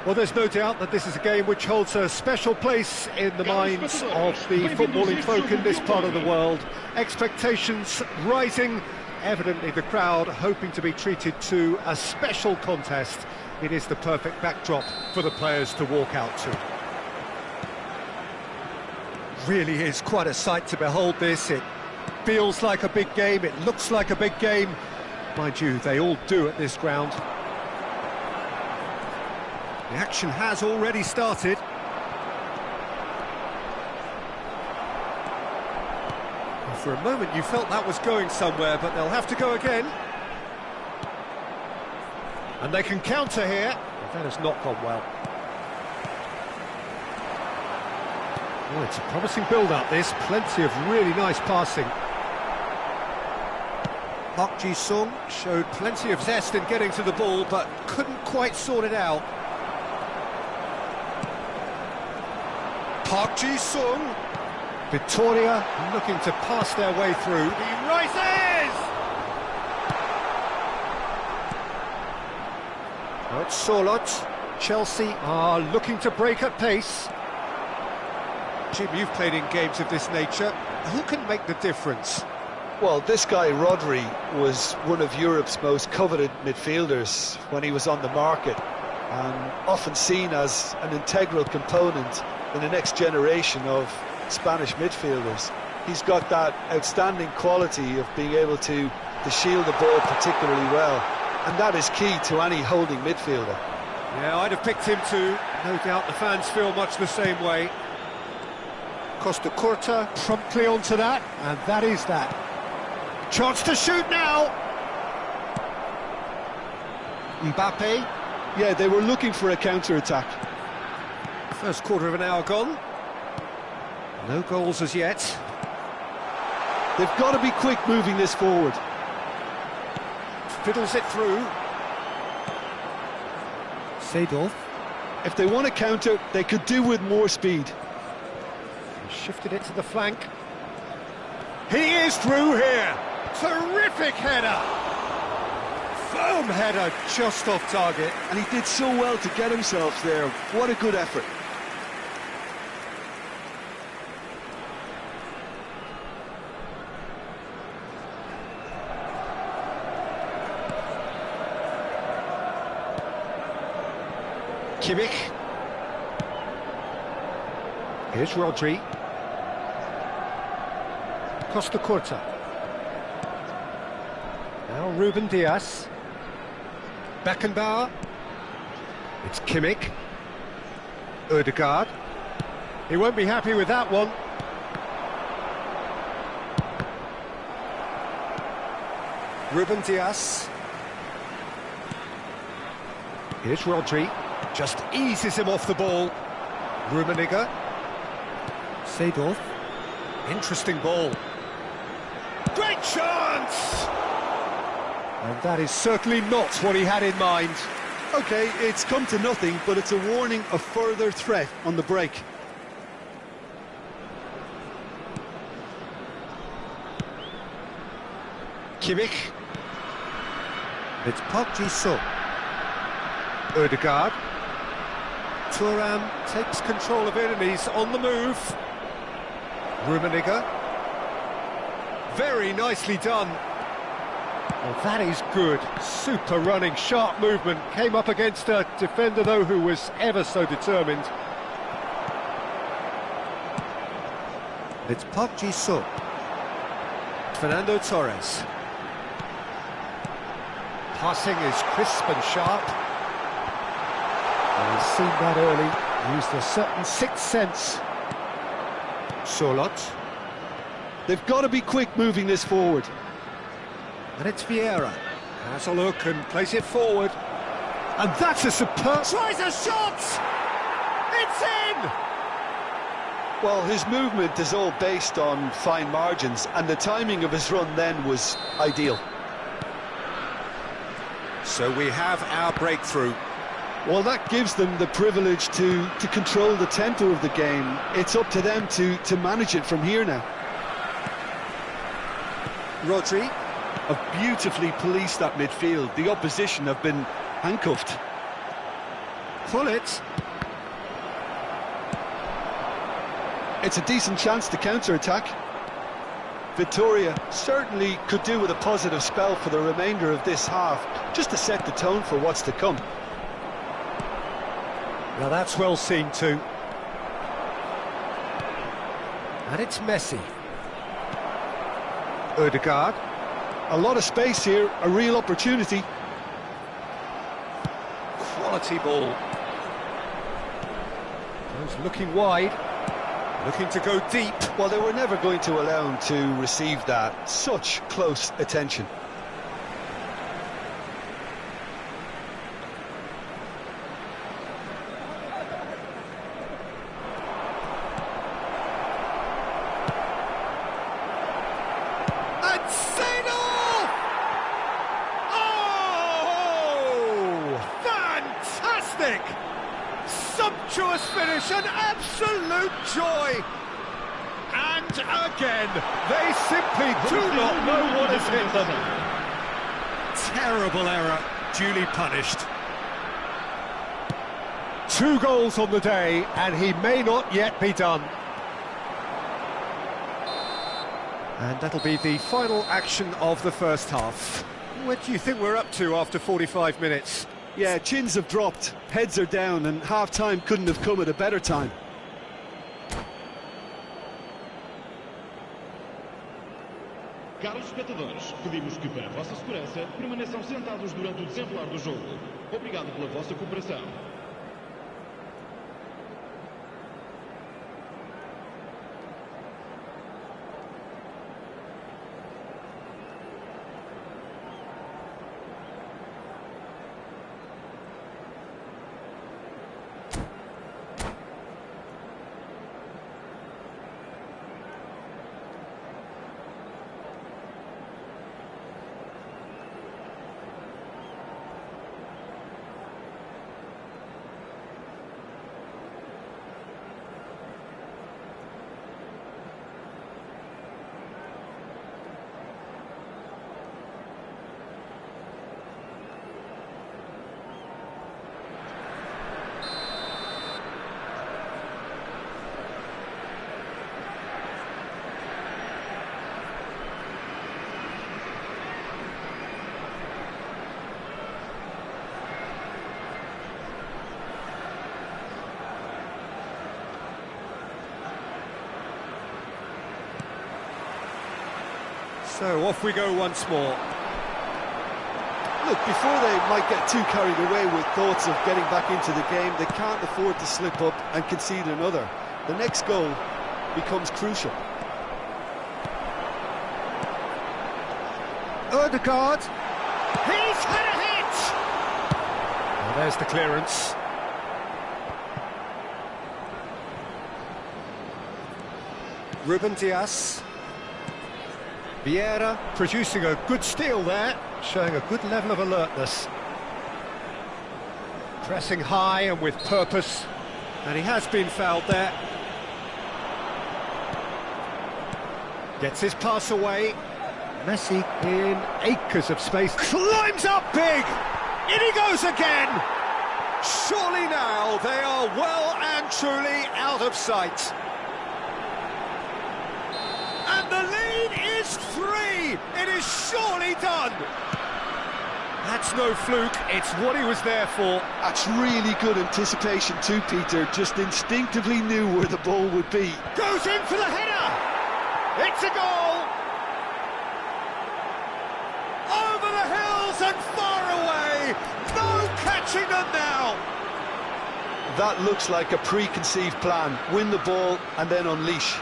Well, there's no doubt that this is a game which holds a special place in the minds of the footballing folk in this part of the world. Expectations rising, evidently the crowd hoping to be treated to a special contest. It is the perfect backdrop for the players to walk out to. Really is quite a sight to behold this. It feels like a big game, it looks like a big game. Mind you, they all do at this ground. The action has already started. And for a moment you felt that was going somewhere, but they'll have to go again. And they can counter here. That has not gone well. Oh, it's a promising build-up, this. Plenty of really nice passing. Park Ji-sung showed plenty of zest in getting to the ball, but couldn't quite sort it out. Park Ji-sung. Victoria looking to pass their way through. He rises! Oh, it's Solot. Chelsea are looking to break at pace. Jim, you've played in games of this nature. Who can make the difference? Well, this guy, Rodri, was one of Europe's most coveted midfielders when he was on the market, and often seen as an integral component in the next generation of Spanish midfielders. He's got that outstanding quality of being able to shield the ball particularly well, and that is key to any holding midfielder. Yeah, I'd have picked him too. No doubt the fans feel much the same way. Costa Curta promptly onto that, and that is that. Chance to shoot now! Mbappe. Yeah, they were looking for a counter-attack. First quarter of an hour gone. No goals as yet. They've got to be quick moving this forward. Fiddles it through. Seedorf. If they want to counter, they could do with more speed. Shifted it to the flank. He is through here. Terrific header. Firm header, just off target. And he did so well to get himself there. What a good effort. Kimmich. Here's Rodri. Costa Curta. Now Ruben Diaz. Beckenbauer. It's Kimmich. Ødegaard. He won't be happy with that one. Ruben Diaz. Here's Rodri. Just eases him off the ball. Rummenigge. Seedorf. Interesting ball. Great chance! And that is certainly not what he had in mind. Okay, it's come to nothing, but it's a warning of further threat on the break. Kimmich. It's Park Ji-sung. Ødegaard. Thuram takes control of it and he's on the move. Rummenigge. Very nicely done. Well, that is good. Super running, sharp movement. Came up against a defender, though, who was ever so determined. It's Park Ji-sung. Fernando Torres. Passing is crisp and sharp. And he's seen that early. Used a certain sixth sense. Solot. They've got to be quick moving this forward. And it's Vieira. Has a look and plays it forward. And that's a superb... Tries a shot! It's in! Well, his movement is all based on fine margins, and the timing of his run then was ideal. So we have our breakthrough. Well, that gives them the privilege to control the tempo of the game. It's up to them to manage it from here now. Rodri. Have beautifully policed that midfield. The opposition have been handcuffed. pull it. It's a decent chance to counter-attack. Victoria certainly could do with a positive spell for the remainder of this half, just to set the tone for what's to come. Now that's well seen too. And it's Messi. Odegaard. A lot of space here, a real opportunity. Quality ball. Goes looking wide. Looking to go deep. Well, they were never going to allow him to receive that. Such close attention. And Seedorf! Oh! Fantastic! Sumptuous finish, an absolute joy! And again, they simply do not know what has hit them. Terrible error, duly punished. 2 goals on the day, and he may not yet be done. And that'll be the final action of the first half. What do you think we're up to after 45 minutes? Yeah, chins have dropped, heads are down, and half-time couldn't have come at a better time. Caros espectadores, pedimos que, para a vossa segurança, permaneçam sentados durante o desenrolar do jogo. Obrigado pela vossa cooperação. So off we go once more. Look, before they might get too carried away with thoughts of getting back into the game, they can't afford to slip up and concede another. The next goal becomes crucial. Odegaard. He's had a hit! Well, there's the clearance. Ruben Dias. Vieira producing a good steal there, showing a good level of alertness. Pressing high and with purpose, and he has been fouled there. Gets his pass away. Messi in acres of space. Climbs up big! In he goes again! Surely now they are well and truly out of sight. And the lead is 3! It is surely done! That's no fluke, it's what he was there for. That's really good anticipation too, Peter. Just instinctively knew where the ball would be. Goes in for the header! It's a goal! Over the hills and far away! No catching them now! That looks like a preconceived plan. Win the ball and then unleash.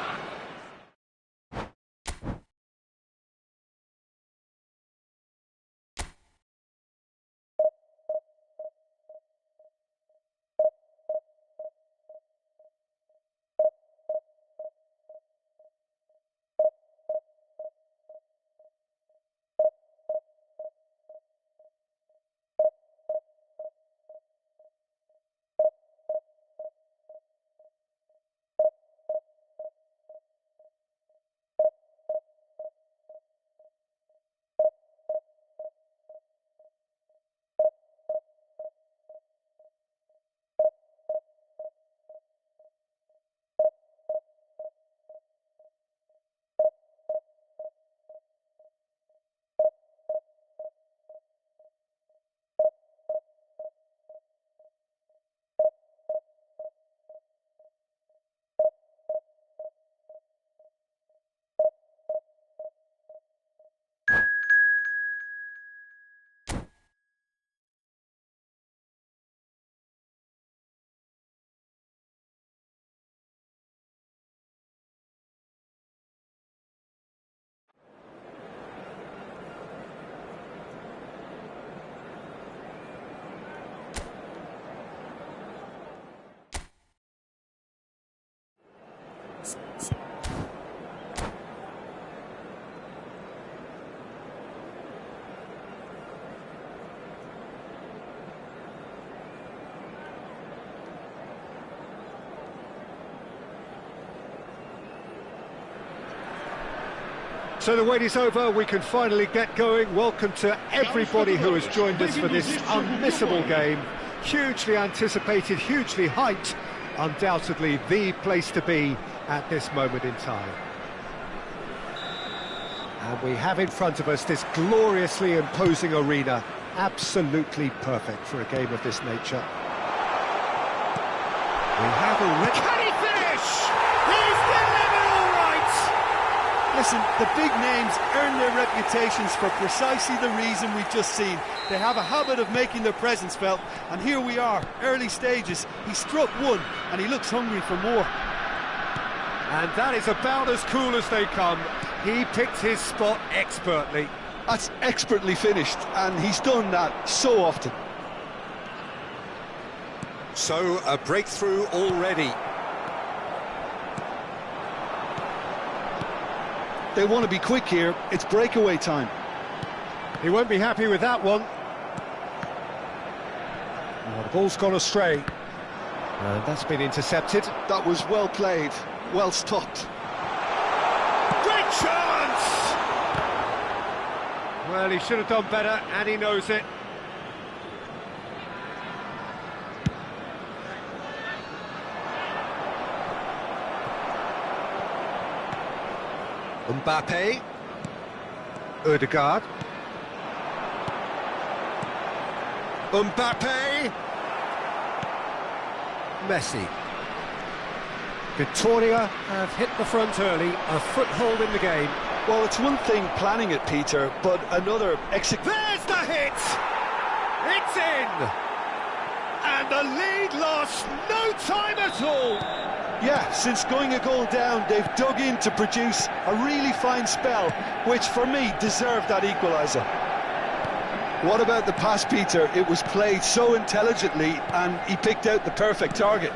So the wait is over, we can finally get going. Welcome to everybody who has joined us for this unmissable game. Hugely anticipated, hugely hyped, undoubtedly the place to be at this moment in time. And we have in front of us this gloriously imposing arena, absolutely perfect for a game of this nature. We have a... Can he finish? He's delivered all right! Listen, the big names earn their reputations for precisely the reason we've just seen. They have a habit of making their presence felt, and here we are, early stages. He struck one, and he looks hungry for more. And that is about as cool as they come. He picked his spot expertly. That's expertly finished, and he's done that so often. So, a breakthrough already. They want to be quick here. It's breakaway time. He won't be happy with that one. Oh, the ball's gone astray. And that's been intercepted. That was well played, well stopped. Great chance! Well, he should have done better, and he knows it. Mbappe. Ødegaard. Mbappe. Messi. Victoria have hit the front early, a foothold in the game. Well, it's one thing planning it, Peter, but another There's the hit! It's in! And the lead lost no time at all! Yeah, since going a goal down, they've dug in to produce a really fine spell, which for me deserved that equaliser. What about the pass, Peter? It was played so intelligently and he picked out the perfect target.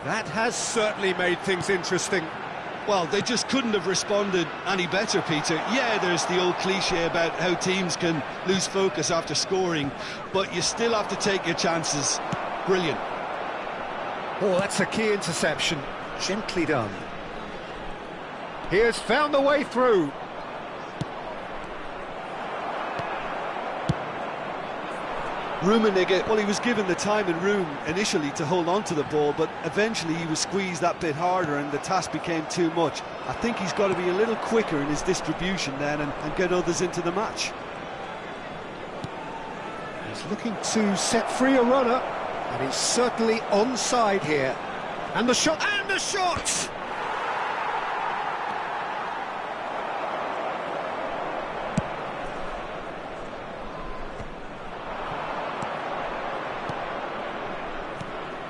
That has certainly made things interesting. Well, they just couldn't have responded any better, Peter. Yeah, there's the old cliche about how teams can lose focus after scoring, but you still have to take your chances. Brilliant. Oh, that's a key interception. Gently done. He has found the way through. Rummenigge, well, he was given the time and room initially to hold on to the ball, but eventually he was squeezed that bit harder and the task became too much. I think he's got to be a little quicker in his distribution then and get others into the match. He's looking to set free a runner, and he's certainly onside here. And the shot, and the shot!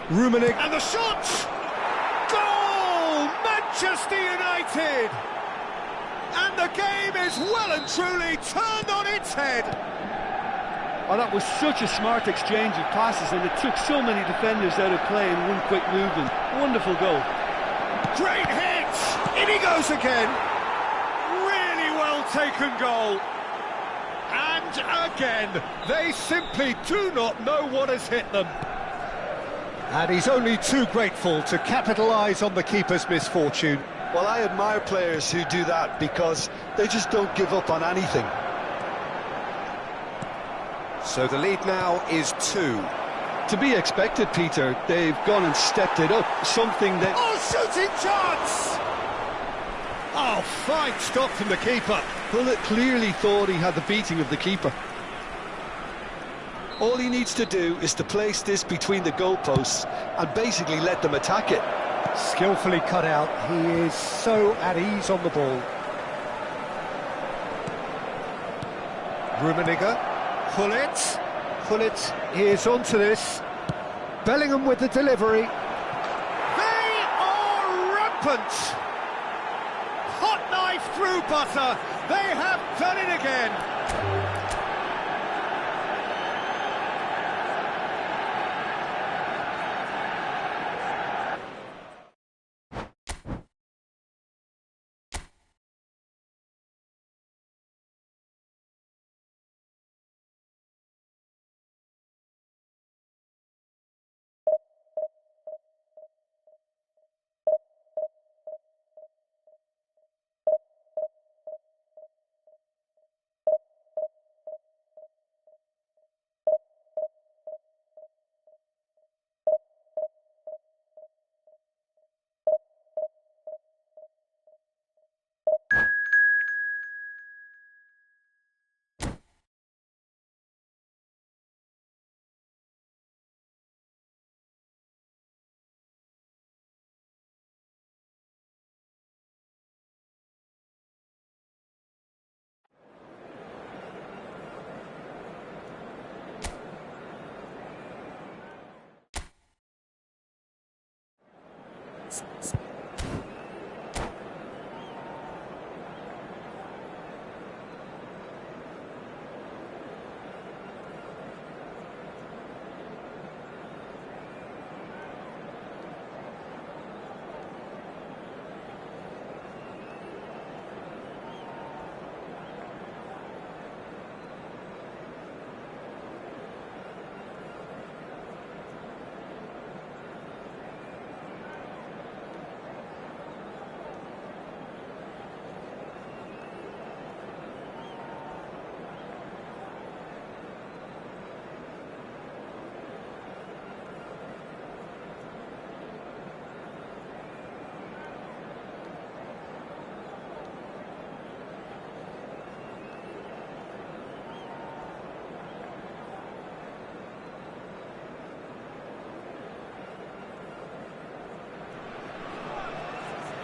Rummenigge, and the shot! Goal! Manchester United! And the game is well and truly turned on its head. Oh, that was such a smart exchange of passes, and it took so many defenders out of play in one quick movement. Wonderful goal. Great hit! In he goes again. Really well taken goal. And again, they simply do not know what has hit them. And he's only too grateful to capitalise on the keeper's misfortune. Well, I admire players who do that because they just don't give up on anything. So the lead now is 2. To be expected, Peter. They've gone and stepped it up, something that... Oh, shooting chance! Oh, fine stop from the keeper. Pullet clearly thought he had the beating of the keeper. All he needs to do is to place this between the goalposts and basically let them attack it. Skillfully cut out. He is so at ease on the ball. Rummenigge. Pullet is onto this. Bellingham with the delivery. They are rampant. Hot knife through butter. They have done it again.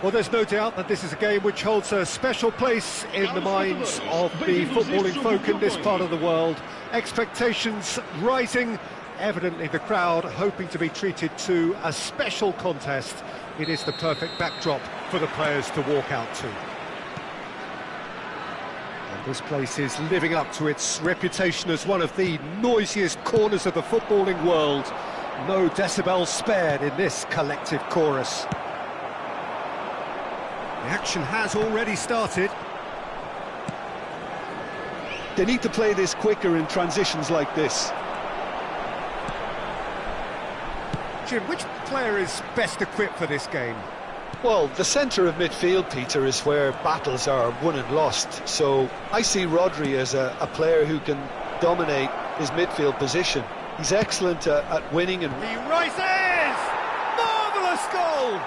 Well, there's no doubt that this is a game which holds a special place in the minds of the footballing folk in this part of the world. Expectations rising, evidently the crowd hoping to be treated to a special contest. It is the perfect backdrop for the players to walk out to. And this place is living up to its reputation as one of the noisiest corners of the footballing world. No decibels spared in this collective chorus. The action has already started. They need to play this quicker in transitions like this. Jim, which player is best equipped for this game? Well, the centre of midfield, Peter, is where battles are won and lost. So I see Rodri as a player who can dominate his midfield position. He's excellent at winning and... He rises! Marvellous goal!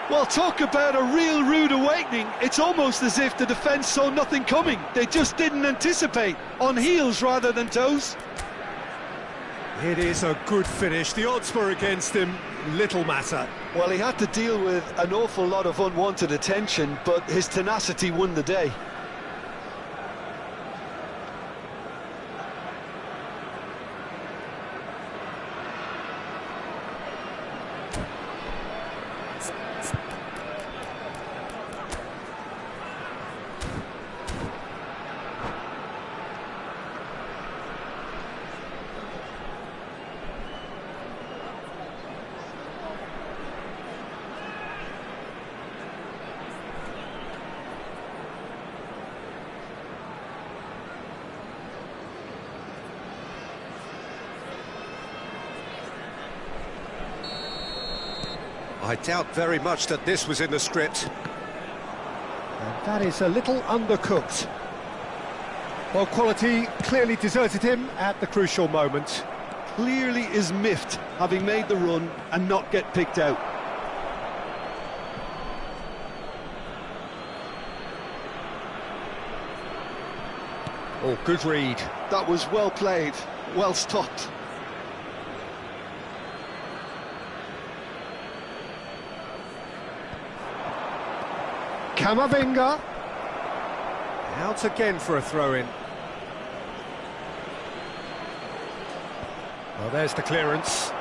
Well, talk about a real rude awakening. It's almost as if the defence saw nothing coming. They just didn't anticipate. On heels rather than toes. It is a good finish. The odds were against him. Little matter. Well, he had to deal with an awful lot of unwanted attention, but his tenacity won the day. I doubt very much that this was in the script. And that is a little undercooked. Well, quality clearly deserted him at the crucial moment. Clearly is miffed, having made the run and not get picked out. Oh, good read. That was well played, well stopped. Camavinga. Out again for a throw-in. Well, there's the clearance.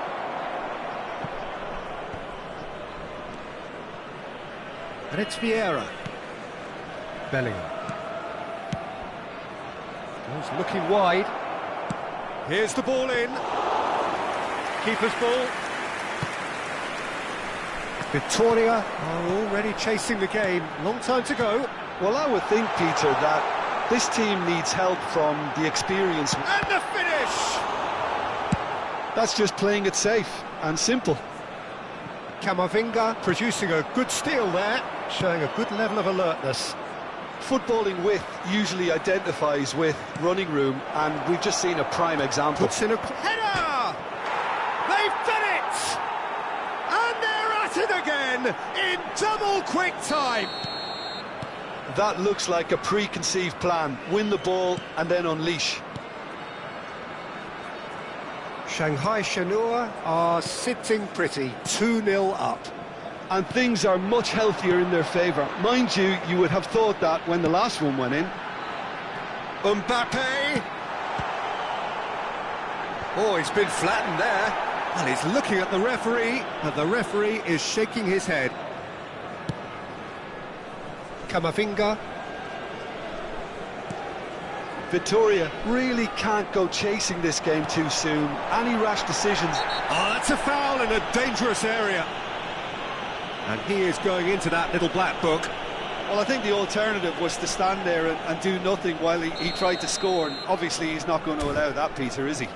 And it's Vieira. Bellingham. He's looking wide. Here's the ball in. Keeper's ball. Victoria are already chasing the game. Long time to go. Well, I would think, Peter, that this team needs help from the experience. And the finish! That's just playing it safe and simple. Camavinga producing a good steal there, showing a good level of alertness. Footballing width usually identifies with running room, and we've just seen a prime example. Puts in a header! They've done it! And they're at it again in double quick time. That looks like a preconceived plan. Win the ball and then unleash. Shanghai Shenhua are sitting pretty, 2-0 up. And things are much healthier in their favour. Mind you, you would have thought that when the last one went in. Mbappe! Oh, he's been flattened there. Well, he's looking at the referee, but the referee is shaking his head. Camavinga. Vitoria really can't go chasing this game too soon. Any rash decisions... Oh, that's a foul in a dangerous area. And he is going into that little black book. Well, I think the alternative was to stand there and do nothing while he tried to score, and obviously he's not going to allow that, Peter, is he?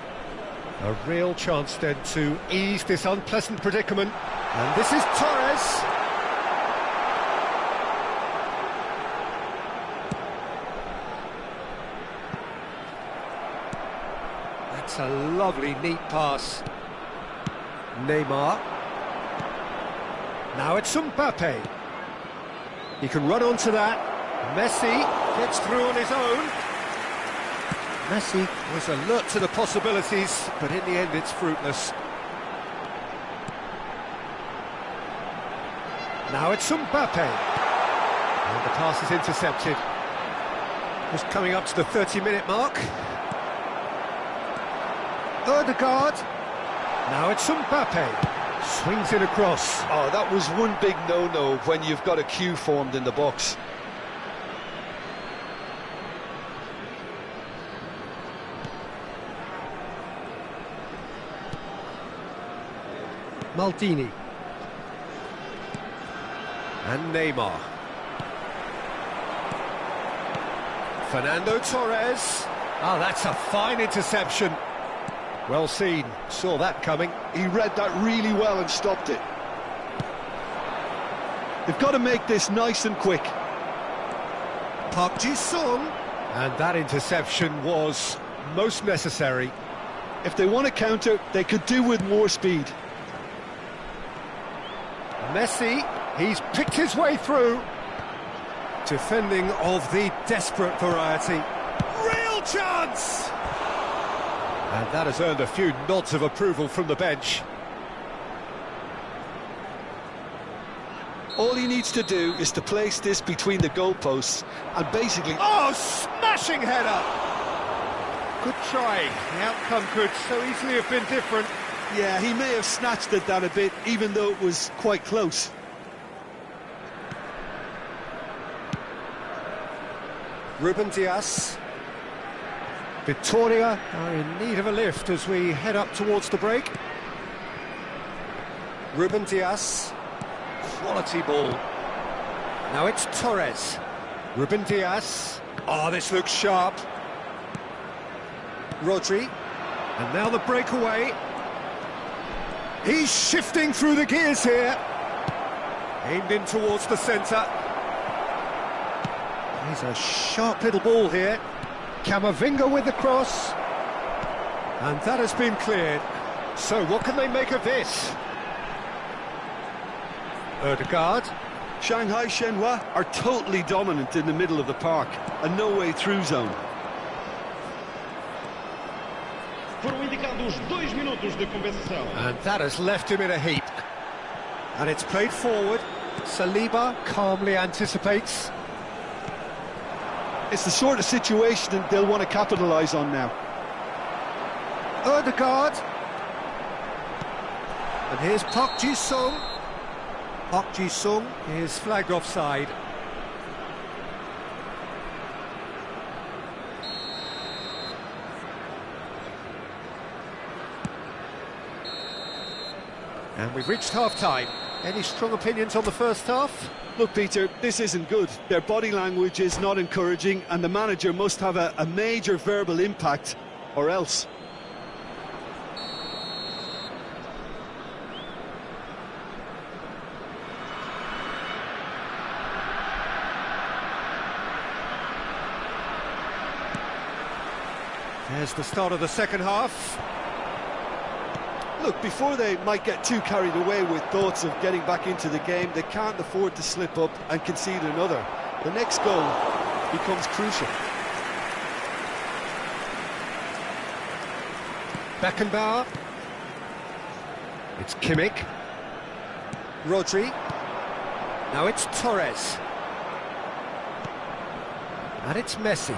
A real chance then to ease this unpleasant predicament. And this is Torres. That's a lovely, neat pass. Neymar. Now it's Mbappe. He can run onto that. Messi gets through on his own. Messi was alert to the possibilities, but in the end it's fruitless. Now it's Mbappe. And the pass is intercepted. Just coming up to the 30-minute mark. Odegaard. Now it's Mbappe. Swings it across. Oh, that was one big no-no when you've got a queue formed in the box. Maldini. And Neymar. Fernando Torres. Oh, that's a fine interception. Well seen, saw that coming. He read that really well and stopped it. They've got to make this nice and quick. Park Ji-sung. And that interception was most necessary. If they want to counter, they could do with more speed. Messi, he's picked his way through. Defending of the desperate variety. Real chance! And that has earned a few nods of approval from the bench. All he needs to do is to place this between the goalposts and basically... Oh, smashing header! Good try. The outcome could so easily have been different. Yeah, he may have snatched at that a bit, even though it was quite close. Ruben Dias. Vitoria are in need of a lift as we head up towards the break. Ruben Dias. Quality ball. Now it's Torres. Ruben Dias. Oh, this looks sharp. Rodri. And now the breakaway. He's shifting through the gears here. Aimed in towards the centre. He's a sharp little ball here. Camavinga with the cross. And that has been cleared. So what can they make of this? Odegaard. Shanghai Shenhua are totally dominant in the middle of the park. A no-way through zone. Foram indicados 2 minutos de compensação. And that has left him in a heap. And it's played forward. Saliba calmly anticipates. It's the sort of situation that they'll want to capitalise on now. Odegaard. And here's Park Ji-sung. Park Ji-sung is flagged offside. And we've reached half-time. Any strong opinions on the first half? Look, Peter, this isn't good. Their body language is not encouraging, and the manager must have a major verbal impact, or else. There's the start of the second half. Look, before they might get too carried away with thoughts of getting back into the game, they can't afford to slip up and concede another. The next goal becomes crucial. Beckenbauer. It's Kimmich. Rodri. Now it's Torres. And it's Messi.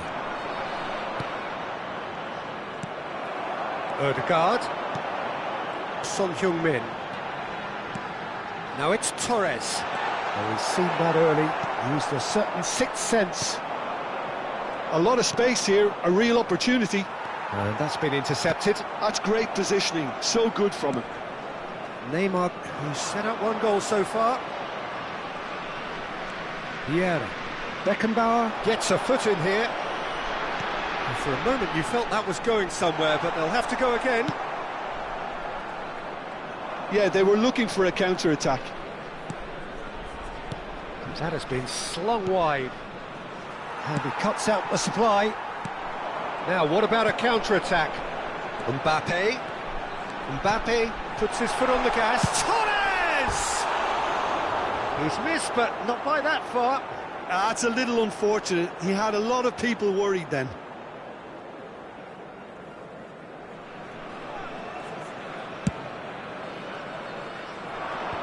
Son Heung-min. Now it's Torres. Well, he's seen that early, used a certain sixth sense. A lot of space here, a real opportunity. And that's been intercepted. That's great positioning, so good from him. Neymar, who's set up one goal so far. Vieira. Beckenbauer gets a foot in here. And for a moment you felt that was going somewhere, but they'll have to go again. Yeah, they were looking for a counter-attack. That has been slung wide. And he cuts out the supply. Now, what about a counter-attack? Mbappe. Mbappe puts his foot on the gas. Torres! He's missed, but not by that far. That's a little unfortunate. He had a lot of people worried then.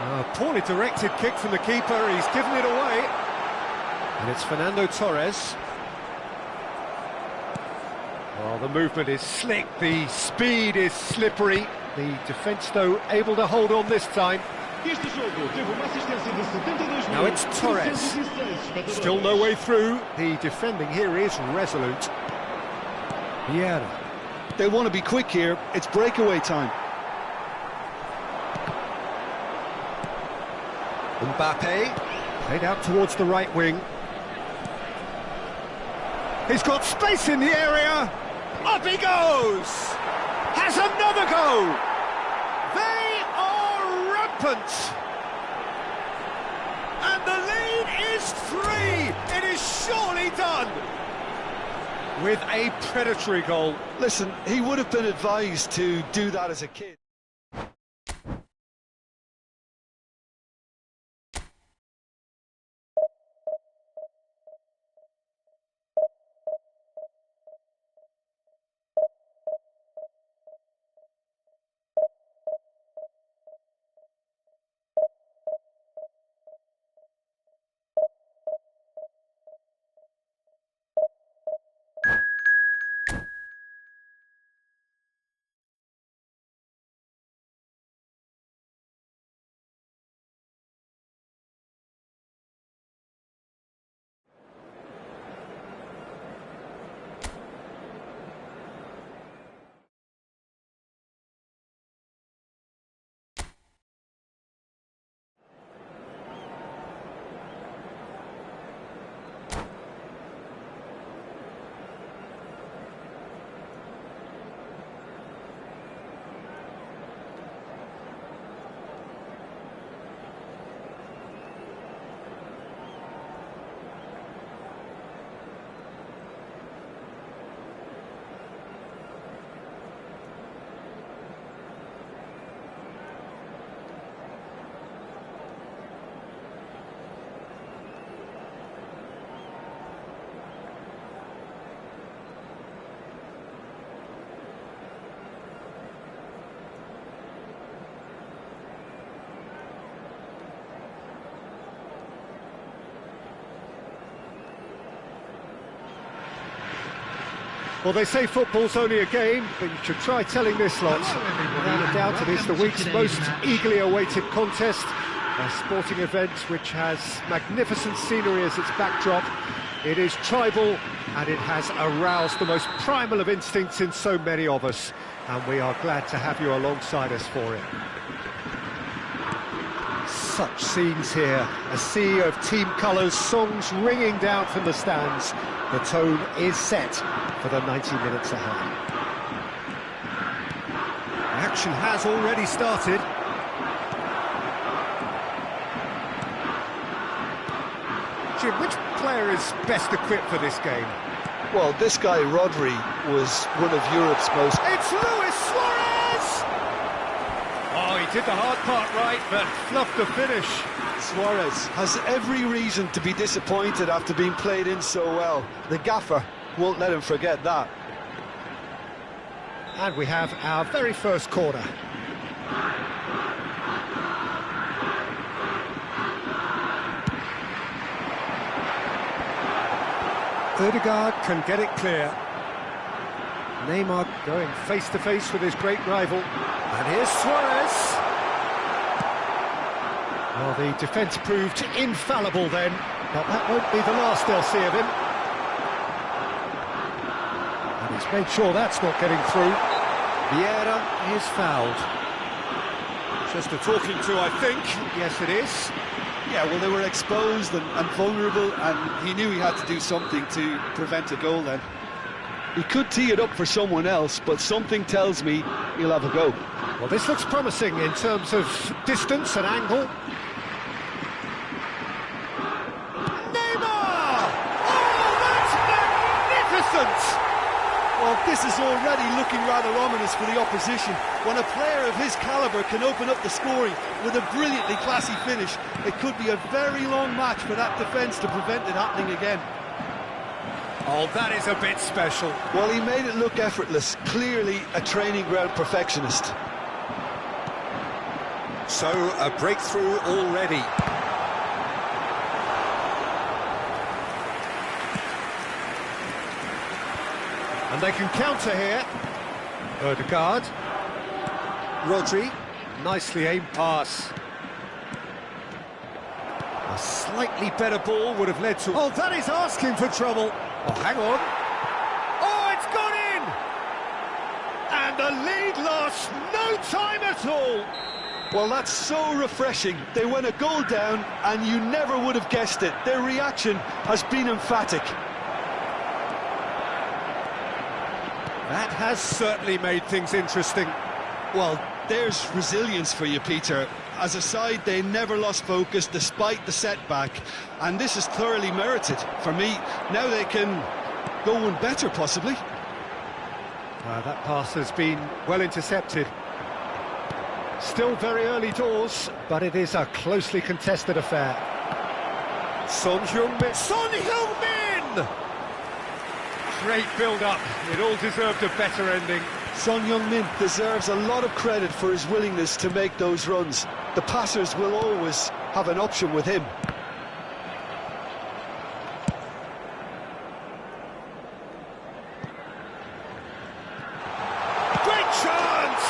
A poorly directed kick from the keeper. He's given it away. And it's Fernando Torres. Well, the movement is slick, the speed is slippery. The defence, though, able to hold on this time. Now it's Torres. Still no way through. The defending here is resolute. Vieira. They want to be quick here. It's breakaway time. Mbappe. Played out towards the right wing. He's got space in the area. Up he goes! Has another go! They are rampant! And the lead is 3! It is surely done! With a predatory goal. Listen, he would have been advised to do that as a kid. Well, they say football's only a game, but you should try telling this lot. Without a doubt, it is the week's most eagerly awaited contest, a sporting event which has magnificent scenery as its backdrop. It is tribal, and it has aroused the most primal of instincts in so many of us, and we are glad to have you alongside us for it. Such scenes here, a sea of team colours, songs ringing down from the stands. The tone is set for the 90 minutes ahead. The action has already started. Jim, which player is best equipped for this game? Well, this guy, Rodri, was one of Europe's most... It's Luis Suarez! Oh, he did the hard part right, but fluffed the finish. Suarez has every reason to be disappointed after being played in so well. The gaffer won't let him forget that. And we have our very first corner. Ødegaard can get it clear. Neymar going face-to-face with his great rival. And here's Suarez. Well, the defence proved infallible then, but that won't be the last they'll see of him. And he's made sure that's not getting through. Vieira is fouled. Just a talking to, I think. Yes, it is. Yeah, well, they were exposed and vulnerable, and he knew he had to do something to prevent a goal then. He could tee it up for someone else, but something tells me he'll have a go. Well, this looks promising in terms of distance and angle. Neymar! Oh, that's magnificent! Well, this is already looking rather ominous for the opposition. When a player of his calibre can open up the scoring with a brilliantly classy finish, it could be a very long match for that defence to prevent it happening again. Oh, that is a bit special. Well, he made it look effortless. Clearly a training ground perfectionist. So, a breakthrough already. And they can counter here. Odegaard. Rodri. Nicely aimed pass. A slightly better ball would have led to... Oh, that is asking for trouble. Oh, hang on. Oh, it's gone in! And the lead lost no time at all. Well, that's so refreshing. They went a goal down, and you never would have guessed it. Their reaction has been emphatic. That has certainly made things interesting. Well, there's resilience for you, Peter. As a side, they never lost focus despite the setback, and this is thoroughly merited. For me, now they can go one better, possibly. That pass has been well intercepted. Still very early doors, but it is a closely contested affair. Son Heung-min. Son Heung-min! Great build-up. It all deserved a better ending. Son Heung-min deserves a lot of credit for his willingness to make those runs. The passers will always have an option with him. Great chance!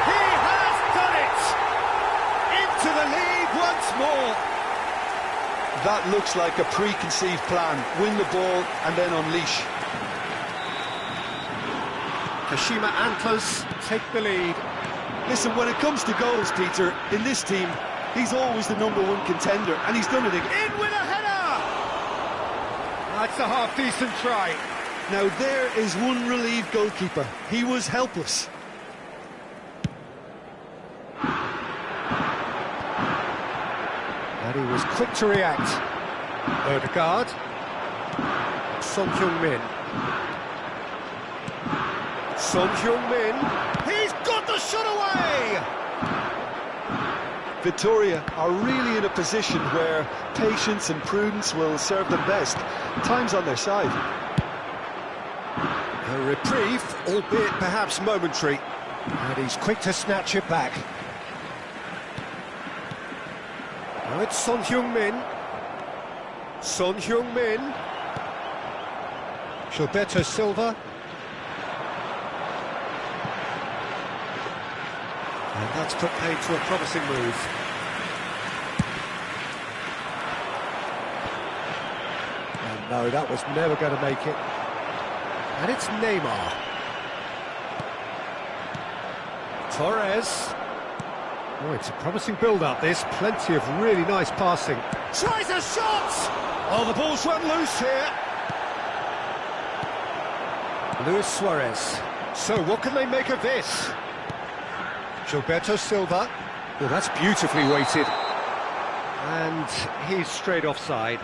He has done it! Into the lead once more. That looks like a preconceived plan. Win the ball and then unleash. Kashima Antlers take the lead. Listen, when it comes to goals, Peter, in this team, he's always the #1 contender, and he's done it again. In with a header! That's a half-decent try. Now there is one relieved goalkeeper. He was helpless. And he was quick to react. Odegaard. Son Heung-min. Son Heung-min. He's got the shot away! Victoria are really in a position where patience and prudence will serve them best. Time's on their side. A reprieve, albeit perhaps momentary. And he's quick to snatch it back. Now it's Son Heung-min. Son Heung-min. Gilberto Silva. And that's put paid to a promising move. And no, that was never going to make it. And it's Neymar. Torres. Oh, it's a promising build-up, this. Plenty of really nice passing. Tries a shot! Oh, the ball's run loose here. Luis Suarez. So, what can they make of this? Gilberto Silva. Well, that's beautifully weighted. And he's straight offside.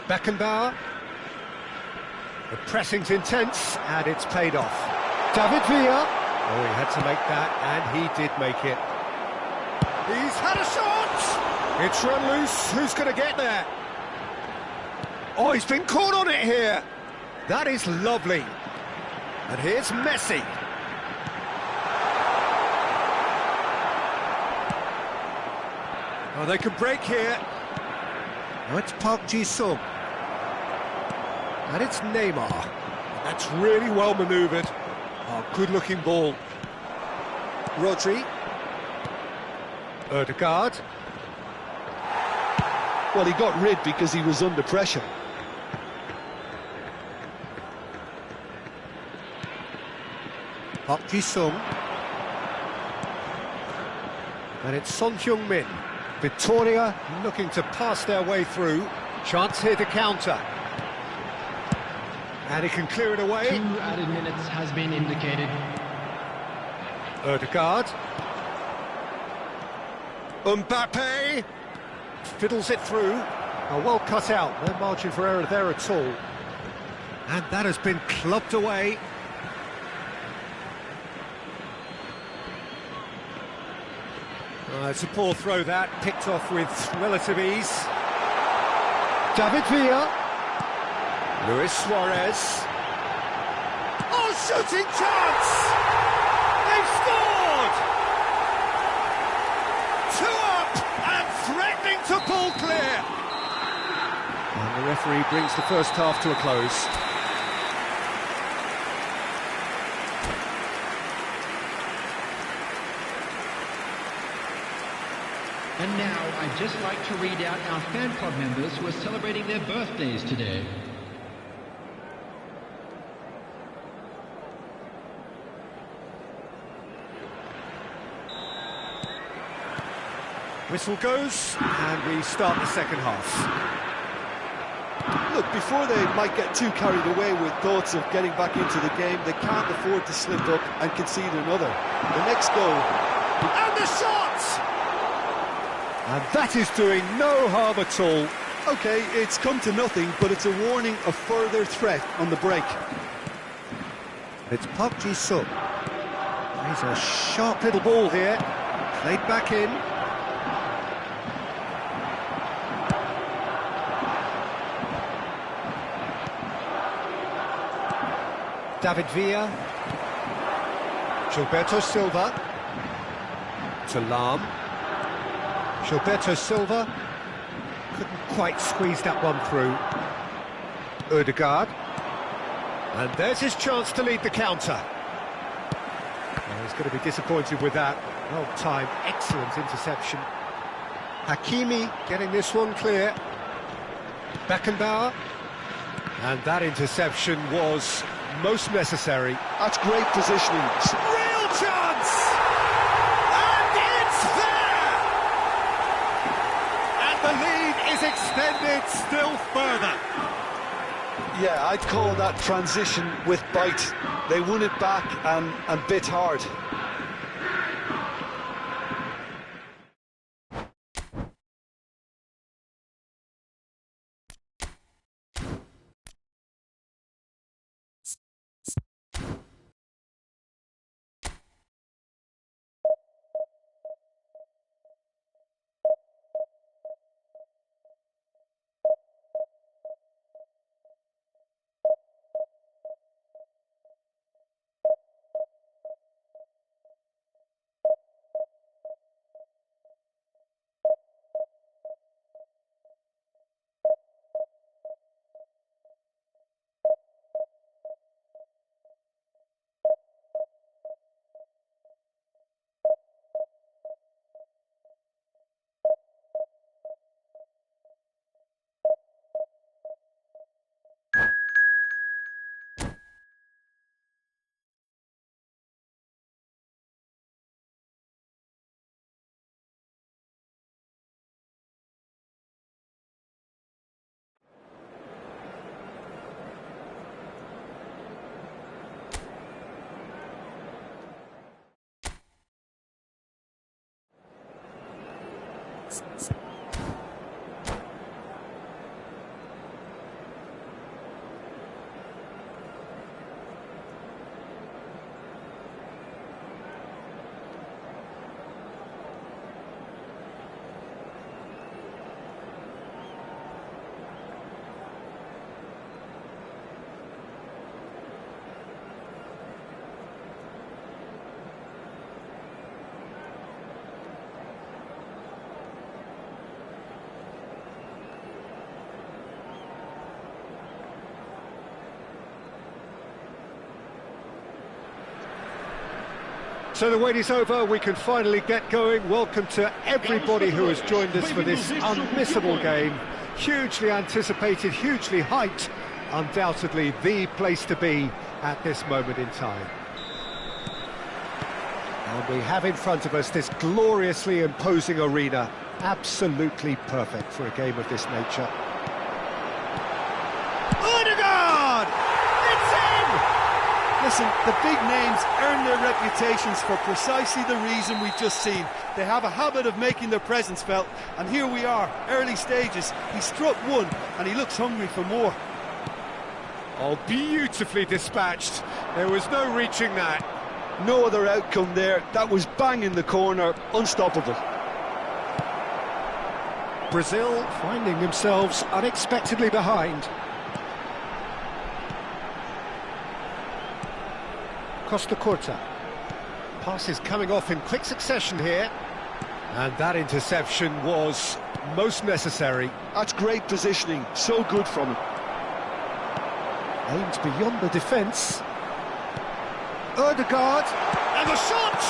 Beckenbauer. The pressing's intense, and it's paid off. David Villa. Oh, he had to make that, and he did make it. He's had a shot! It's run loose. Who's going to get there? Oh, he's been caught on it here. That is lovely. And here's Messi. Oh, they can break here. Oh, it's Park Ji-sung. And it's Neymar. That's really well manoeuvred. Oh, good-looking ball. Rodri. Ødegaard. Well, he got rid because he was under pressure. Park Ji-sung. And it's Son Heung-min. Victoria looking to pass their way through. Chance here to counter. And he can clear it away. 2 added minutes has been indicated. Ødegaard. Mbappe. Fiddles it through. Oh, well cut out. No margin for error there at all. And that has been clubbed away. It's a poor throw that, picked off with relative ease. David Villa. Luis Suarez. Oh, shooting chance! They've scored! 2 up and threatening to pull clear. And the referee brings the first half to a close. And now I'd just like to read out our fan club members who are celebrating their birthdays today. Whistle goes, and we start the second half. Look, before they might get too carried away with thoughts of getting back into the game, they can't afford to slip up and concede another. The next goal. And the shot! And that is doing no harm at all. OK, it's come to nothing, but it's a warning of further threat on the break. It's Park Ji-sung. He's a sharp little ball here. Played back in. David Villa. Gilberto Silva. To Lahm. Gilberto Silva couldn't quite squeeze that one through. Ødegaard. And there's his chance to lead the counter. Oh, he's going to be disappointed with that. Well timed, excellent interception. Hakimi getting this one clear. Beckenbauer. And that interception was most necessary. That's great positioning. Real chance! And it's there! And the lead is extended still further. Yeah, I'd call that transition with bite. They won it back and bit hard. So the wait is over, we can finally get going. Welcome to everybody who has joined us for this unmissable game. Hugely anticipated, hugely hyped, undoubtedly the place to be at this moment in time. And we have in front of us this gloriously imposing arena, absolutely perfect for a game of this nature. Odegaard! It's in! Listen, the big names earn their reputations for precisely the reason we've just seen. They have a habit of making their presence felt, and here we are, early stages. He struck one, and he looks hungry for more. Oh, beautifully dispatched. There was no reaching that. No other outcome there. That was bang in the corner, unstoppable. Brazil finding themselves unexpectedly behind. Costa Curta. Passes coming off in quick succession here. And that interception was most necessary. That's great positioning, so good from him. Aimed beyond the defence. Odegaard, and the shot!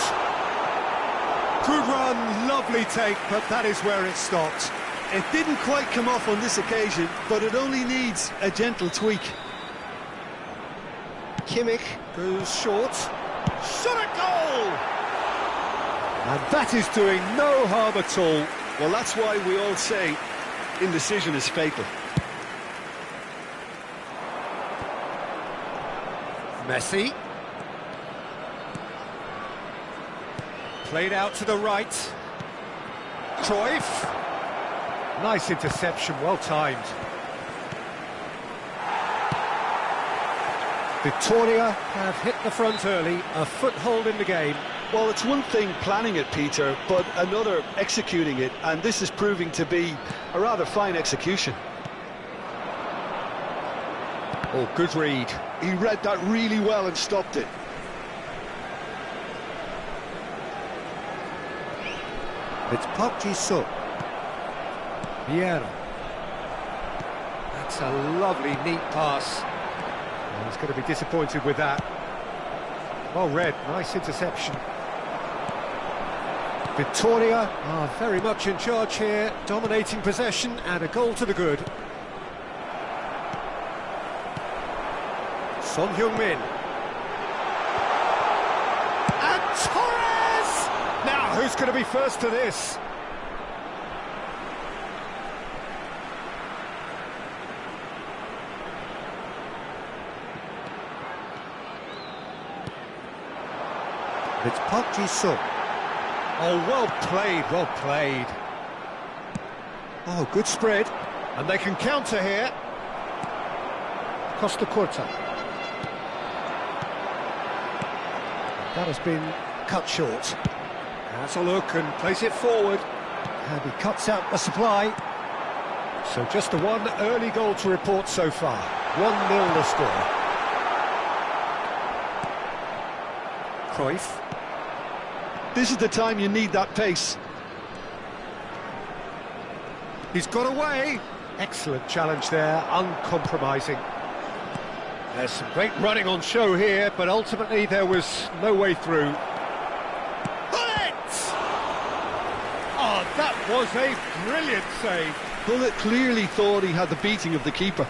Good run, lovely take, but that is where it stopped. It didn't quite come off on this occasion, but it only needs a gentle tweak. Kimmich goes short. Shot at goal! And that is doing no harm at all. Well, that's why we all say indecision is fatal. Messi. Played out to the right. Cruyff. Nice interception, well timed. Victoria have hit the front early, a foothold in the game. Well, it's one thing planning it, Peter, but another executing it, and this is proving to be a rather fine execution. Oh, good read. He read that really well and stopped it. It's Park Ji-suk. Vieira. That's a lovely, neat pass. Oh, he's going to be disappointed with that. Well read, nice interception. Victoria are very much in charge here, dominating possession and a goal to the good. Son Heung-min. And Torres! Now, who's going to be first to this? It's Park Ji-suk. Oh, well played, well played. Oh, good spread. And they can counter here. Costa Curta. That has been cut short. Has a look and plays it forward. And he cuts out the supply. So just the one early goal to report so far. 1-0 the score. Cruyff. This is the time you need that pace. He's got away. Excellent challenge there, uncompromising. There's some great running on show here, but ultimately there was no way through. Bullet! Oh, that was a brilliant save. Bullet clearly thought he had the beating of the keeper.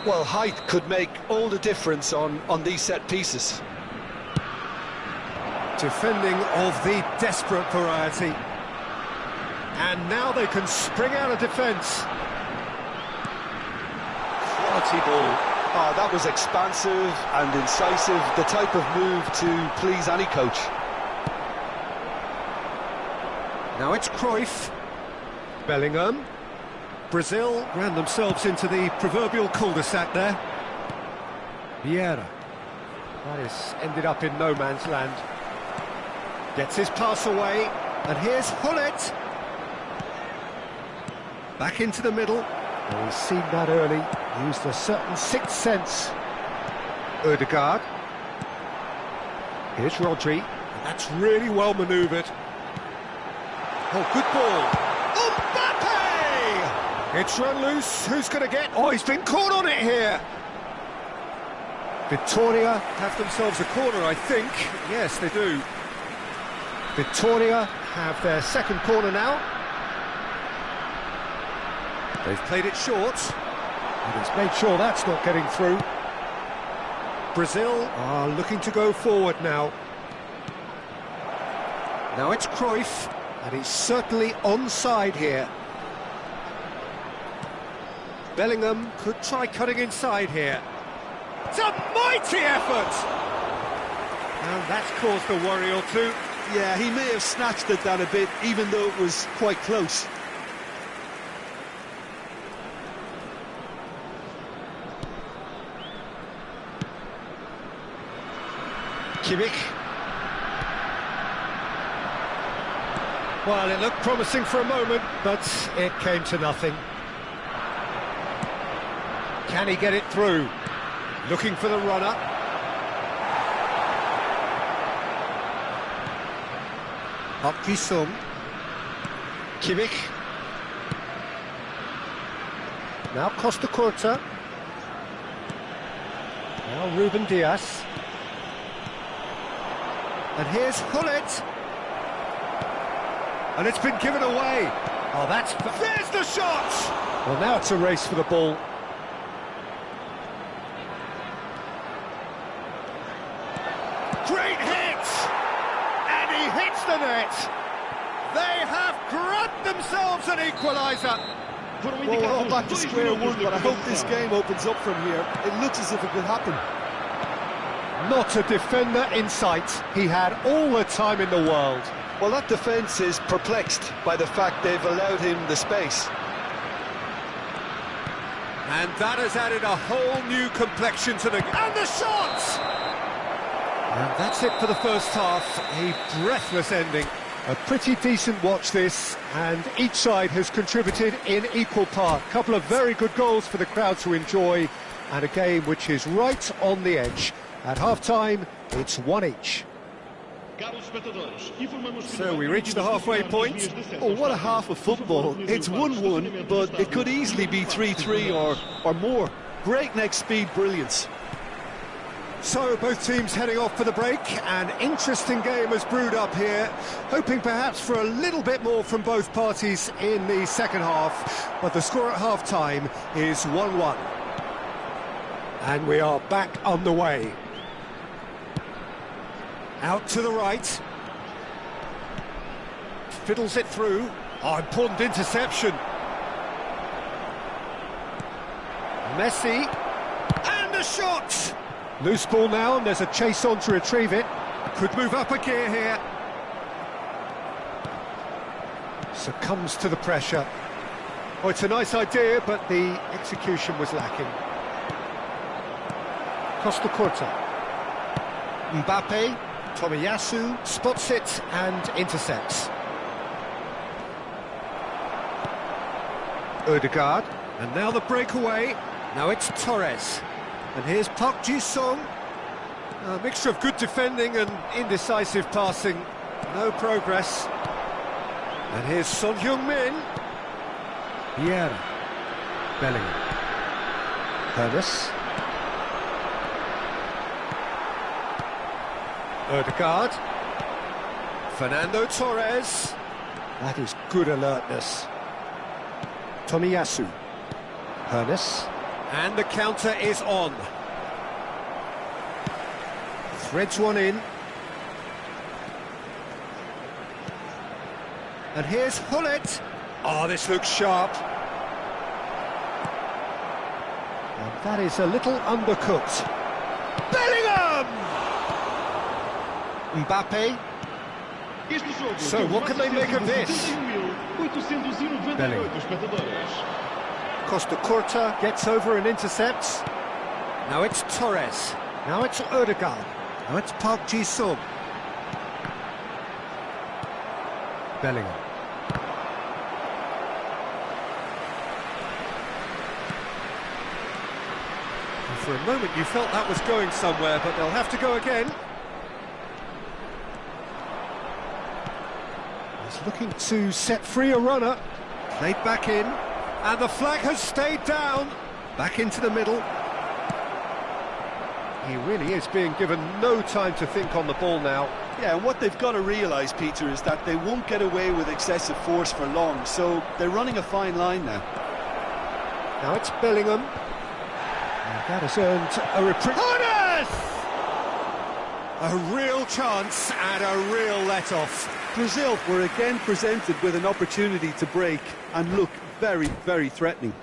Well, height could make all the difference on these set pieces. Defending of the desperate variety. And now they can spring out of defence. Quality ball. Oh, that was expansive and incisive, the type of move to please any coach. Now it's Cruyff. Bellingham. Brazil ran themselves into the proverbial cul-de-sac there. Vieira. That has ended up in no man's land. Gets his pass away, and here's Hullet. Back into the middle. Oh, he's seen that early, used a certain sixth sense. Odegaard. Here's Rodri, and that's really well manoeuvred. Oh, good ball. Mbappe! It's run loose, who's going to get... Oh, he's been caught on it here. Victoria have themselves a corner, I think. Yes, they do. Victoria have their second corner now. They've played it short, and it's made sure that's not getting through. Brazil are looking to go forward now. Now it's Cruyff, and he's certainly onside here. Bellingham could try cutting inside here. It's a mighty effort! And that's caused a worry or two. Yeah, he may have snatched at that a bit, even though it was quite close. Kimmich. Well, it looked promising for a moment, but it came to nothing. Can he get it through? Looking for the runner. Park Ji-sung. Kimmich. Now Costa Curta. Now Ruben Diaz. And here's Hullet. And it's been given away. Oh, that's... There's the shot! Well, now it's a race for the ball. Great hit! And he hits the net! They have grabbed themselves an equaliser! Well, we're all back to square one, but I hope this game opens up from here. It looks as if it could happen. Not a defender in sight. He had all the time in the world. Well, that defence is perplexed by the fact they've allowed him the space. And that has added a whole new complexion to the... And the shot! And that's it for the first half. A breathless ending. A pretty decent watch this, and each side has contributed in equal part. Couple of very good goals for the crowd to enjoy, and a game which is right on the edge. At half-time, it's 1 each. So we reach the halfway point. Oh, what a half of football. It's 1-1, but it could easily be 3-3 or more. Breakneck speed brilliance. So both teams heading off for the break. An interesting game has brewed up here, hoping perhaps for a little bit more from both parties in the second half, but the score at half-time is 1-1. And we are back on the way. Out to the right. Fiddles it through. Oh, important interception. Messi. And a shot! Loose ball now, and there's a chase on to retrieve it. Could move up a gear here. Succumbs to the pressure. Oh, it's a nice idea, but the execution was lacking. Costa Curta. Mbappe. Tomiyasu spots it and intercepts. Ødegaard, and now the breakaway. Now it's Torres, and here's Park Ji-sung. A mixture of good defending and indecisive passing. No progress. And here's Son Heung-min. Vieira. Bellingham. Hermes. Ødegaard. Fernando Torres. That is good alertness. Tomiyasu. Hermes. And the counter is on. Threads one in. And here's Hullet. Oh, this looks sharp. And that is a little undercooked. Bellingham! Mbappe. So what can they make of this? Bellingham. Costa Curta gets over and intercepts. Now it's Torres. Now it's Ødegaard. Now it's Park Ji-sung. Bellingham. And for a moment you felt that was going somewhere, but they'll have to go again. He's looking to set free a runner. Played back in. And the flag has stayed down. Back into the middle. He really is being given no time to think on the ball now. Yeah, and what they've got to realise, Peter, is that they won't get away with excessive force for long, so they're running a fine line now. Now it's Bellingham. And that has earned a reprieve. A real chance and a real let-off. Brazil were again presented with an opportunity to break and look very, very threatening.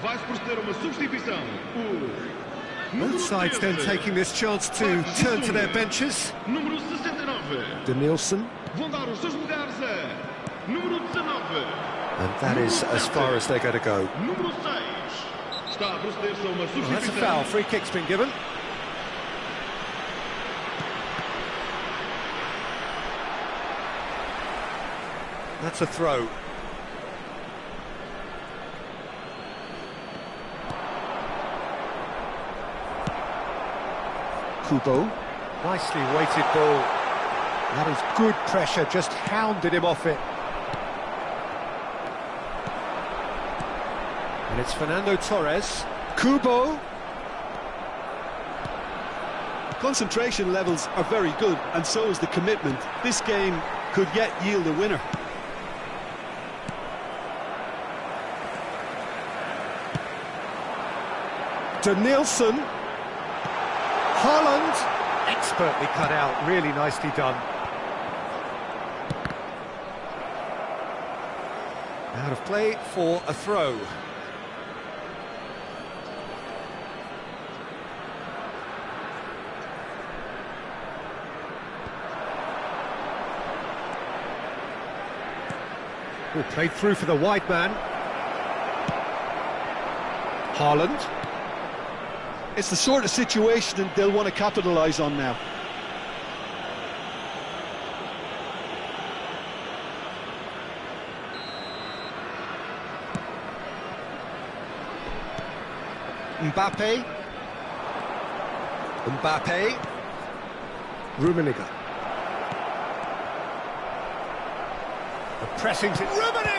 Vai-se proceder uma substituição. Both sides then taking this chance to turn to their benches. Número 69. Danielson. Vão dar os seus lugares a número 19. And that is as far as they're going to go. Número 6. Está a proceder-se a uma substituição. That's a foul. Free kick's been given. That's a throw. Kubo. Nicely weighted ball. That is good pressure, just hounded him off it. And it's Fernando Torres. Kubo. Concentration levels are very good, and so is the commitment. This game could yet yield a winner. Danielson. Holland. Expertly cut out, really nicely done. Out of play for a throw. Oh, played through for the wide man. Haaland. It's the sort of situation they'll want to capitalise on now. Mbappe. Rummenigge. The pressing to Rummenigge!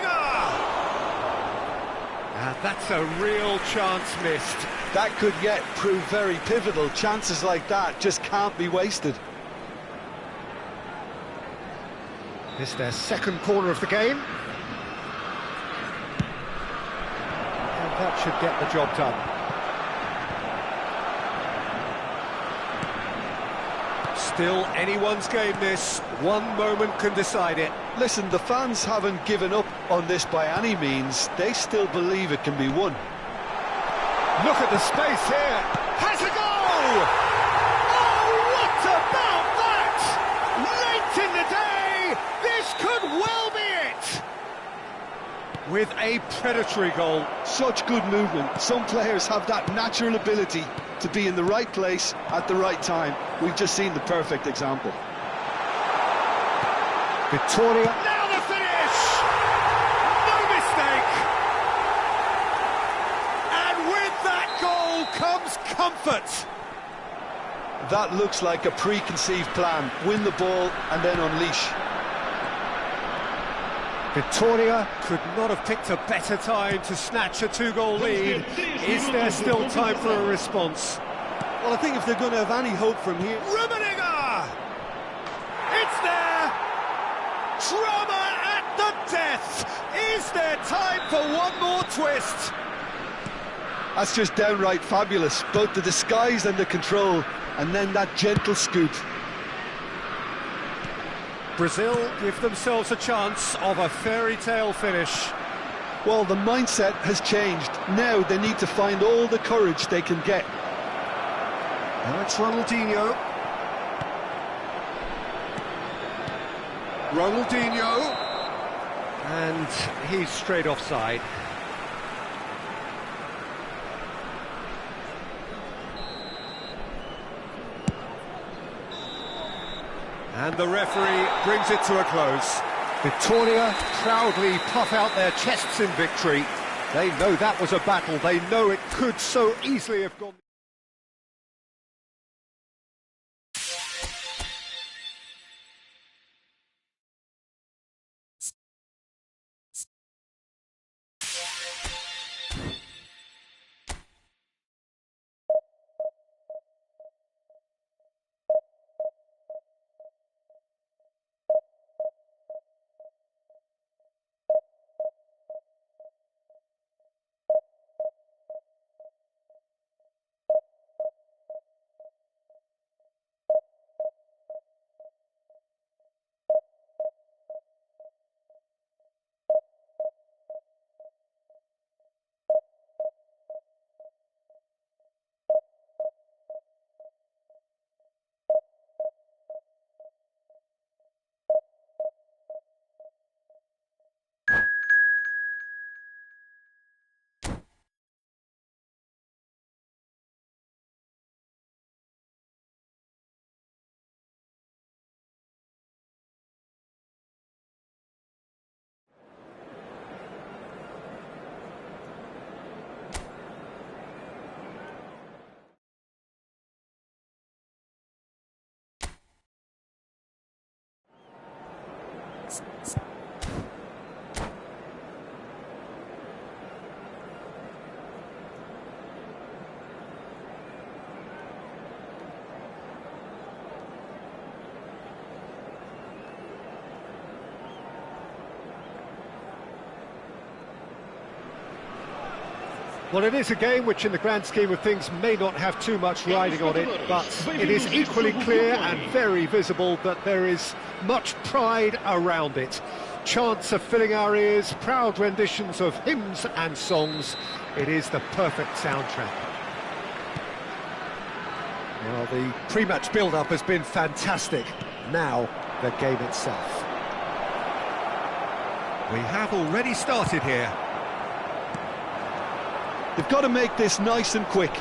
That's a real chance missed. That could yet prove very pivotal. Chances like that just can't be wasted. This is their second corner of the game. And that should get the job done. Still anyone's game this. One moment can decide it. Listen, the fans haven't given up on this by any means. They still believe it can be won. Look at the space here. Has a goal! Oh, what about that? Late in the day, this could well be it. With a predatory goal. Such good movement. Some players have that natural ability to be in the right place at the right time. We've just seen the perfect example. Victoria. Now the finish! No mistake! And with that goal comes comfort. That looks like a preconceived plan. Win the ball and then unleash. Victoria could not have picked a better time to snatch a two-goal lead. Is there still time for a response? Well, I think if they're going to have any hope from here... Rummenigge! It's there! Drama at the death! Is there time for one more twist? That's just downright fabulous. Both the disguise and the control, and then that gentle scoop. Brazil give themselves a chance of a fairy tale finish. Well, the mindset has changed. Now they need to find all the courage they can get. Now it's Ronaldinho. Ronaldinho. And he's straight offside. And the referee brings it to a close. Victoria proudly puff out their chests in victory. They know that was a battle. They know it could so easily have gone. Well, it is a game which in the grand scheme of things may not have too much riding on it, but it is equally clear and very visible that there is much pride around it. Chants are filling our ears, proud renditions of hymns and songs. It is the perfect soundtrack. Well, the pre-match build-up has been fantastic. Now, the game itself. We have already started here. They've got to make this nice and quick.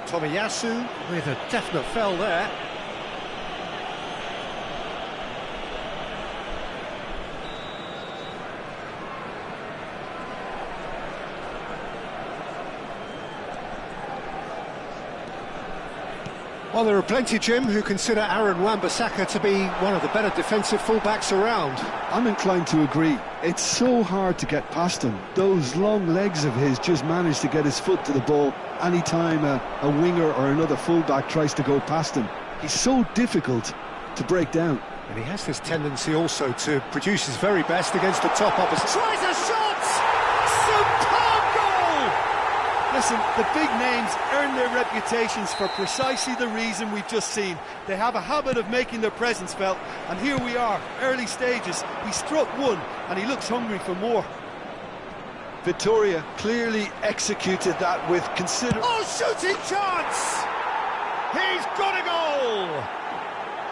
Tomiyasu with a definite foul there. Well, there are plenty, Jim, who consider Aaron Wan-Bissaka to be one of the better defensive fullbacks around. I'm inclined to agree. It's so hard to get past him. Those long legs of his just manage to get his foot to the ball anytime a winger or another fullback tries to go past him. He's so difficult to break down. And he has this tendency also to produce his very best against the top opposite. Tries a shot! Superb goal! Listen, the big names earn their reputations for precisely the reason we've just seen. They have a habit of making their presence felt, and here we are, early stages. He struck one, and he looks hungry for more. Victoria clearly executed that with Oh, shooting chance! He's got a goal!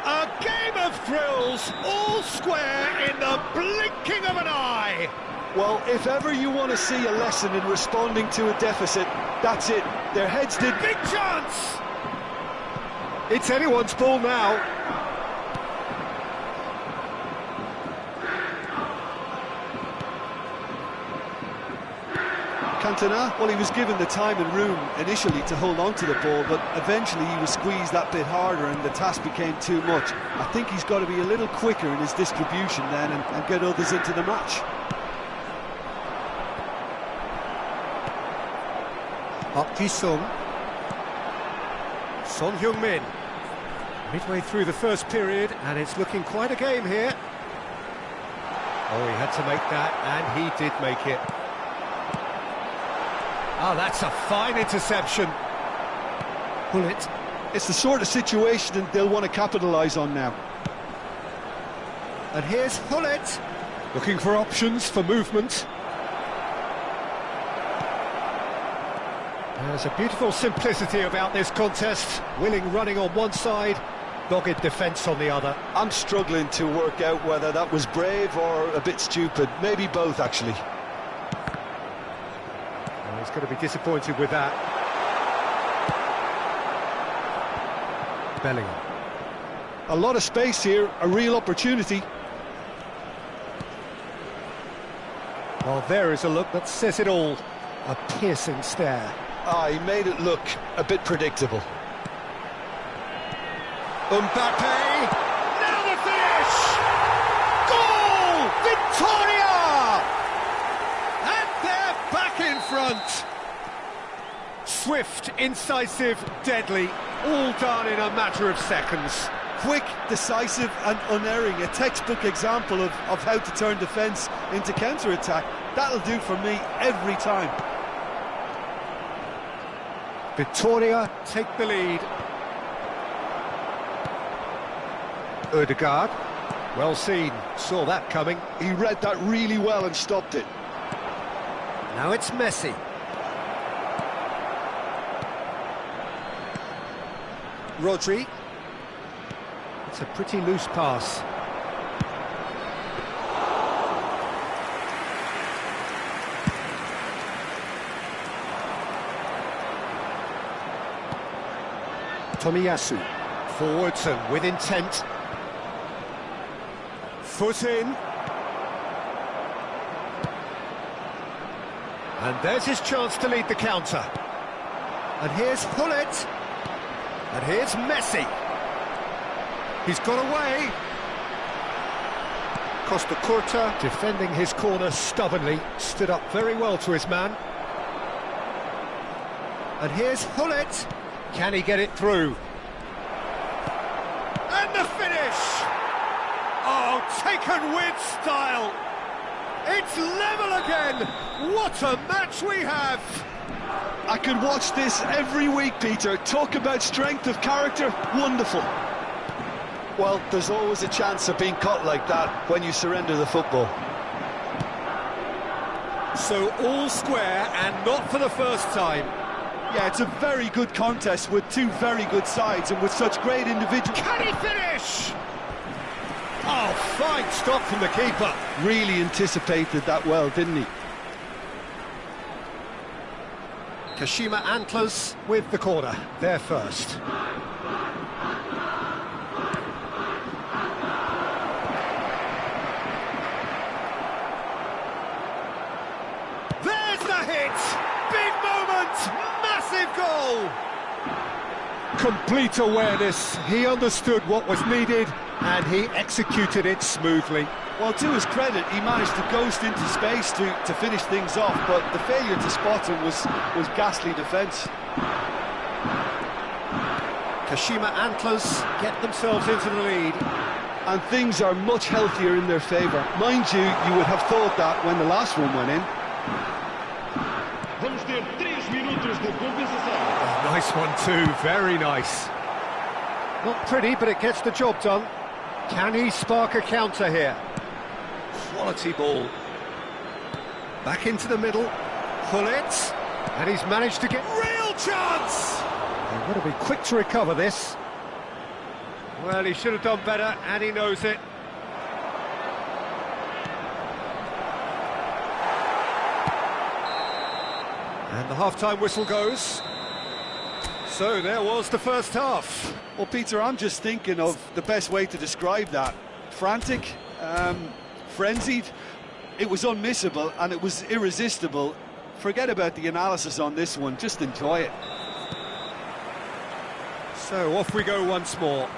A game of thrills, all square in the blinking of an eye! Well, if ever you want to see a lesson in responding to a deficit, that's it. Their heads did... Big chance! It's anyone's ball now. Cantona, well, he was given the time and room initially to hold on to the ball, but eventually he was squeezed that bit harder and the task became too much. I think he's got to be a little quicker in his distribution then and get others into the match. Park Ji-sung. Son Heung-min. Midway through the first period, and it's looking quite a game here. Oh, he had to make that, and he did make it. Oh, that's a fine interception. Bullet. It's the sort of situation they'll want to capitalise on now. And here's Hullet. Looking for options for movement. There's a beautiful simplicity about this contest. Willing running on one side, dogged defence on the other. I'm struggling to work out whether that was brave or a bit stupid. Maybe both, actually. Well, he's going to be disappointed with that. Bellingham. A lot of space here, a real opportunity. Well, there is a look that says it all. A piercing stare. Ah, he made it look a bit predictable. Mbappe! Now the finish! Goal! Victoria! And they're back in front. Swift, incisive, deadly, all done in a matter of seconds. Quick, decisive and unerring, a textbook example of how to turn defence into counter-attack. That'll do for me every time. Victoria take the lead. Ødegaard, well seen, saw that coming. He read that really well and stopped it. Now it's Messi. Rodri. It's a pretty loose pass. Tomiyasu, forwards and with intent. Foot in. And there's his chance to lead the counter. And here's Hullet. And here's Messi. He's got away. Costa Curta, defending his corner stubbornly, stood up very well to his man. And here's Hullet. Can he get it through? And the finish! Oh, taken with style! It's level again! What a match we have! I could watch this every week, Peter. Talk about strength of character, wonderful. Well, there's always a chance of being caught like that when you surrender the football. So all square and not for the first time. Yeah, it's a very good contest with two very good sides and with such great individuals. Can he finish? Oh, fine stop from the keeper. Really anticipated that well, didn't he? Kashima Antlers with the corner, they're first. There's the hit! Big moment! Massive goal! Complete awareness, he understood what was needed and he executed it smoothly. Well, to his credit, he managed to ghost into space to finish things off, but the failure to spot him was ghastly defence. Kashima Antlers get themselves into the lead. And things are much healthier in their favour. Mind you, you would have thought that when the last one went in. Vamos ter 3 minutos de compensação. Oh, nice one too, very nice. Not pretty, but it gets the job done. Can he spark a counter here? Quality ball. Back into the middle. Hullet. And he's managed to get real chance! They've got to be quick to recover this. Well, he should have done better, and he knows it. And the half-time whistle goes. So there was the first half. Well, Peter, I'm just thinking of the best way to describe that. Frantic, frenzied. It was unmissable and it was irresistible. Forget about the analysis on this one, just enjoy it. So off we go once more.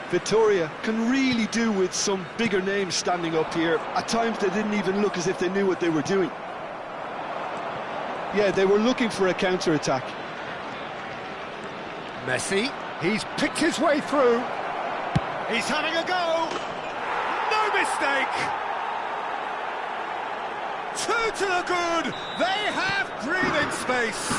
Victoria can really do with some bigger names standing up here. At times they didn't even look as if they knew what they were doing. Yeah, they were looking for a counter-attack. Messi, he's picked his way through. He's having a go. No mistake. 2 to the good. They have breathing space.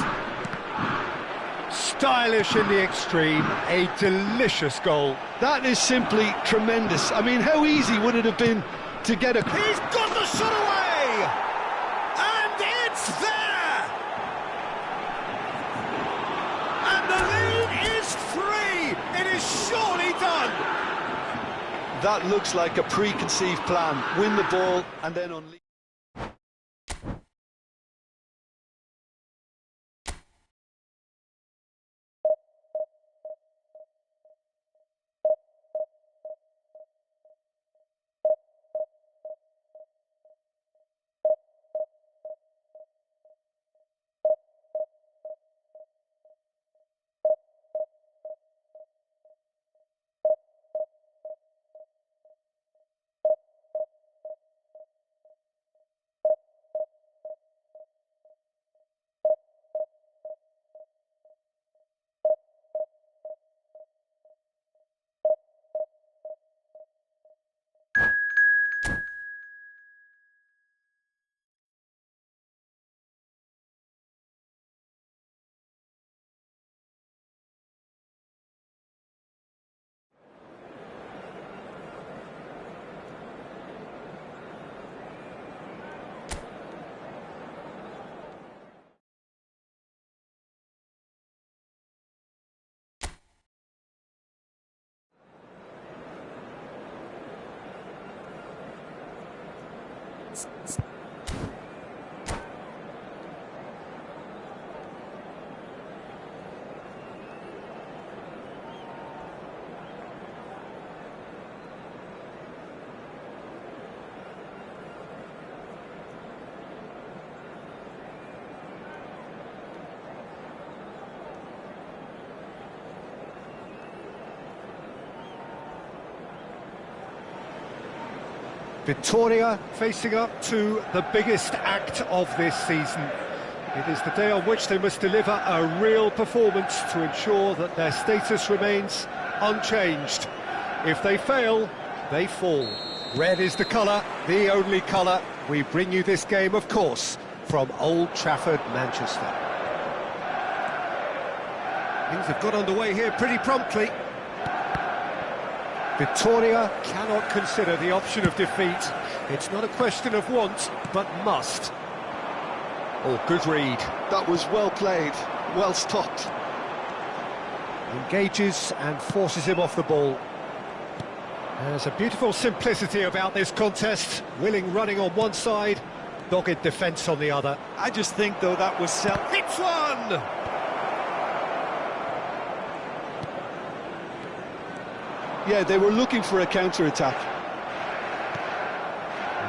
Stylish in the extreme, a delicious goal. That is simply tremendous. I mean, how easy would it have been to get a... He's got the shot away! And it's there! And the lead is 3! It is surely done! That looks like a preconceived plan. Win the ball and then unleash. Victoria facing up to the biggest act of this season. It is the day on which they must deliver a real performance to ensure that their status remains unchanged. If they fail, they fall. Red is the colour, the only colour. We bring you this game, of course, from Old Trafford, Manchester. Things have got underway here pretty promptly. Victoria cannot consider the option of defeat. It's not a question of want, but must. Oh, good read. That was well played, well stopped. Engages and forces him off the ball. There's a beautiful simplicity about this contest. Willing running on one side, dogged defence on the other. I just think, though, that was Hits one! Yeah, they were looking for a counter-attack.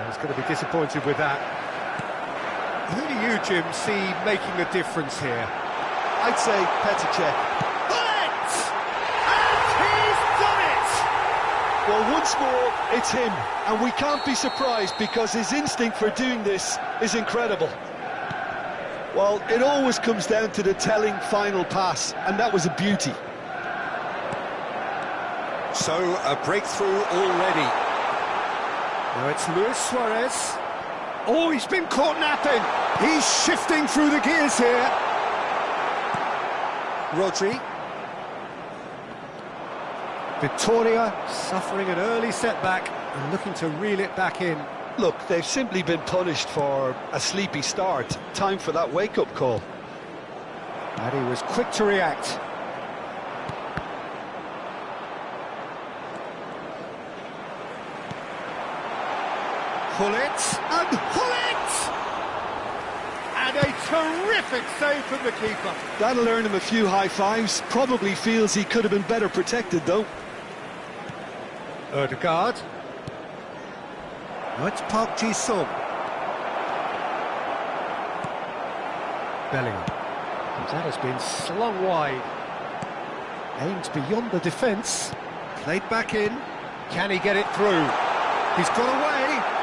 He's going to be disappointed with that. Who do you, Jim, see making a difference here? I'd say Petr Cech. Bullet! And he's done it! Well, once more, it's him. And we can't be surprised because his instinct for doing this is incredible. Well, it always comes down to the telling final pass, and that was a beauty. So, a breakthrough already. Now it's Luis Suarez. Oh, he's been caught napping. He's shifting through the gears here. Rodri. Victoria suffering an early setback and looking to reel it back in. Look, they've simply been punished for a sleepy start. Time for that wake-up call. And he was quick to react. Pull it, and pull it! And a terrific save from the keeper. That'll earn him a few high fives. Probably feels he could have been better protected, though. Odegaard. Oh, it's Park Ji-sung. Bellingham. That has been slung wide. Aimed beyond the defence. Played back in. Can he get it through? He's got away.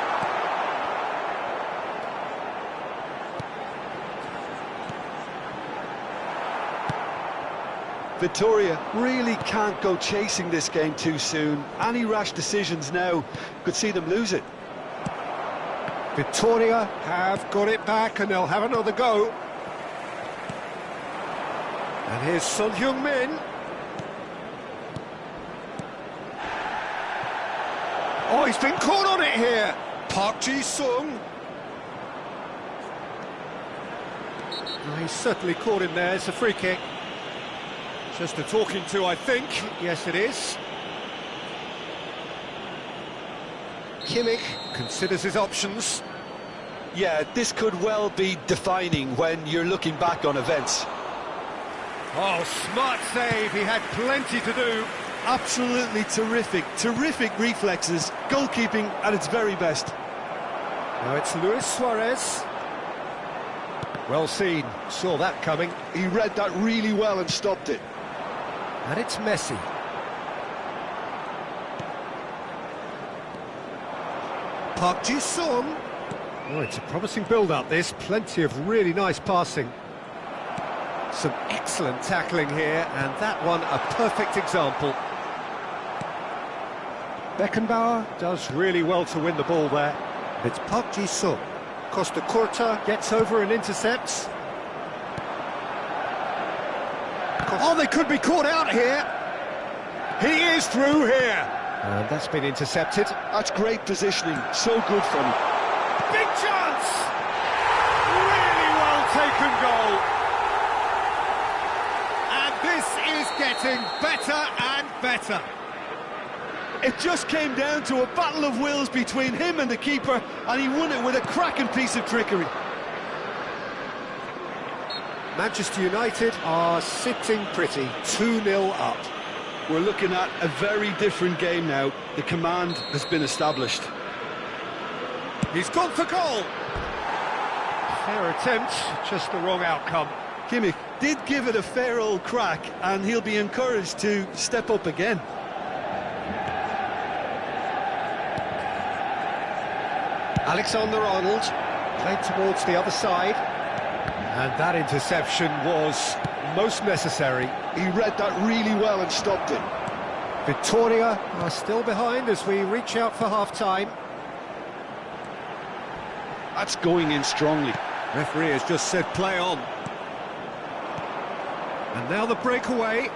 Victoria really can't go chasing this game too soon. Any rash decisions now could see them lose it. Victoria have got it back and they'll have another go. And here's Son Heung-min. Oh, Oh, he's been caught on it here. Park Ji-sung. Oh, he's certainly caught in there. It's a free kick. Just a talking to, I think. Yes, it is. Kimmich considers his options. Yeah, this could well be defining when you're looking back on events. Oh, smart save. He had plenty to do. Absolutely terrific reflexes, goalkeeping at its very best. Now it's Luis Suarez. Well seen, saw that coming. He read that really well and stopped it. And it's Messi. Park Ji-sung. Oh, it's a promising build-up, this. Plenty of really nice passing. Some excellent tackling here, and that one a perfect example. Beckenbauer does really well to win the ball there. It's Park Ji-sung. Costa Curta gets over and intercepts. Oh, they could be caught out here. He is through here. And that's been intercepted. That's great positioning, so good from him. Big chance! Really well taken goal. And this is getting better and better. It just came down to a battle of wills between him and the keeper, and he won it with a cracking piece of trickery. Manchester United are sitting pretty, 2-0 up. We're looking at a very different game now. The command has been established. He's gone for goal. Fair attempt, just the wrong outcome. Kimmich did give it a fair old crack, and he'll be encouraged to step up again. Alexander-Arnold played towards the other side. And that interception was most necessary. He read that really well and stopped it. Victoria are still behind as we reach out for half-time. That's going in strongly. Referee has just said play on. And now the breakaway.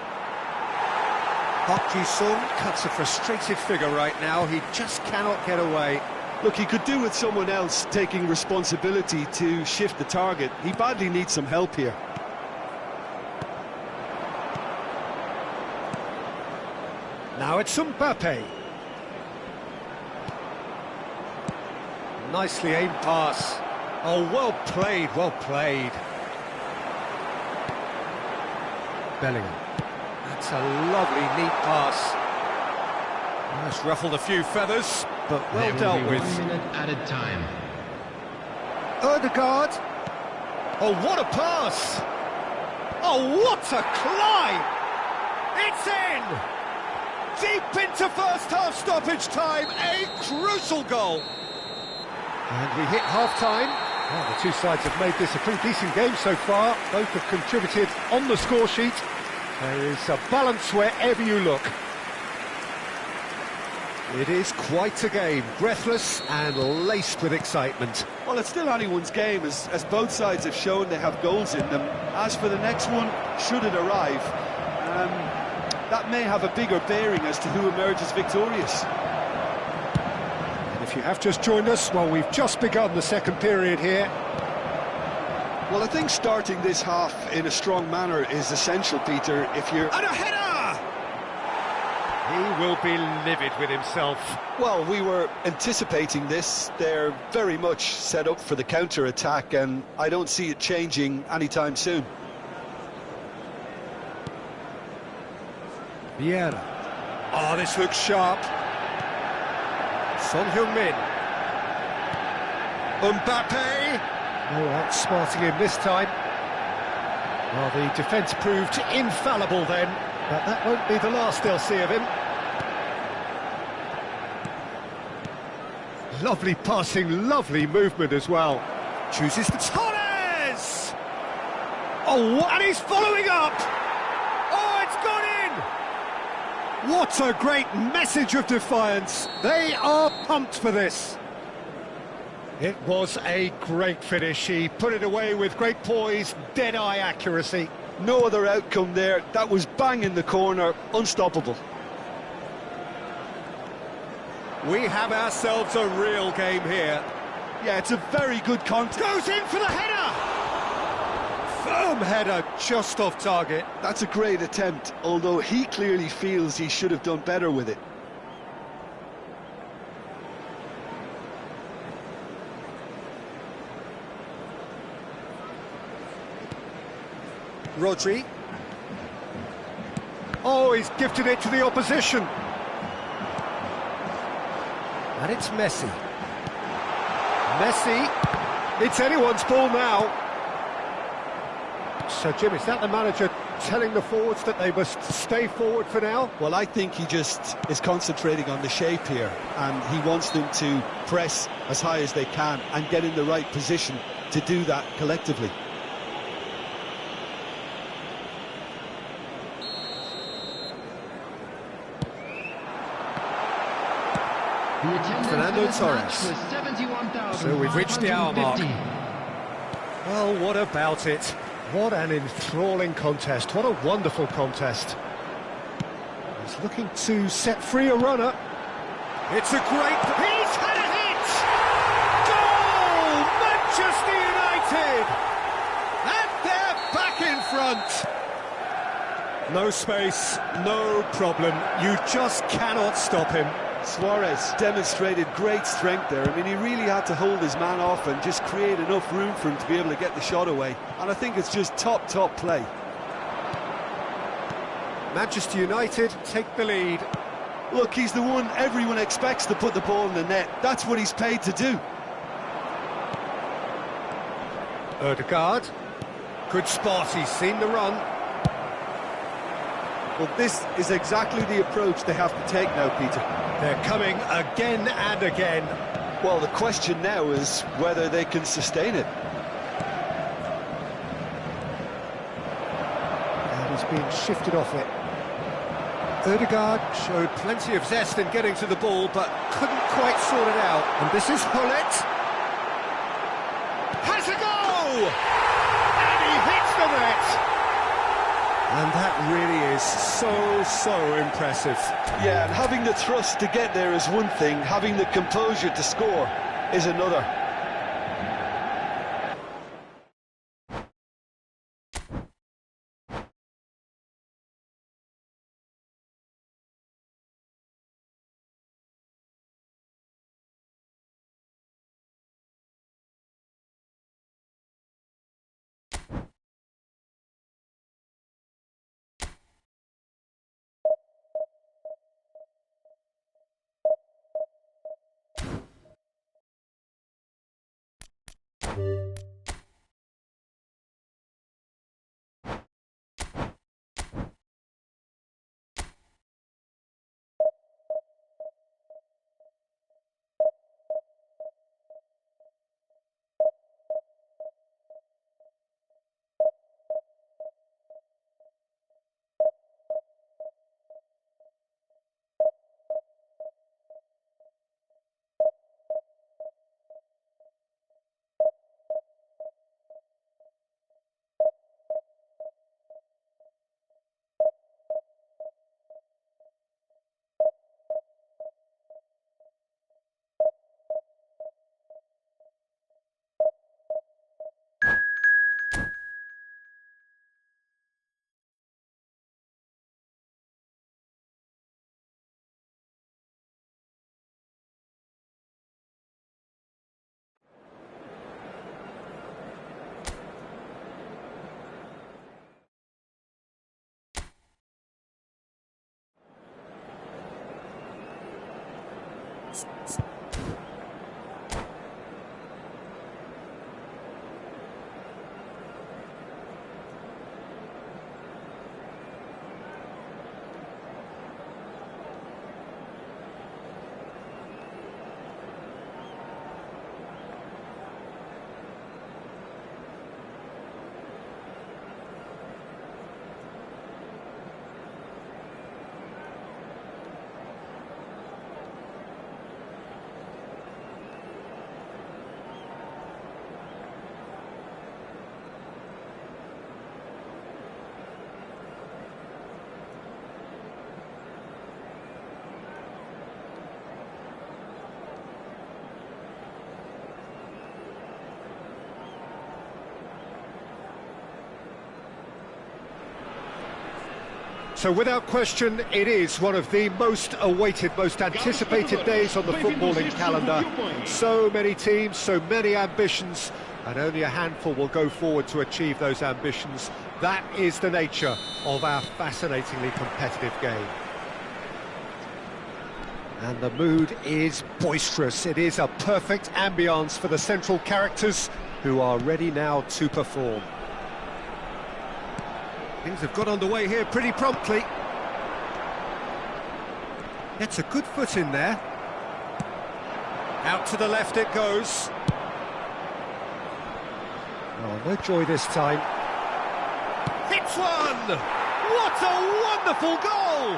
Park Ji-sung cuts a frustrated figure right now. He just cannot get away. Look, he could do with someone else taking responsibility to shift the target. He badly needs some help here. Now it's Mbappe. Nicely aimed pass. Oh, well played, well played. Bellingham. That's a lovely, neat pass. That's ruffled a few feathers, but well dealt with. 1 minute added time. Ødegaard. Oh, what a pass! Oh, what a climb! It's in! Deep into first half stoppage time, a crucial goal. And we hit half-time. Well, the two sides have made this a pretty decent game so far. Both have contributed on the score sheet. There is a balance wherever you look. It is quite a game, breathless and laced with excitement. Well, it's still anyone's game, as both sides have shown they have goals in them. As for the next one, should it arrive, that may have a bigger bearing as to who emerges victorious. And if you have just joined us, well, we've just begun the second period here. Well, I think starting this half in a strong manner is essential, Peter, if you're... And a header! He will be livid with himself. Well, we were anticipating this. They're very much set up for the counter-attack, and I don't see it changing anytime soon. Vieira. Oh, this looks sharp. Son Heung-min. Mbappe. Oh, outsmarting him this time. Well, the defence proved infallible then, but that won't be the last they'll see of him. Lovely passing, lovely movement as well. Chooses the Torres! Oh, and he's following up! Oh, it's gone in! What a great message of defiance. They are pumped for this. It was a great finish. He put it away with great poise, dead-eye accuracy. No other outcome there. That was bang in the corner, unstoppable. We have ourselves a real game here. Yeah, it's a very good contest. Goes in for the header! Firm header, just off target. That's a great attempt, although he clearly feels he should have done better with it. Rodri. Oh, he's gifted it to the opposition. And it's Messi. Messi. It's anyone's ball now. So, Jim, is that the manager telling the forwards that they must stay forward for now? Well, I think he just is concentrating on the shape here, and he wants them to press as high as they can and get in the right position to do that collectively. Fernando Torres. So we've reached the hour mark. Well, what about it? What an enthralling contest. What a wonderful contest. He's looking to set free a runner. It's a great... He's had a hit! Goal! Manchester United! And they're back in front. No space, no problem. You just cannot stop him. Suarez demonstrated great strength there. I mean, he really had to hold his man off and just create enough room for him to be able to get the shot away. And I think it's just top play. Manchester United take the lead. Look, he's the one everyone expects to put the ball in the net. That's what he's paid to do. Odegaard. Good spot, he's seen the run. Well, this is exactly the approach they have to take now, Peter. They're coming again and again. Well, the question now is whether they can sustain it. And he's been shifted off it. Odegaard showed plenty of zest in getting to the ball, but couldn't quite sort it out. And this is Hullet. Has a go! And he hits the net! And that really is so impressive. Yeah, and having the thrust to get there is one thing, having the composure to score is another. So without question, it is one of the most awaited, most anticipated days on the footballing calendar. So many teams, so many ambitions, and only a handful will go forward to achieve those ambitions. That is the nature of our fascinatingly competitive game. And the mood is boisterous. It is a perfect ambience for the central characters who are ready now to perform. Things have got underway here pretty promptly. Gets a good foot in there. Out to the left it goes. Oh, no joy this time. Hits one! What a wonderful goal!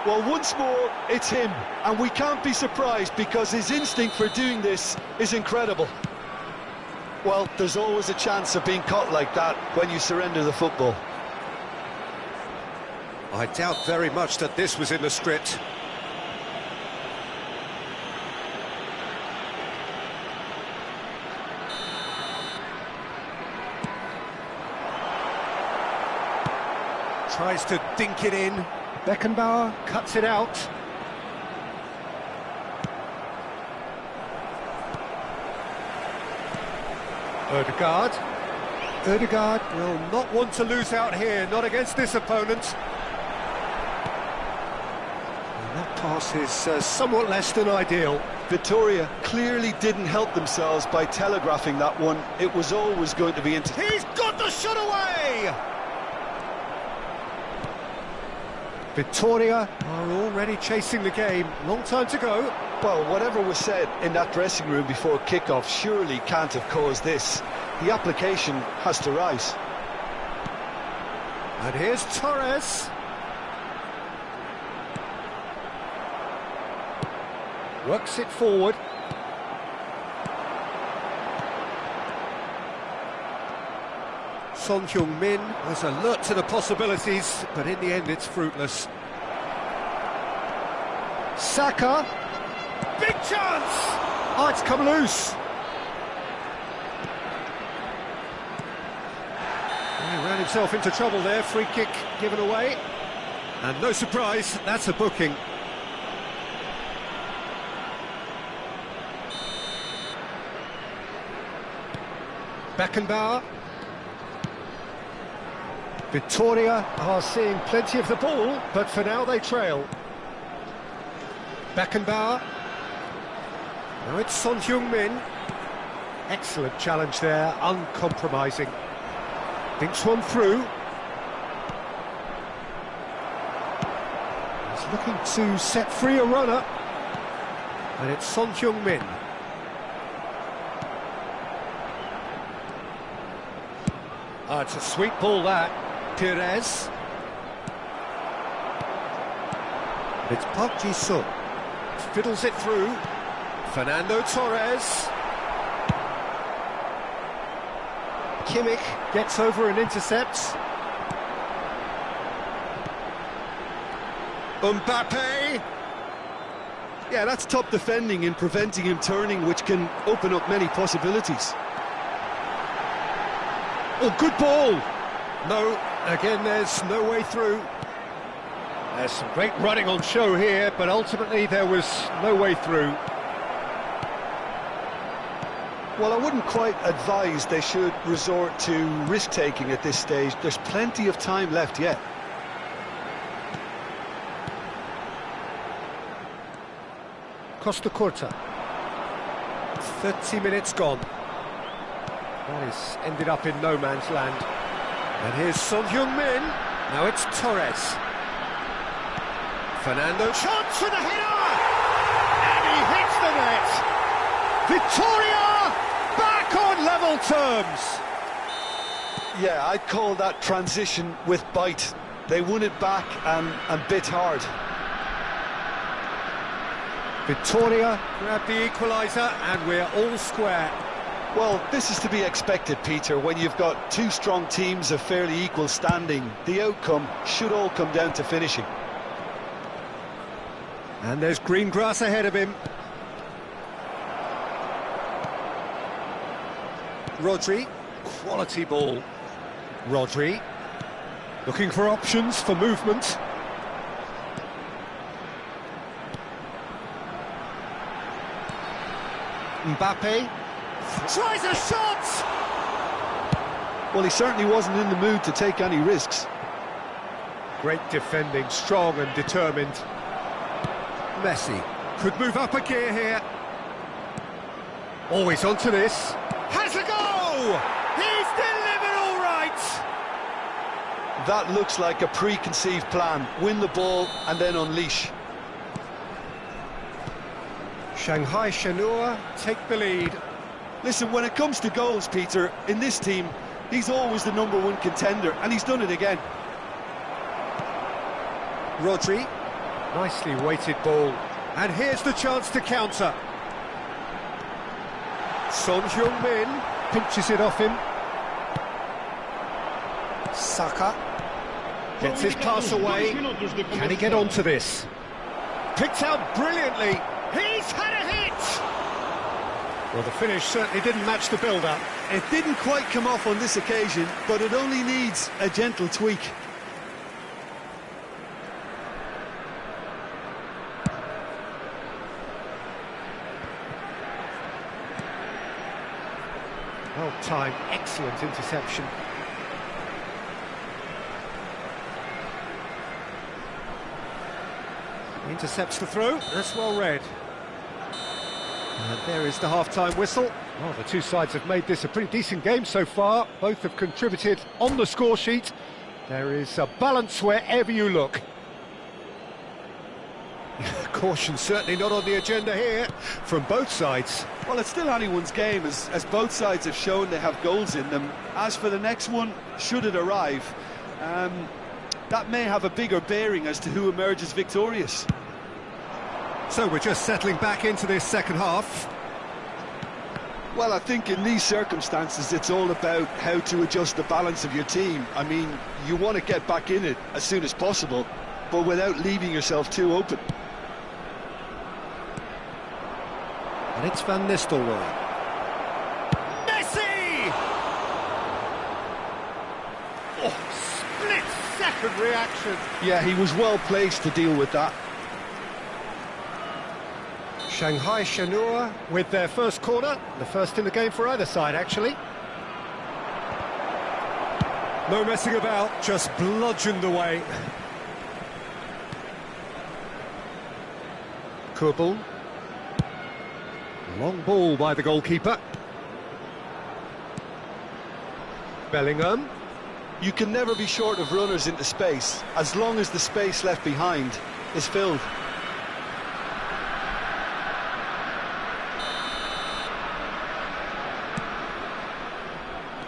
Well, once more, it's him, and we can't be surprised because his instinct for doing this is incredible. Well, there's always a chance of being caught like that when you surrender the football. I doubt very much that this was in the script. Tries to dink it in. Beckenbauer cuts it out. Ødegaard will not want to lose out here, not against this opponent. And that pass is somewhat less than ideal. Vitoria clearly didn't help themselves by telegraphing that one. It was always going to be into... He's got the shot away! Vitoria are already chasing the game. Long time to go. Well, whatever was said in that dressing room before kick-off surely can't have caused this. The application has to rise. And here's Torres. Works it forward. Son Heung-min was alert to the possibilities, but in the end it's fruitless. Saka. Big chance! Oh, it's come loose. He ran himself into trouble there. Free kick given away. And no surprise, that's a booking. Beckenbauer. Vitoria are seeing plenty of the ball, but for now they trail. Beckenbauer. Now it's Son Heung-min. Excellent challenge there, uncompromising. Thinks one through. He's looking to set free a runner. And it's Son Heung-min. Oh, it's a sweet ball that. Pires. It's Park Ji-sung. Fiddles it through. Fernando Torres. Kimmich gets over and intercepts. Mbappe. Yeah, that's top defending and preventing him turning, which can open up many possibilities. Oh, good ball! No, again there's no way through. There's some great running on show here, but ultimately there was no way through. Well, I wouldn't quite advise they should resort to risk-taking at this stage. There's plenty of time left yet. Costa Curta. 30 minutes gone. That has ended up in no man's land. And here's Son Heung-min. Now it's Torres. Fernando, chance for the header! And he hits the net! Vitoria back on level terms! Yeah, I'd call that transition with bite. They won it back and bit hard. Vitoria grabbed the equaliser and we're all square. Well, this is to be expected, Peter. When you've got two strong teams of fairly equal standing, the outcome should all come down to finishing. And there's green grass ahead of him. Rodri, quality ball. Rodri. Looking for options for movement. Mbappe tries a shot! Well, he certainly wasn't in the mood to take any risks. Great defending, strong and determined. Messi could move up a gear here. Always onto this. Has a go! He's delivered all right! That looks like a preconceived plan. Win the ball and then unleash. Shanghai Shenhua take the lead. Listen, when it comes to goals, Peter, in this team, he's always the #1 contender, and he's done it again. Rodri, nicely weighted ball. And here's the chance to counter. Son Heung-min pinches it off him. Saka gets his pass away. Can he get onto this? Picked out brilliantly. He's had a hit! Well, the finish certainly didn't match the build-up. It didn't quite come off on this occasion, but it only needs a gentle tweak. Well-timed, excellent interception. Intercepts the throw, that's well read. And there is the half-time whistle. Well, the two sides have made this a pretty decent game so far. Both have contributed on the score sheet. There is a balance wherever you look. Caution certainly not on the agenda here from both sides. Well, it's still anyone's game, as both sides have shown they have goals in them. As for the next one, should it arrive, that may have a bigger bearing as to who emerges victorious. So we're just settling back into this second half. Well, I think in these circumstances it's all about how to adjust the balance of your team. I mean, you want to get back in it as soon as possible, but without leaving yourself too open. And it's Van Nistelrooy. Messi! Oh, split-second reaction. Yeah, he was well placed to deal with that. Shanghai Shenhua with their first corner, the first in the game for either side, actually. No messing about, just bludgeoned away. Kurbel. Long ball by the goalkeeper. Bellingham. You can never be short of runners into space, as long as the space left behind is filled.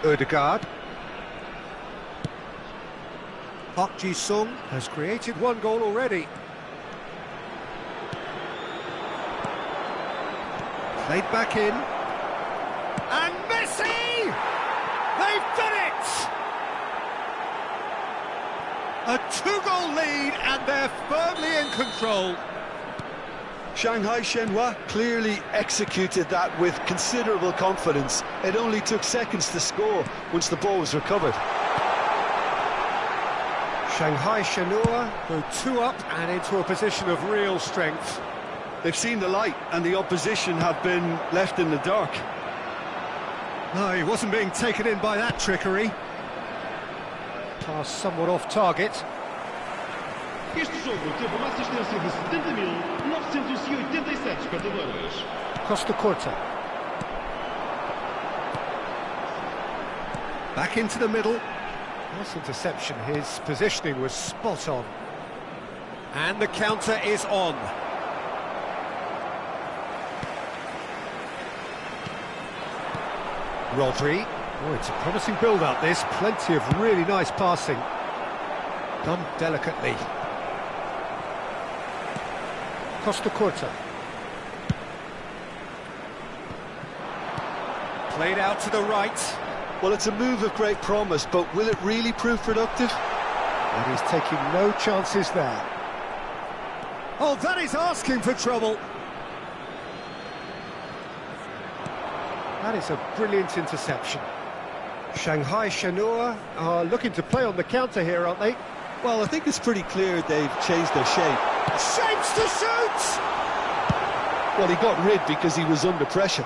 Ødegaard. Park Ji-sung has created one goal already. Played back in. And Messi! They've done it! A two-goal lead and they're firmly in control. Shanghai Shenhua clearly executed that with considerable confidence. It only took seconds to score once the ball was recovered. Shanghai Shenhua go two up and into a position of real strength. They've seen the light and the opposition have been left in the dark. No, he wasn't being taken in by that trickery. Pass somewhat off target. Este jogo teve uma assistência de 70.987 espectadores. Costa Curta. Back into the middle. Nice interception, his positioning was spot on. And the counter is on. Rodri. Oh, it's a promising build-up, this. Plenty of really nice passing. Done delicately. Costa Curta. Played out to the right. Well, it's a move of great promise, but will it really prove productive? And he's taking no chances there. Oh, that is asking for trouble. That is a brilliant interception. Shanghai Shenhua are looking to play on the counter here, aren't they? Well, I think it's pretty clear they've changed their shape. Shapes to shoot! Well, he got rid because he was under pressure.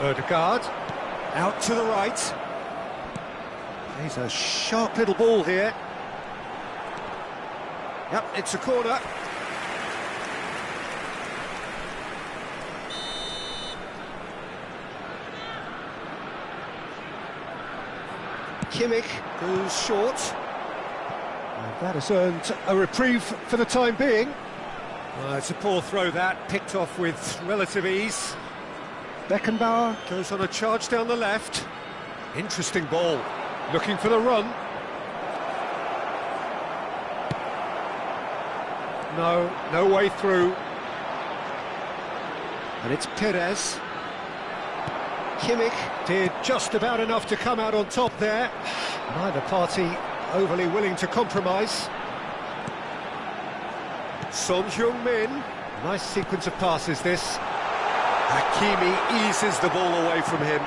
Odegaard, out to the right. He's a sharp little ball here. Yep, it's a corner. Kimmich goes short. And that has earned a reprieve for the time being. It's a poor throw that, picked off with relative ease. Beckenbauer goes on a charge down the left. Interesting ball, looking for the run. No way through. And it's Perez. Kimmich did just about enough to come out on top there. Neither party overly willing to compromise. Son Heung-min. Nice sequence of passes this. Hakimi eases the ball away from him.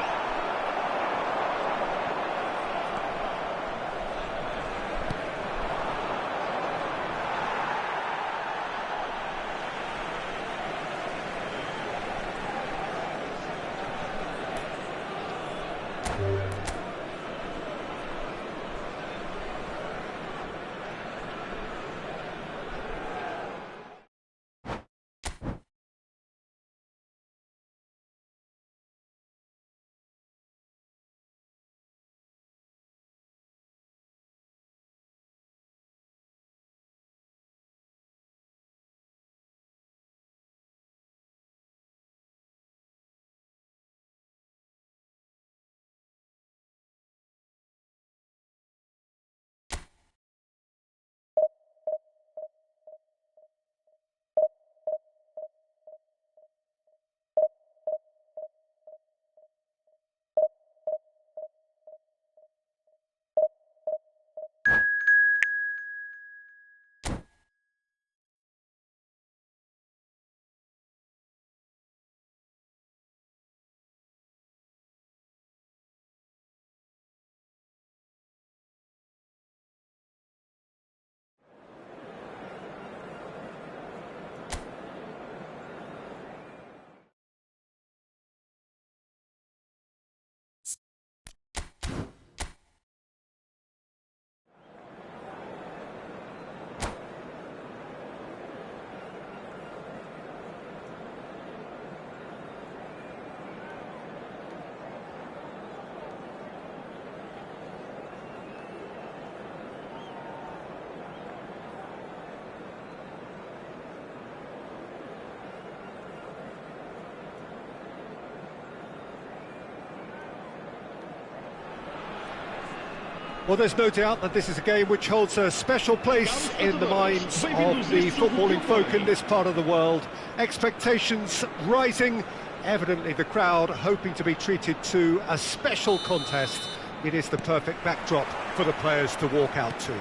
Well, there's no doubt that this is a game which holds a special place in the minds of the footballing folk in this part of the world. Expectations rising, evidently the crowd hoping to be treated to a special contest. It is the perfect backdrop for the players to walk out to.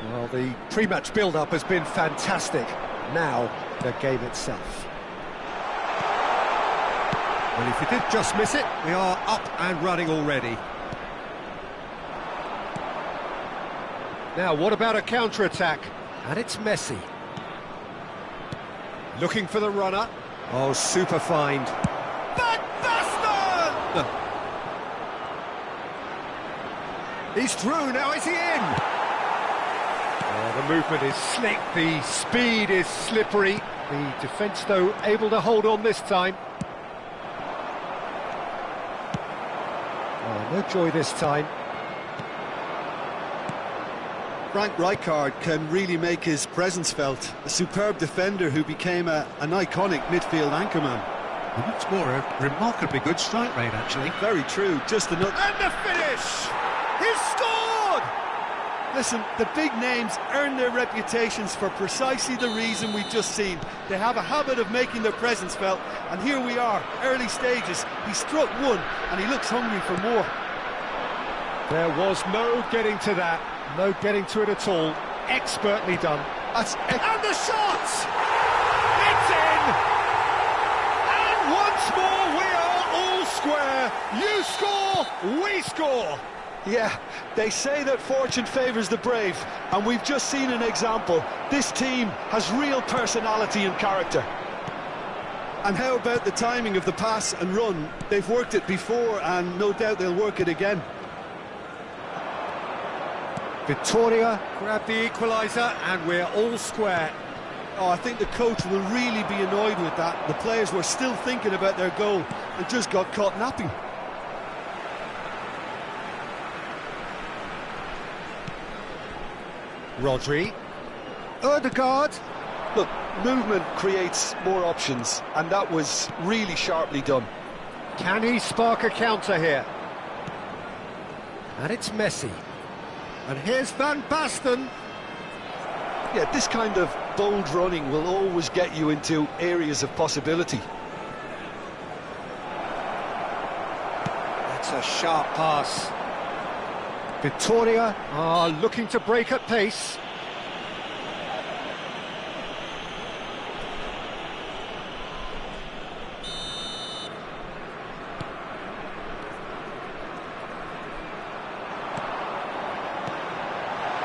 Well, the pre-match build-up has been fantastic. Now, the game itself. Well, if you did just miss it, we are up and running already. Now, what about a counter-attack? And it's Messi. Looking for the runner. Oh, super find. Van Basten! He's through, now is he in? Oh, the movement is slick, the speed is slippery. The defence, though, able to hold on this time. Oh, no joy this time. Frank Rijkaard can really make his presence felt. A superb defender who became an iconic midfield anchorman. And what's more, a remarkably good strike rate, actually. Very true, just enough. And the finish! He's scored! Listen, the big names earn their reputations for precisely the reason we've just seen. They have a habit of making their presence felt, and here we are, early stages. He struck one, and he looks hungry for more. There was no getting to that, no getting to it at all. Expertly done. And the shot! It's in! And once more we are all square. You score, we score. Yeah, they say that fortune favours the brave, and we've just seen an example. This team has real personality and character. And how about the timing of the pass and run? They've worked it before, and no doubt they'll work it again. Victoria grabbed the equaliser, and we're all square. Oh, I think the coach will really be annoyed with that. The players were still thinking about their goal and just got caught napping. Rodri. Ødegaard. Look, movement creates more options, and that was really sharply done. Can he spark a counter here? And it's Messi. And here's Van Basten. Yeah, this kind of bold running will always get you into areas of possibility. That's a sharp pass. Victoria are looking to break at pace.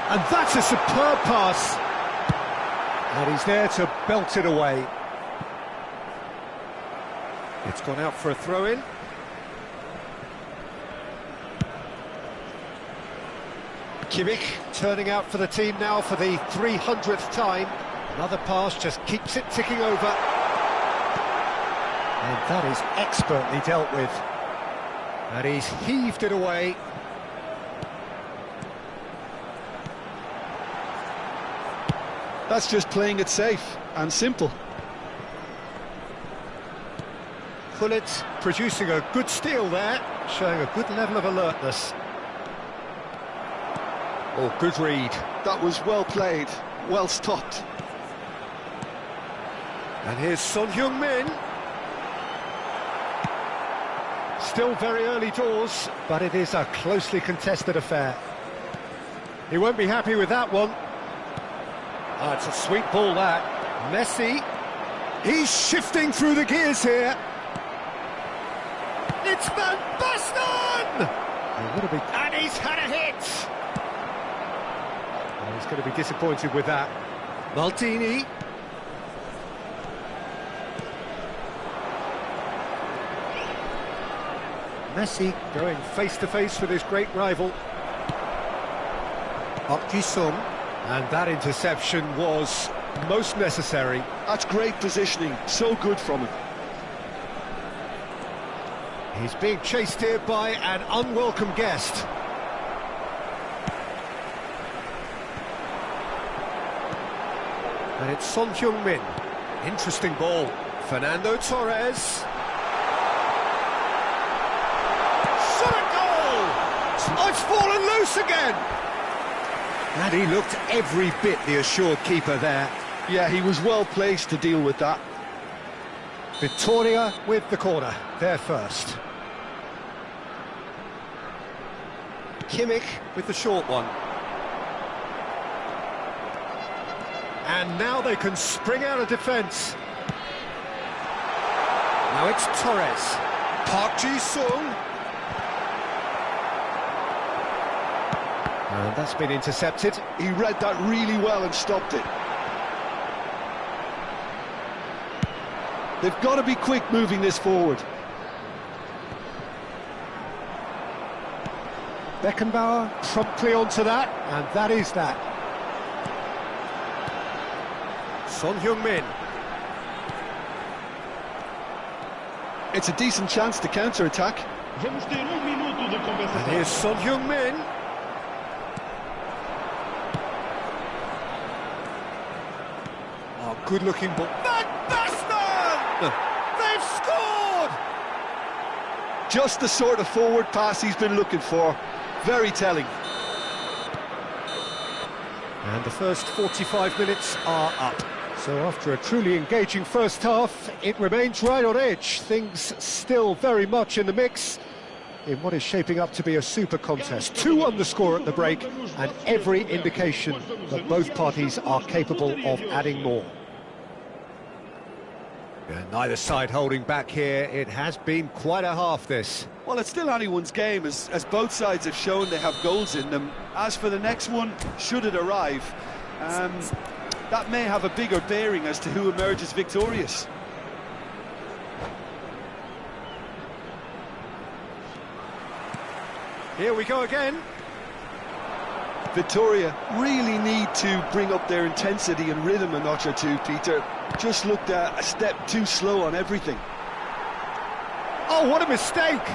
And that's a superb pass. And he's there to belt it away. It's gone out for a throw-in. Kimmich turning out for the team now for the 300th time. Another pass just keeps it ticking over. And that is expertly dealt with. And he's heaved it away. That's just playing it safe and simple. Gullit producing a good steal there, showing a good level of alertness. Oh, good read. That was well played, well stopped. And here's Son Heung-min. Still very early doors, but it is a closely contested affair. He won't be happy with that one. Oh, it's a sweet ball, that. Messi. He's shifting through the gears here. It's Van Basten! And he's had a hit! Oh, he's going to be disappointed with that. Maldini. Messi going face-to-face with his great rival. Park Ji-sung. And that interception was most necessary. That's great positioning, so good from him. He's being chased here by an unwelcome guest. And it's Son Heung-min. Interesting ball. Fernando Torres. Shot a goal! Oh, it's fallen loose again! And he looked every bit the assured keeper there. Yeah, he was well placed to deal with that. Victoria with the corner, there first. Kimmich with the short one. And now they can spring out of defence. Now it's Torres. Park Ji-sung. And that's been intercepted. He read that really well and stopped it. They've got to be quick moving this forward. Beckenbauer promptly onto that, and that is that. Son Heung-min. It's a decent chance to counter-attack. And here's Son Heung-min. Oh, good-looking ball. Van Basten! They've scored! Just the sort of forward pass he's been looking for. Very telling. And the first 45 minutes are up. So after a truly engaging first half, it remains right on edge. Things still very much in the mix. in what is shaping up to be a super contest. 2-1 the score at the break, and every indication that both parties are capable of adding more. And neither side holding back here. It has been quite a half, this. Well, it's still anyone's game, as both sides have shown they have goals in them. As for the next one, should it arrive, that may have a bigger bearing as to who emerges victorious. Here we go again. Victoria really need to bring up their intensity and rhythm a notch or two, Peter. Just looked a step too slow on everything. Oh, what a mistake!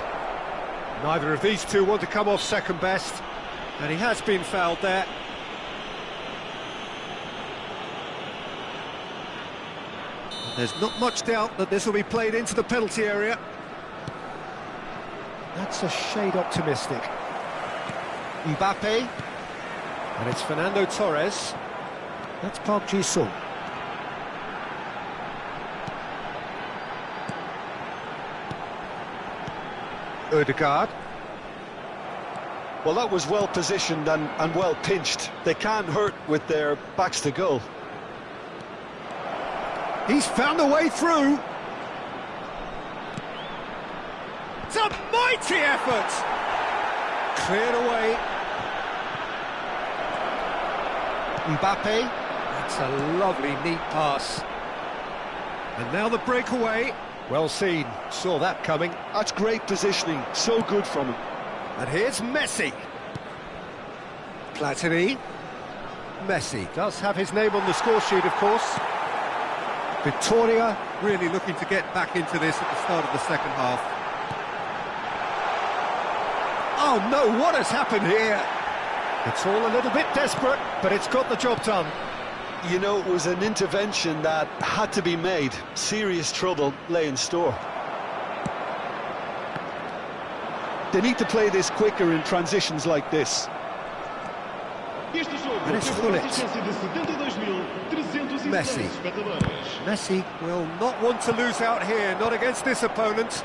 Neither of these two want to come off second best, and he has been fouled there. And there's not much doubt that this will be played into the penalty area. That's a shade optimistic. Mbappe, and it's Fernando Torres. That's Park Ji-sung. Ødegaard. Well, that was well positioned and well pinched. They can't hurt with their backs to goal. He's found a way through. It's a mighty effort! Cleared away. Mbappe. That's a lovely, neat pass. And now the breakaway. Well seen, saw that coming. That's great positioning, so good from him. And here's Messi. Platini. Messi does have his name on the score sheet, of course. Victoria really looking to get back into this at the start of the second half. Oh no, what has happened here? It's all a little bit desperate, but it's got the job done. You know, it was an intervention that had to be made. Serious trouble lay in store. They need to play this quicker in transitions like this. And it's Gullit. Messi. Messi will not want to lose out here, not against this opponent.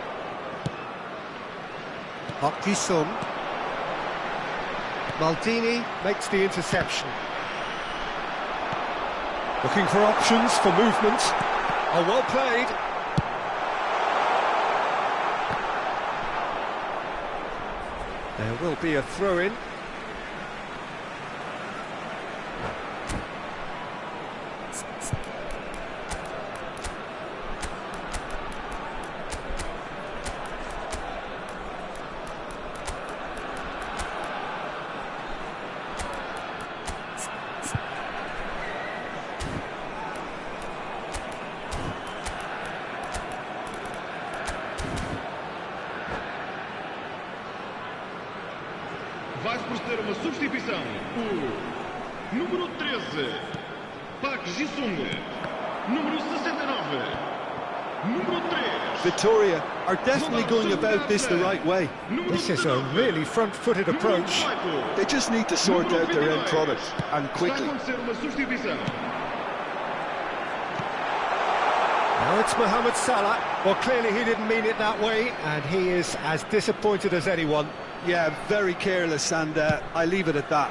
Park Ji-sung. Maldini makes the interception. Looking for options for movement. Oh, well played. There will be a throw-in. Vai-se proceder uma substituição. O número 13, Park Ji-sung. Número 69, número 3. Victoria are definitely going about this the right way. This is a really front-footed approach. They just need to sort out their end product, and quickly. Now it's Mohamed Salah. Well, clearly he didn't mean it that way, and he is as disappointed as anyone. Yeah, very careless, and I leave it at that.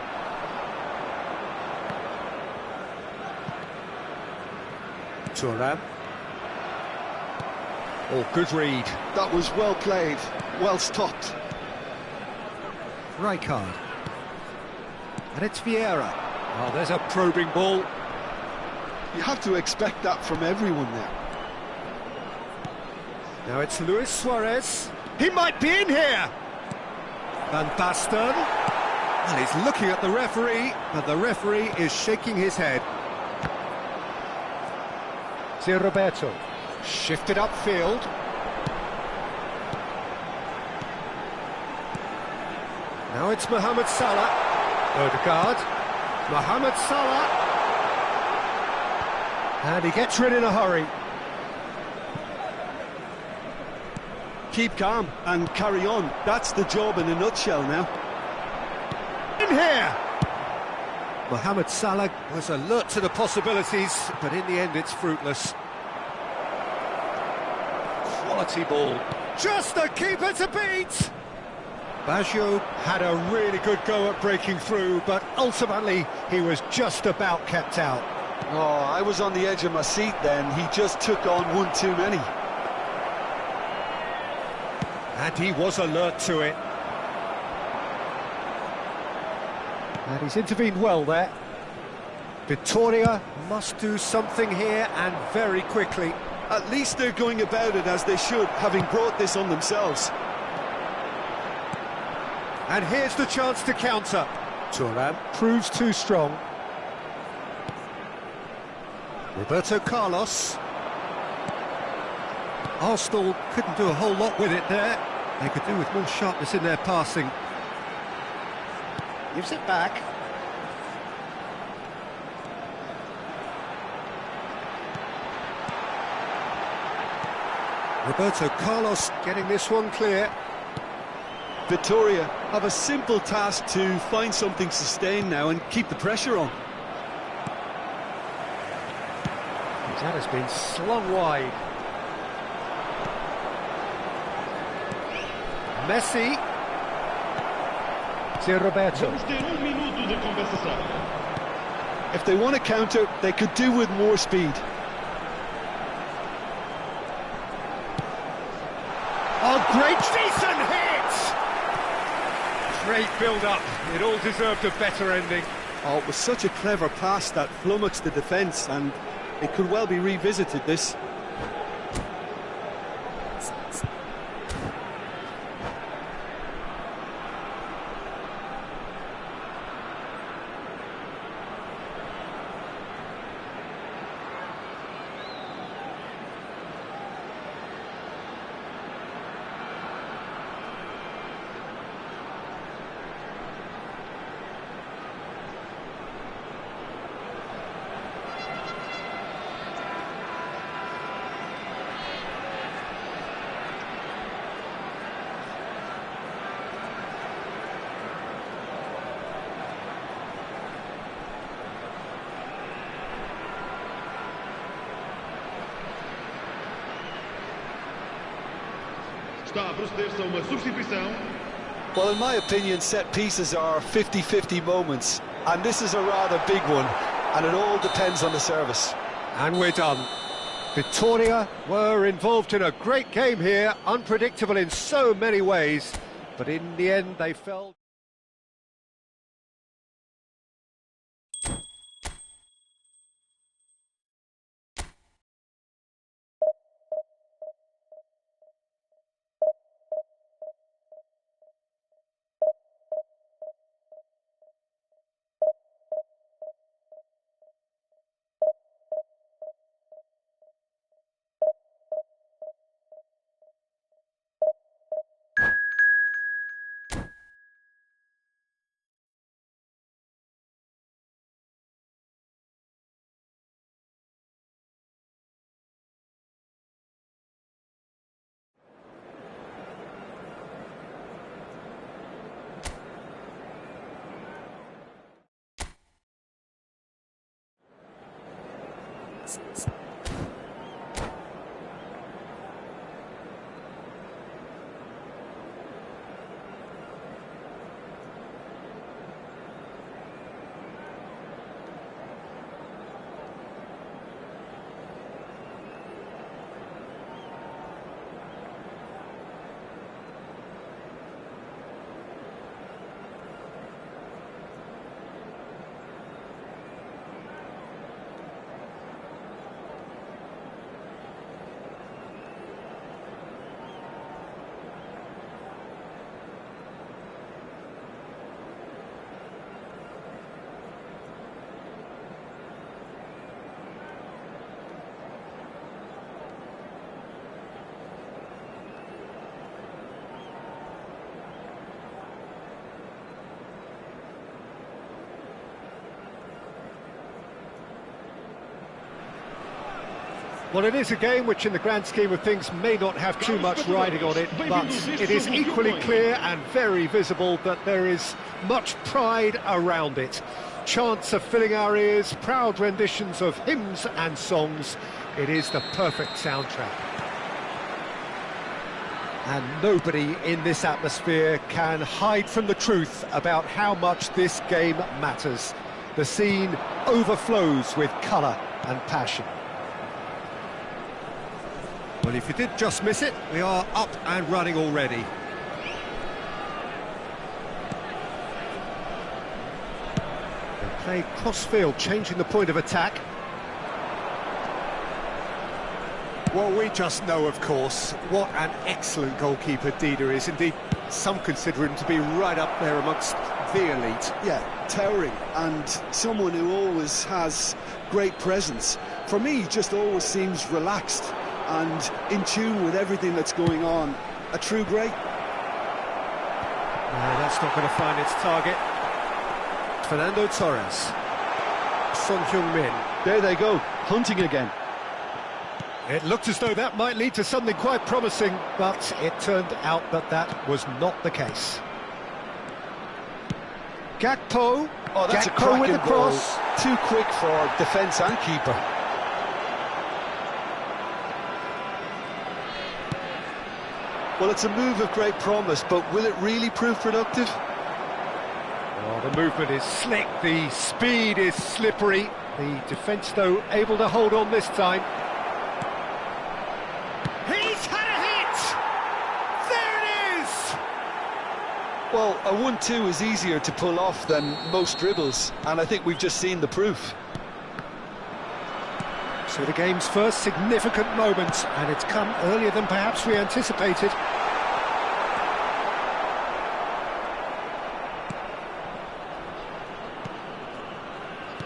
Thuram. Oh, good read. That was well played, well stopped. Rijkaard. And it's Vieira. Oh, there's a probing ball. You have to expect that from everyone there. Now it's Luis Suarez. He might be in here. Van Basten. And he's looking at the referee, but the referee is shaking his head. Zé Roberto. Shifted upfield. Now it's Mohamed Salah. Ødegaard. Mohamed Salah. And he gets rid in a hurry. Keep calm and carry on. That's the job in a nutshell now. In here! Mohamed Salah was alert to the possibilities, but in the end it's fruitless. Quality ball. Just the keeper to beat! Baggio had a really good go at breaking through, but ultimately he was just about kept out. Oh, I was on the edge of my seat then. He just took on one too many. And he was alert to it. And he's intervened well there. Vittoria must do something here, and very quickly. At least they're going about it as they should, having brought this on themselves. And here's the chance to counter. Thuram proves too strong. Roberto Carlos. Arsenal couldn't do a whole lot with it there. They could do with more sharpness in their passing. Gives it back. Roberto Carlos getting this one clear. Vittoria have a simple task to find something sustained now and keep the pressure on. That has been slung wide. Messi. Zé Roberto. Vamos ter minuto de compensação. If they want to counter, they could do with more speed. Oh, great, decent hit! Great build-up. It all deserved a better ending. Oh, it was such a clever pass that flummoxed the defence, and it could well be revisited, this. Está a proceder-se a uma substituição. Well, in my opinion, set pieces are 50-50 moments, and this is a rather big one, and it all depends on the service. And we're done. Vittoria were involved in a great game here, unpredictable in so many ways, but in the end they fell. Well, it is a game which in the grand scheme of things may not have too much riding on it, but it is equally clear and very visible that there is much pride around it. Chants are filling our ears, proud renditions of hymns and songs. It is the perfect soundtrack. And nobody in this atmosphere can hide from the truth about how much this game matters. The scene overflows with colour and passion. Well, if you did just miss it, we are up and running already. They play cross-field, changing the point of attack. Well, we just know, of course, what an excellent goalkeeper Dida is. Indeed, some consider him to be right up there amongst the elite. Yeah, towering, and someone who always has great presence. For me, he just always seems relaxed and in tune with everything that's going on. A true great. No, that's not going to find its target. Fernando Torres. Son Heung-min. There they go, hunting again. It looked as though that might lead to something quite promising, but it turned out that that was not the case. Gakpo. Oh, that's a Gakpo cracking with the ball. cross. Too quick for defence and keeper. Well, it's a move of great promise, but will it really prove productive? Oh, the movement is slick, the speed is slippery. The defence, though, able to hold on this time. He's had a hit! There it is! Well, a 1-2 is easier to pull off than most dribbles, and I think we've just seen the proof. So the game's first significant moment, and it's come earlier than perhaps we anticipated.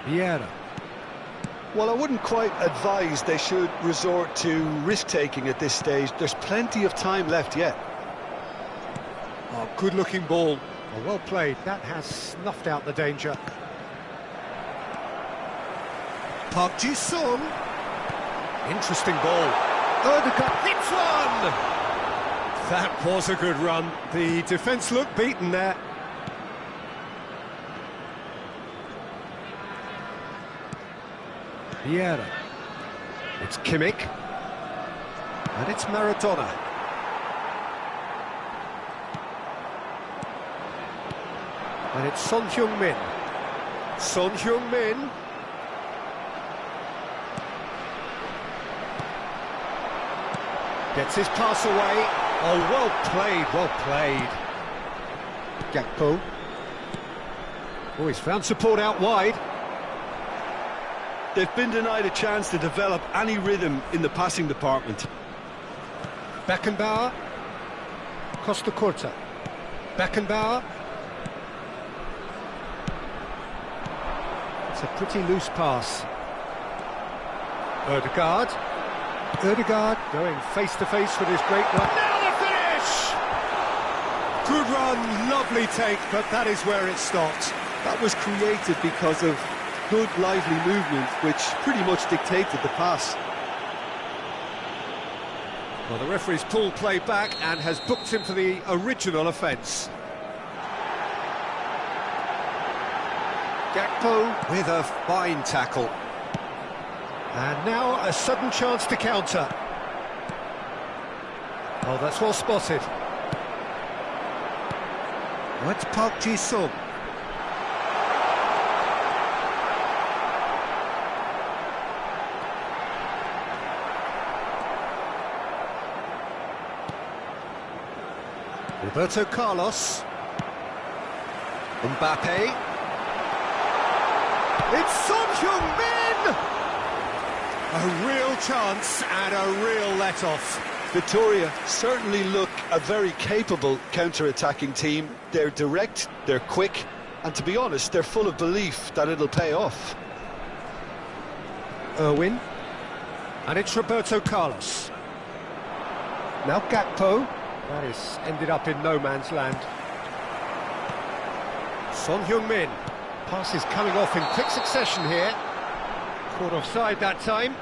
Vieira. Well, I wouldn't quite advise they should resort to risk-taking at this stage. There's plenty of time left yet. Oh, good-looking ball. Well played. That has snuffed out the danger. Park Ji-sung. Interesting ball. Odegaard hits one! That was a good run. The defence looked beaten there. Vieira. It's Kimmich. And it's Maradona. And it's Son Heung-min. Son Heung-min. Gets his pass away. Oh, well played, well played. Gakpo. Oh, he's found support out wide. They've been denied a chance to develop any rhythm in the passing department. Beckenbauer. Costa Curta. Beckenbauer. It's a pretty loose pass. Odegaard. Odegaard going face-to-face with his great run. Now the finish! Good run, lovely take, but that is where it stopped. That was created because of good, lively movement, which pretty much dictated the pass. Well, the referee's pulled play back and has booked him for the original offence. Gakpo. With a fine tackle. And now a sudden chance to counter. Oh, that's well spotted. Oh, it's Park Ji-sung. Roberto Carlos. Mbappe. It's Son Heung-min! A real chance and a real let-off. Victoria certainly look a very capable counter-attacking team. They're direct, they're quick, and to be honest, they're full of belief that it'll pay off. Irwin. And it's Roberto Carlos. Now Gakpo. That is ended up in no man's land. Son Heung-min. Pass is coming off in quick succession here. Caught offside that time.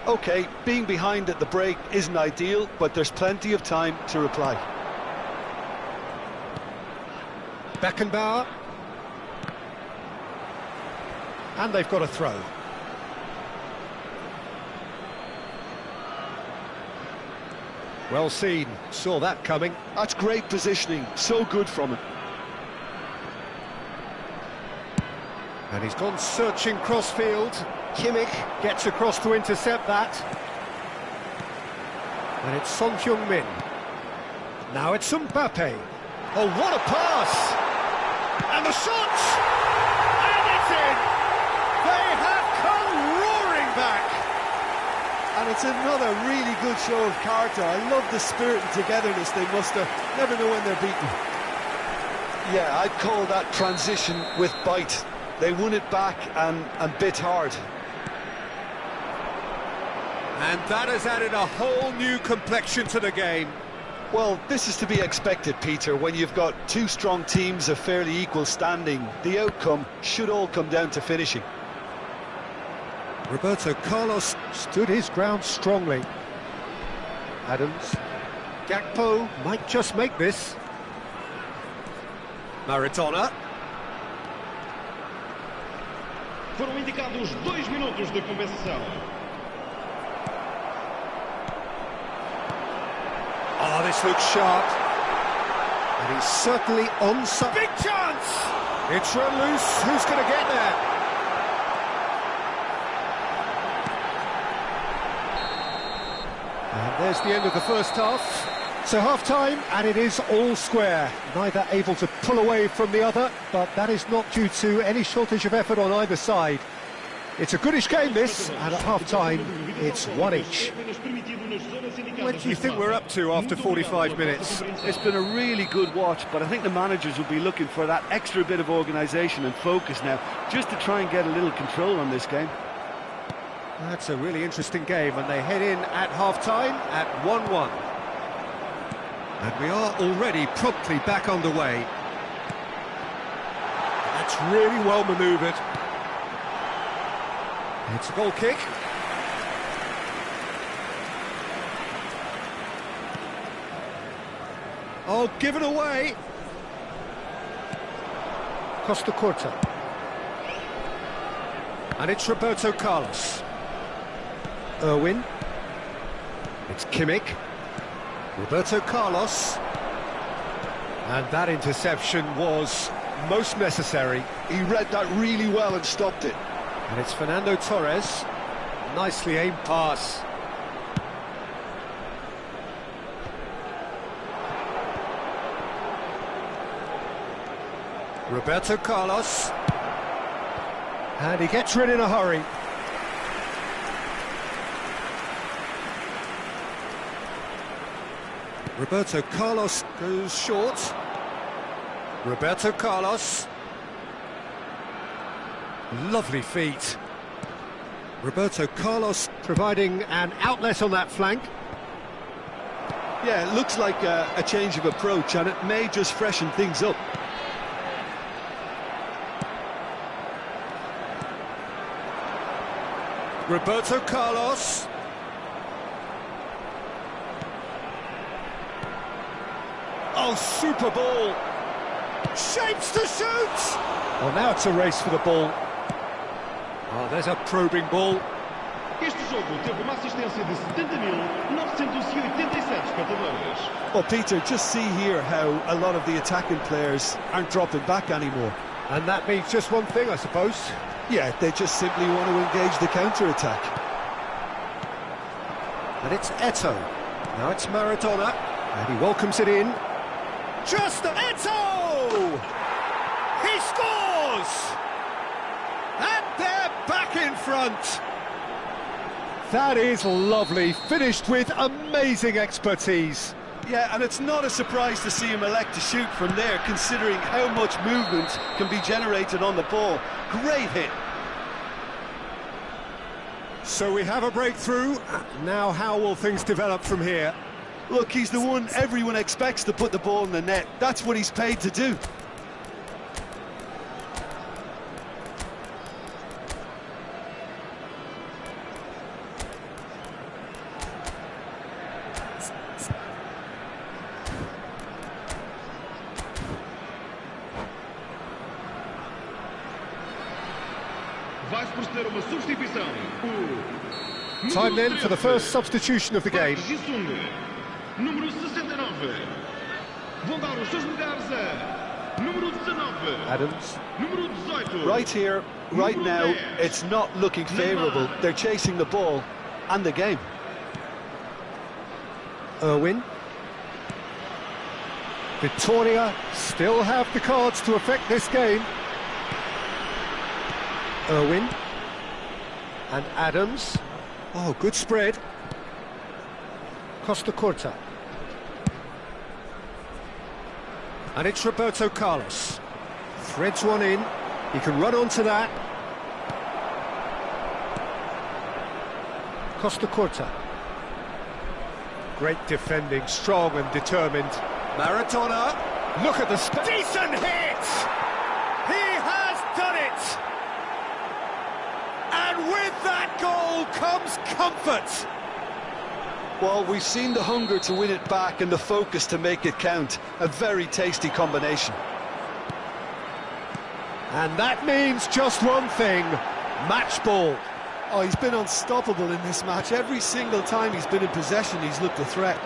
OK, being behind at the break isn't ideal, but there's plenty of time to reply. Beckenbauer. And they've got a throw. Well seen, saw that coming. That's great positioning, so good from him. And he's gone searching crossfield. Kimmich gets across to intercept that. And it's Son Heung-min. Now it's Mbappe. Oh, what a pass! And the shot! And it's in! They have come roaring back! And it's another really good show of character. I love the spirit and togetherness they muster. Never know when they're beaten. Yeah, I'd call that transition with bite. They won it back and bit hard. And that has added a whole new complexion to the game. Well, this is to be expected, Peter. When you've got two strong teams of fairly equal standing, the outcome should all come down to finishing. Roberto Carlos stood his ground strongly. Adams. Gakpo might just make this. Maradona. Foram indicados 2 minutos de compensação. Oh, this looks sharp. And he's certainly on some... Big chance! It's run loose. Who's going to get there? And there's the end of the first half. So half-time, and it is all square. Neither able to pull away from the other, but that is not due to any shortage of effort on either side. It's a goodish game, this, and at half-time, it's one each. What do you think we're up to after 45 minutes? It's been a really good watch, but I think the managers will be looking for that extra bit of organisation and focus now, just to try and get a little control on this game. That's a really interesting game, and they head in at half-time at 1-1. And we are already promptly back underway. That's really well manoeuvred. It's a goal kick. Oh, given away. Costa Curta. And it's Roberto Carlos. Irwin. It's Kimmich. Roberto Carlos. And that interception was most necessary. He read that really well and stopped it. And it's Fernando Torres. Nicely aimed pass. Roberto Carlos. And he gets rid in a hurry. Roberto Carlos goes short. Roberto Carlos. Lovely feet. Roberto Carlos providing an outlet on that flank. Yeah, it looks like a change of approach, and it may just freshen things up. Roberto Carlos. Oh, super ball. Shapes to shoot! Well, now it's a race for the ball. Oh, there's a probing ball. Este jogo teve uma assistência de 70.987 espectadores. Well, Peter, just see here how a lot of the attacking players aren't dropping back anymore. And that means just one thing, I suppose. Yeah, they just simply want to engage the counter-attack. And it's Eto'o. Now it's Maradona. And he welcomes it in. Just Eto'o! He scores! And they're back in front. That is lovely, finished with amazing expertise. Yeah, and it's not a surprise to see him elect to shoot from there, considering how much movement can be generated on the ball. Great hit. So we have a breakthrough. Now how will things develop from here? Look, he's the one everyone expects to put the ball in the net. That's what he's paid to do. proceder a uma substituição. Time then for the first substitution of the game. Número 69. Vão dar os seus lugares a número 19. Adams. Número 18. Right here, right now, it's not looking favourable. They're chasing the ball and the game. Irwin. Victoria still have the cards to affect this game. Irwin. And Adams. Oh, good spread. Costa Curta. And it's Roberto Carlos. Threads one in. He can run onto that. Costa Curta. Great defending, strong and determined. Maradona. Look at the decent hit! He has done it! And with that goal comes comfort. Well, we've seen the hunger to win it back and the focus to make it count. A very tasty combination. And that means just one thing, match ball. Oh, he's been unstoppable in this match. Every single time he's been in possession, he's looked a threat.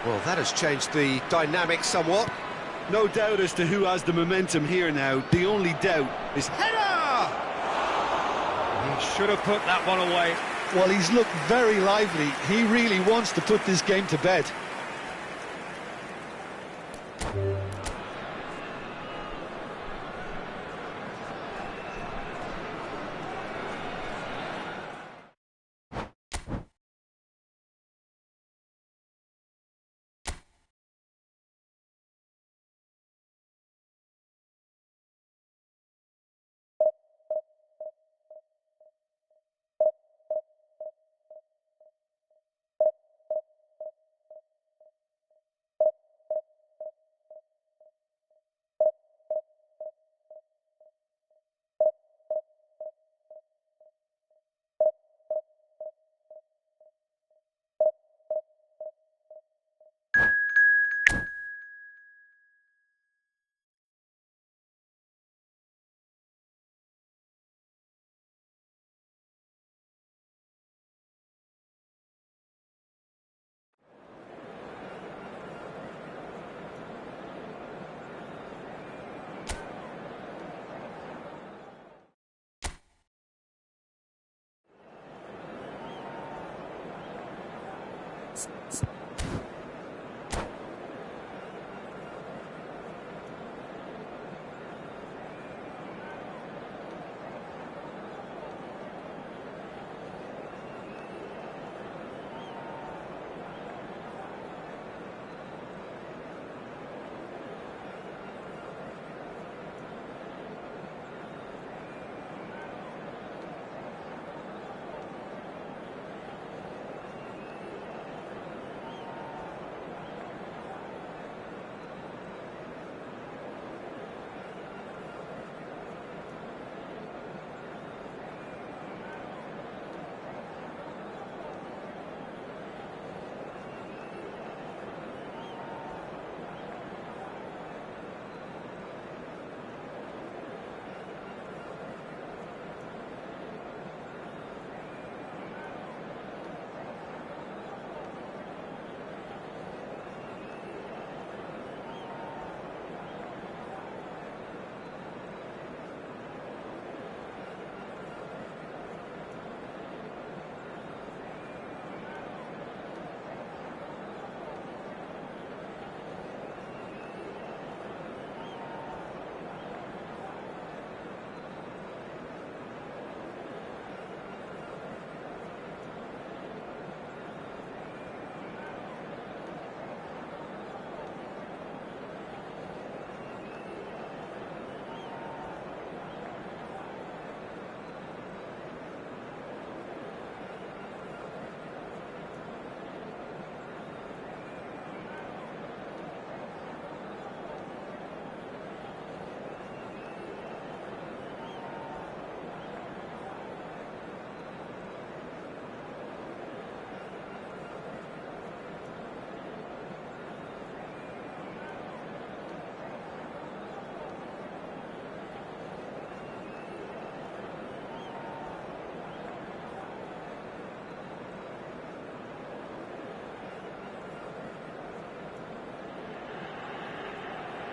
Well, that has changed the dynamic somewhat. No doubt as to who has the momentum here now. The only doubt is Header! He should have put that one away. Well, he's looked very lively. He really wants to put this game to bed.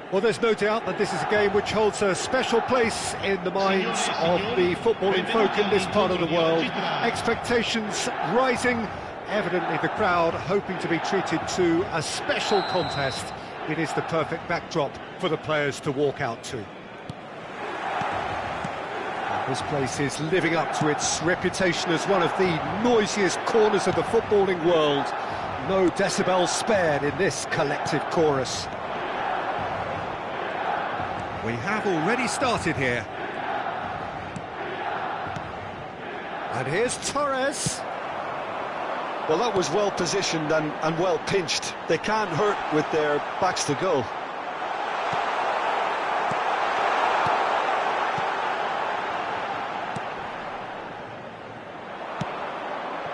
Well, there's no doubt that this is a game which holds a special place in the minds of the footballing folk in this part of the world. Expectations rising, evidently the crowd hoping to be treated to a special contest. It is the perfect backdrop for the players to walk out to. And this place is living up to its reputation as one of the noisiest corners of the footballing world. No decibels spared in this collective chorus. We have already started here. And here's Torres. Well, that was well positioned and well pinched. They can't hurt with their backs to goal.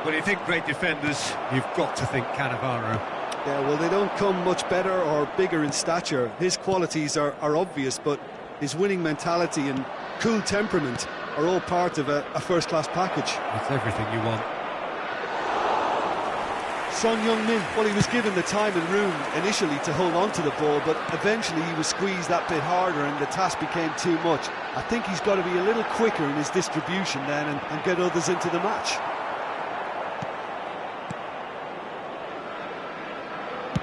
When you think great defenders, you've got to think Cannavaro. Yeah, well, they don't come much better or bigger in stature. His qualities are obvious, but his winning mentality and cool temperament are all part of a first-class package. That's everything you want. Son Heung-min, well, he was given the time and room initially to hold on to the ball, but eventually he was squeezed that bit harder and the task became too much. I think he's got to be a little quicker in his distribution then and get others into the match.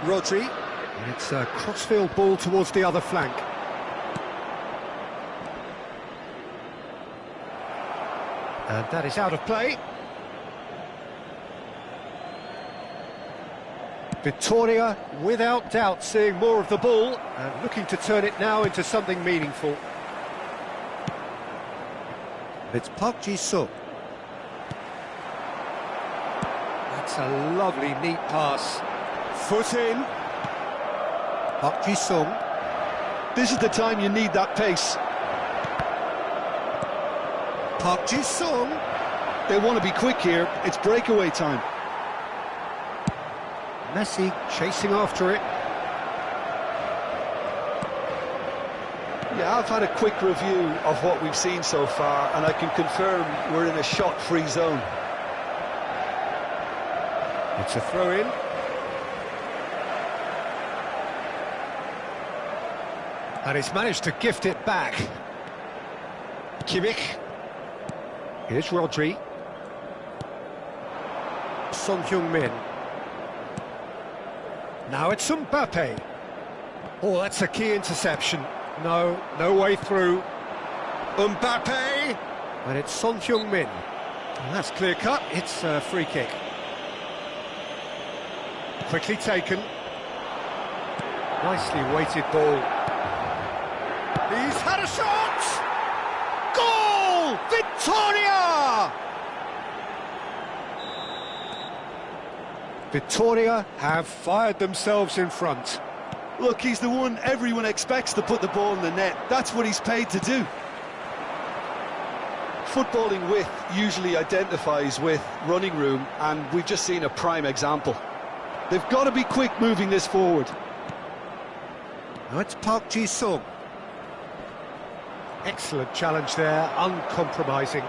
Rodri, and it's a crossfield ball towards the other flank. And that is out of play. Victoria, without doubt, seeing more of the ball and looking to turn it now into something meaningful. It's Park Ji-sung. That's a lovely, neat pass. Foot in. Park Ji-sung. This is the time you need that pace. Park Ji-sung. They want to be quick here. It's breakaway time. Messi chasing after it. Yeah, I've had a quick review of what we've seen so far, and I can confirm we're in a shot-free zone. It's a throw-in. And he's managed to gift it back. Kimmich. Here's Rodri. Son Heung-min. Now it's Mbappe. Oh, that's a key interception. No way through. Mbappe! And it's Son Heung-min. And that's clear cut. It's a free kick. Quickly taken. Nicely weighted ball. He's had a shot! Goal! Victoria! Victoria have fired themselves in front. Look, he's the one everyone expects to put the ball in the net. That's what he's paid to do. Footballing width usually identifies with running room, and we've just seen a prime example. They've got to be quick moving this forward. Now it's Park Ji-sung. Excellent challenge there, uncompromising.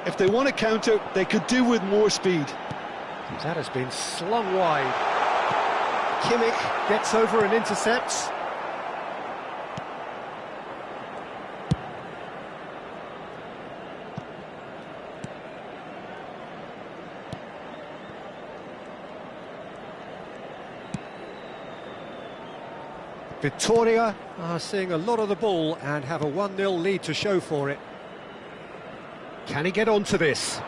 If they want to counter, they could do with more speed. That has been slung wide. Kimmich gets over and intercepts. Victoria are seeing a lot of the ball and have a 1-0 lead to show for it. Can he get onto this?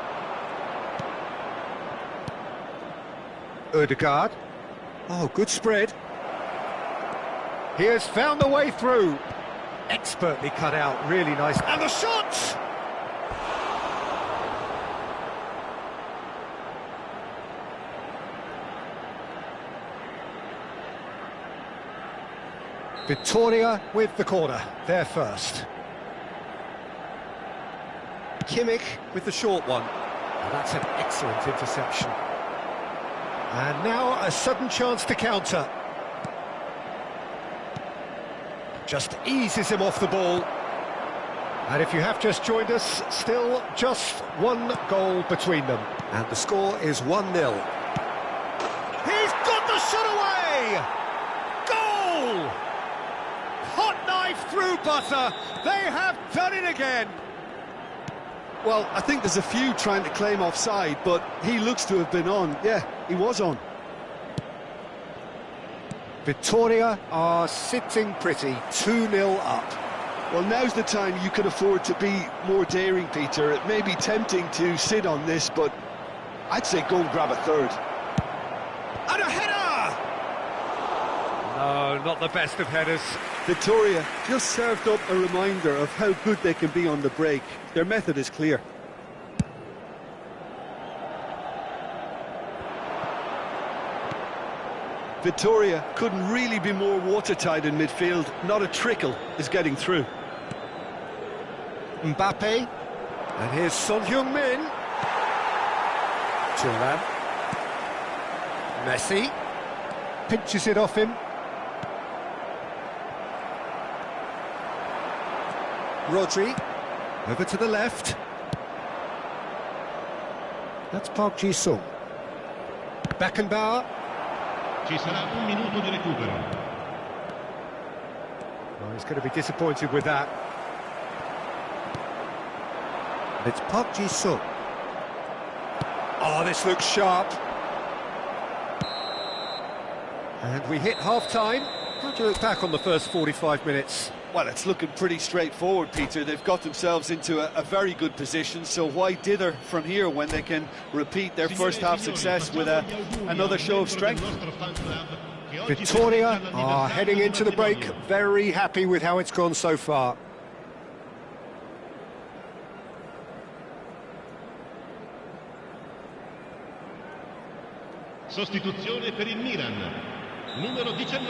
Ødegaard. Oh, good spread. He has found the way through. Expertly cut out, really nice. And the shot! Victoria with the corner, there first. Kimmich with the short one. And that's an excellent interception. And now a sudden chance to counter. Just eases him off the ball. And if you have just joined us, still just one goal between them. And the score is 1-0. He's got the shot away! Goal! Knife through butter. They have done it again. Well, I think there's a few trying to claim offside, but he looks to have been on. Yeah, he was on. Victoria are sitting pretty, 2-0 up. Well, now's the time you can afford to be more daring, Peter. It may be tempting to sit on this, but I'd say go and grab a third. And a header! No, not the best of headers. Victoria just served up a reminder of how good they can be on the break. Their method is clear. Victoria couldn't really be more watertight in midfield. Not a trickle is getting through. Mbappe. And here's Son Heung-min. Thuram. Messi. Pinches it off him. Rodri. Over to the left. That's Park Ji-sung. Beckenbauer. Ci sarà un minuto di recupero. Well, he's going to be disappointed with that. It's Park Ji-sung. Oh, this looks sharp. And we hit half-time. How do you look back on the first 45 minutes? Well, it's looking pretty straightforward, Peter. They've got themselves into a very good position, so why dither from here when they can repeat their first-half success with another show of strength? Victoria are heading into the break, very happy with how it's gone so far. Sostituzione per il Milan. Numero 19,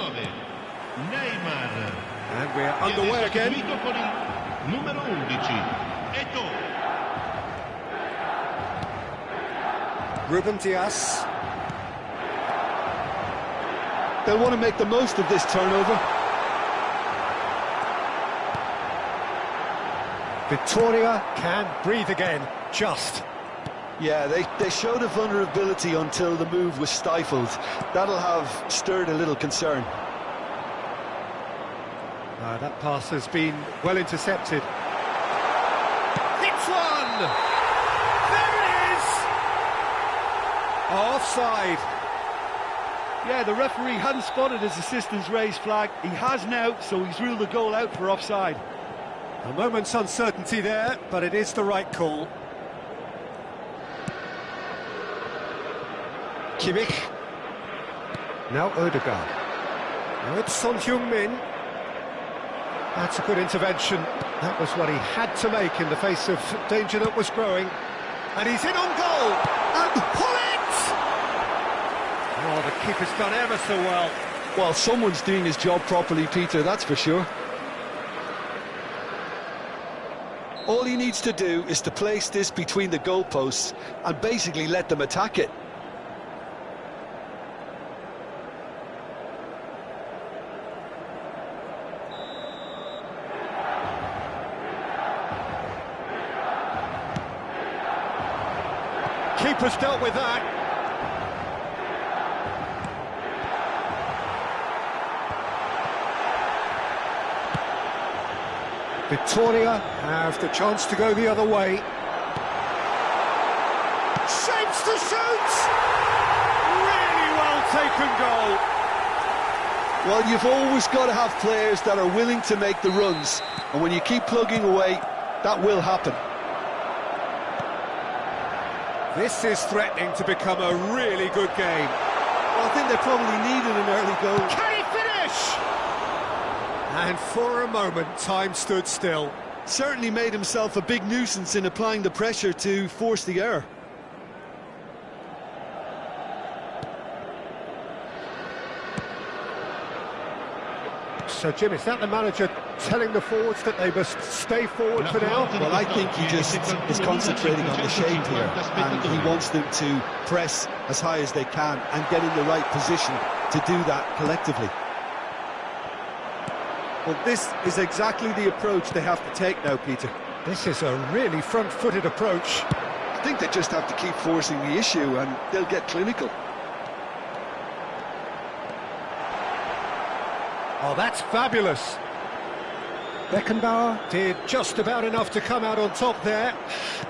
Neymar. And we're underway again. Con il numero 11, Eto'o. Ruben Dias. They'll want to make the most of this turnover. Victoria can breathe again, just. Yeah, they showed a vulnerability until the move was stifled. That'll have stirred a little concern. That pass has been well intercepted. Hits one! There it is! Offside. Yeah, the referee hadn't spotted his assistant's raised flag. He has now, so he's ruled the goal out for offside. A moment's uncertainty there, but it is the right call. Kimmich. Now Ødegaard. Now it's Son Heung-min. That's a good intervention. That was what he had to make in the face of danger that was growing. And he's in on goal! And pull it! Oh, the keeper's done ever so well. Well, someone's doing his job properly, Peter, that's for sure. All he needs to do is to place this between the goalposts and basically let them attack it. Keeper's dealt with that. Victoria have the chance to go the other way. Shapes to shoot! Really well taken goal. Well, you've always got to have players that are willing to make the runs, and when you keep plugging away, that will happen. This is threatening to become a really good game. Well, I think they probably needed an early goal. Can he finish? And for a moment, time stood still. Certainly made himself a big nuisance in applying the pressure to force the error. So, Jim, is that the manager telling the forwards that they must stay forward for now? Well, I think he just is concentrating on the shape here, and he wants them to press as high as they can and get in the right position to do that collectively. Well, this is exactly the approach they have to take now, Peter. This is a really front-footed approach. I think they just have to keep forcing the issue and they'll get clinical. Oh, that's fabulous. Beckenbauer did just about enough to come out on top there.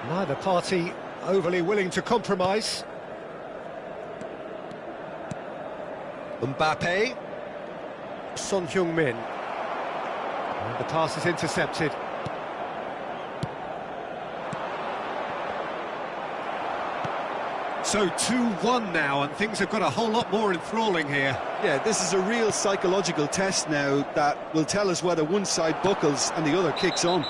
Neither party overly willing to compromise. Mbappe. Son Heung-min. And the pass is intercepted. So 2-1 now, and things have got a whole lot more enthralling here. Yeah, this is a real psychological test now that will tell us whether one side buckles and the other kicks on.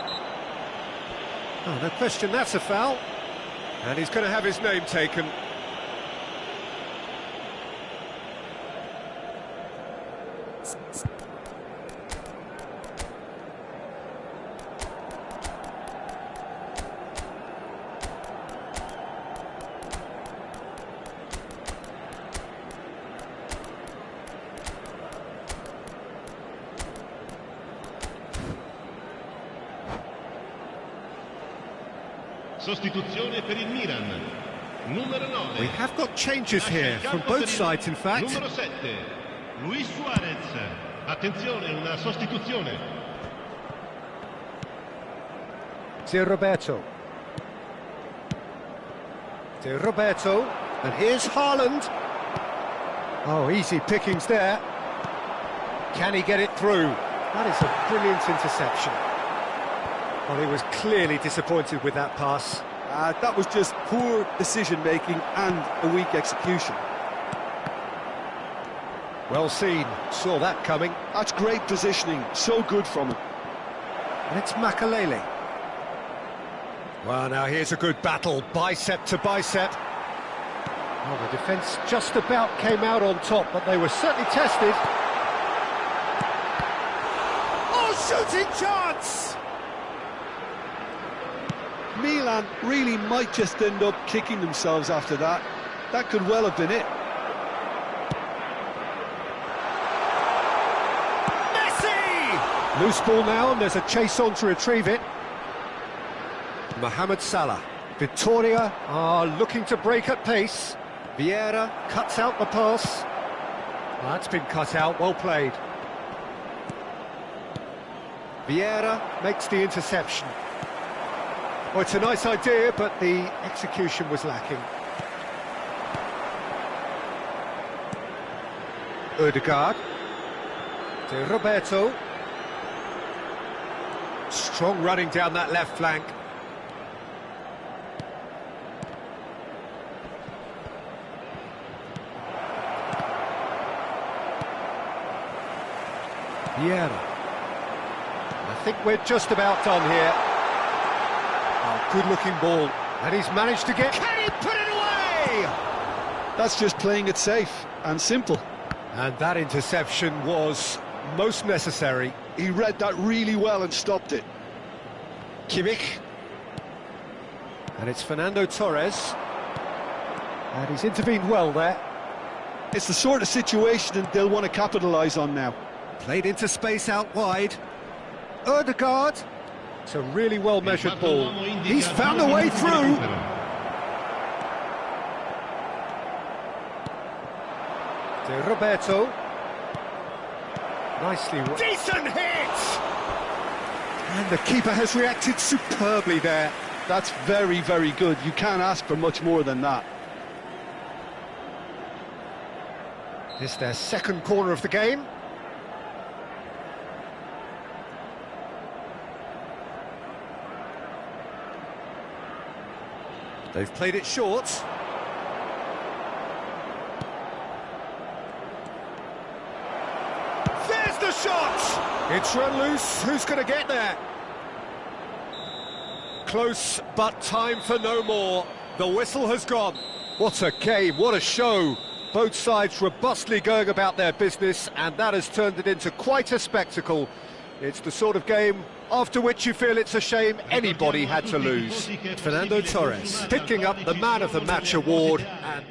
Oh, no question, that's a foul. And he's going to have his name taken. Sostituzione per il Milan. Numero 9. We have got changes here from both sides, in fact. Numero 7. Luis Suarez. Attenzione, una sostituzione. De Roberto. De Roberto. And here's Haaland. Oh, easy pickings there. Can he get it through? That is a brilliant interception. Well, he was clearly disappointed with that pass. That was just poor decision-making and a weak execution. Well seen, saw that coming. That's great positioning, so good from him. And it's Makalele. Well, now here's a good battle, bicep to bicep. Well, the defence just about came out on top, but they were certainly tested. Oh, shooting chance! Milan really might just end up kicking themselves after that. That could well have been it. Messi! Loose ball now, and there's a chase on to retrieve it. Mohamed Salah. Victoria are looking to break at pace. Vieira cuts out the pass. Well, that's been cut out, well played. Vieira makes the interception. Well, it's a nice idea, but the execution was lacking. Ødegaard. De Roberto. Strong running down that left flank. Vieira. I think we're just about done here. Oh, good-looking ball, and he's managed to get... Can he put it away? That's just playing it safe and simple. And that interception was most necessary. He read that really well and stopped it. Kimmich. And it's Fernando Torres. And he's intervened well there. It's the sort of situation they'll want to capitalise on now. Played into space out wide. Ødegaard. It's a really well-measured ball. He's found a way through. De Roberto. Nicely. Decent hit! And the keeper has reacted superbly there. That's very, very good. You can't ask for much more than that. It's their second corner of the game. They've played it short. There's the shot! It's run loose. Who's going to get there? Close, but time for no more. The whistle has gone. What a game, what a show. Both sides robustly going about their business, and that has turned it into quite a spectacle. It's the sort of game after which you feel it's a shame anybody had to lose. Fernando Torres picking up the Man of the Match award, and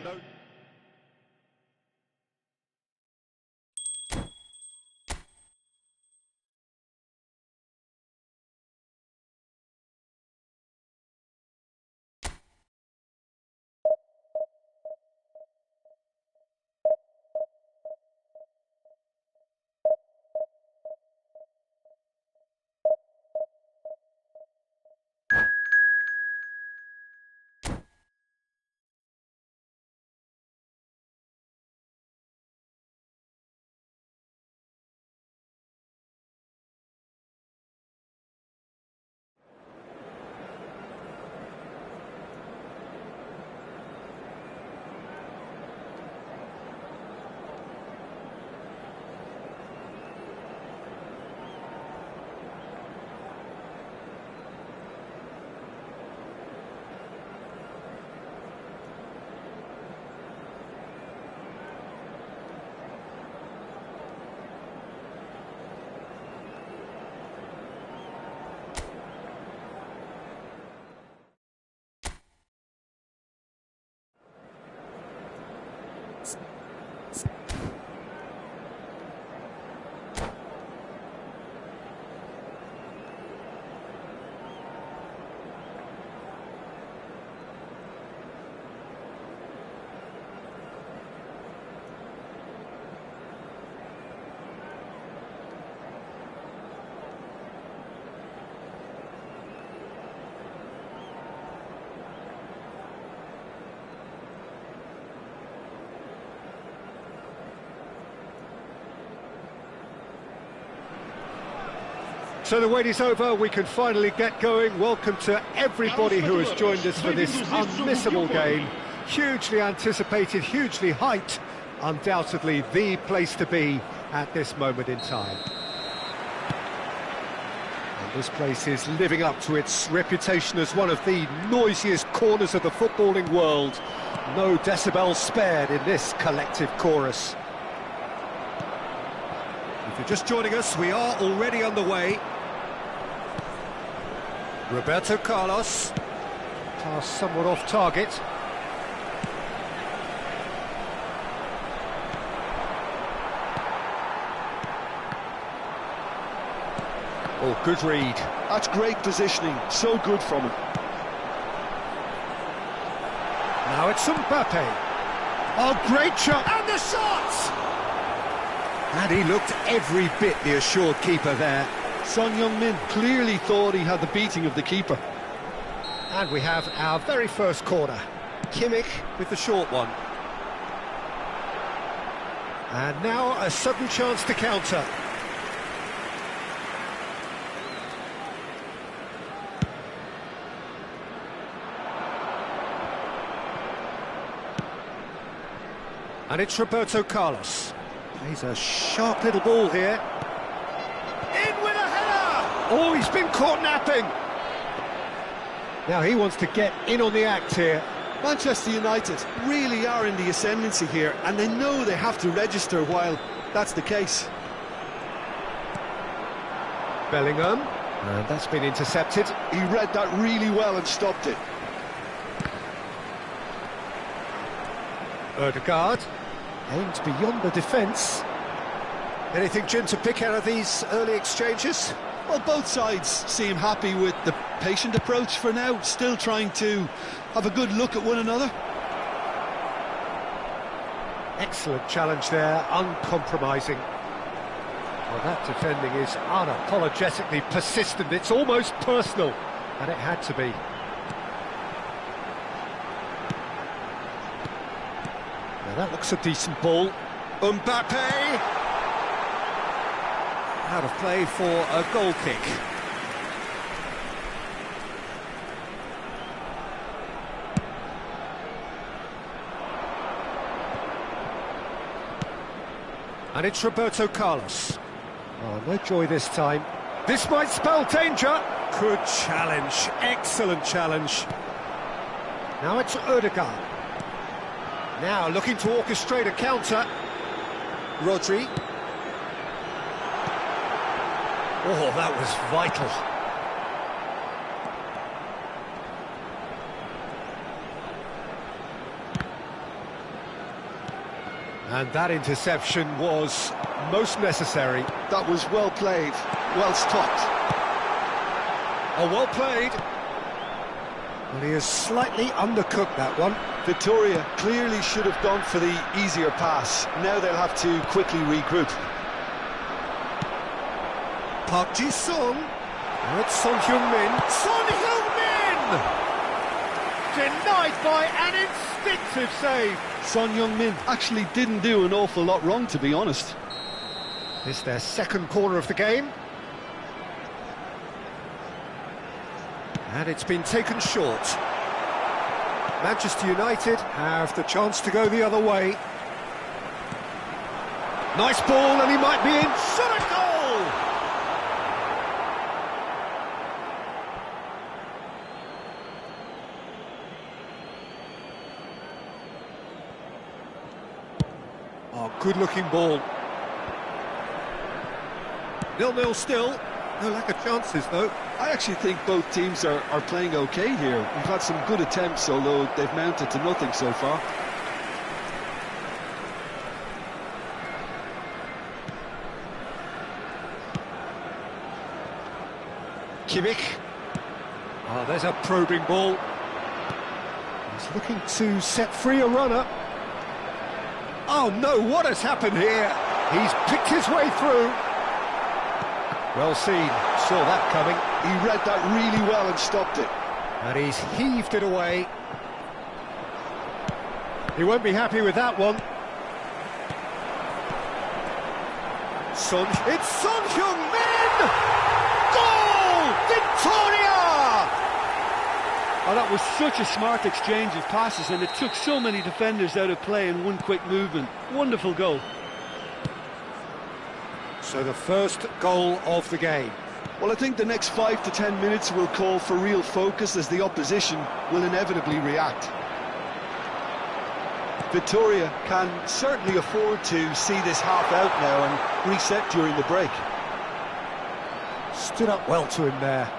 So the wait is over, we can finally get going. Welcome to everybody who has joined us for this unmissable game. Hugely anticipated, hugely hyped, undoubtedly the place to be at this moment in time. And this place is living up to its reputation as one of the noisiest corners of the footballing world. No decibels spared in this collective chorus. If you're just joining us, we are already underway. Roberto Carlos. Pass somewhat off target. Oh, good read. That's great positioning, so good from him. Now it's Mbappe. Oh, great shot! And the shot! And he looked every bit the assured keeper there. Son Heung-min clearly thought he had the beating of the keeper. And we have our very first corner. Kimmich with the short one. And now a sudden chance to counter. And it's Roberto Carlos. He's a sharp little ball here. In with a header! Oh, he's been caught napping. Now he wants to get in on the act here. Manchester United really are in the ascendancy here, and they know they have to register while that's the case. Bellingham, and that's been intercepted. He read that really well and stopped it. Ødegaard aims beyond the defence. Anything, Jim, to pick out of these early exchanges? Well, both sides seem happy with the patient approach for now, still trying to have a good look at one another. Excellent challenge there, uncompromising. Well, that defending is unapologetically persistent, it's almost personal, and it had to be. Now that looks a decent ball. Mbappe! Out of play for a goal kick. And it's Roberto Carlos. Oh, no joy this time. This might spell danger. Good challenge, excellent challenge. Now it's Ødegaard. Now looking to orchestrate a counter. Rodri. Oh, that was vital. And that interception was most necessary. That was well played, well stopped. Oh, well played. Well, he has slightly undercooked that one. Victoria clearly should have gone for the easier pass. Now they'll have to quickly regroup. Park Ji-sung. Now it's Son Heung-min. Son Heung-min! Denied by an instinctive save. Son Heung-min actually didn't do an awful lot wrong, to be honest. This is their second corner of the game. And it's been taken short. Manchester United have the chance to go the other way. Nice ball, and he might be in. Shot a goal! Oh, good-looking ball. 0-0 still. No lack of chances, though. I actually think both teams are playing okay here. We've had some good attempts, although they've mounted to nothing so far. Kimmich. Oh, there's a probing ball. He's looking to set free a runner. Oh no, what has happened here? He's picked his way through. Well seen, saw that coming. He read that really well and stopped it. And he's heaved it away. He won't be happy with that one. It's Son Heung-min! Goal! Victoria! Oh, that was such a smart exchange of passes, and it took so many defenders out of play in one quick movement. Wonderful goal. So the first goal of the game. Well, I think the next 5 to 10 minutes will call for real focus, as the opposition will inevitably react. Victoria can certainly afford to see this half out now and reset during the break. Stood up well to him there.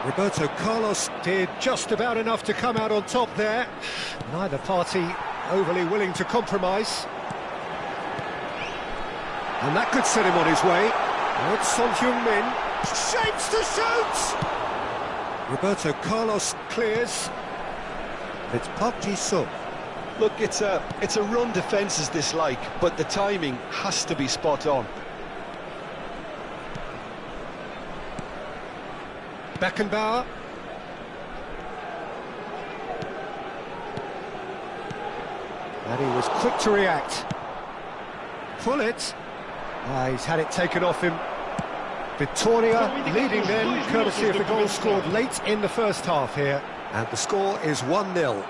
Roberto Carlos Did just about enough to come out on top there. Neither party overly willing to compromise. And that could set him on his way. Good Son Heung-min shapes to shoot! Roberto Carlos Clears. It's Park Ji-sung. Look, it's a run defence's dislike, but the timing has to be spot on. Beckenbauer. And he was quick to react. Pullet. He's had it taken off him. Victoria leading then, courtesy of the goal scored late in the first half here. And the score is 1-0.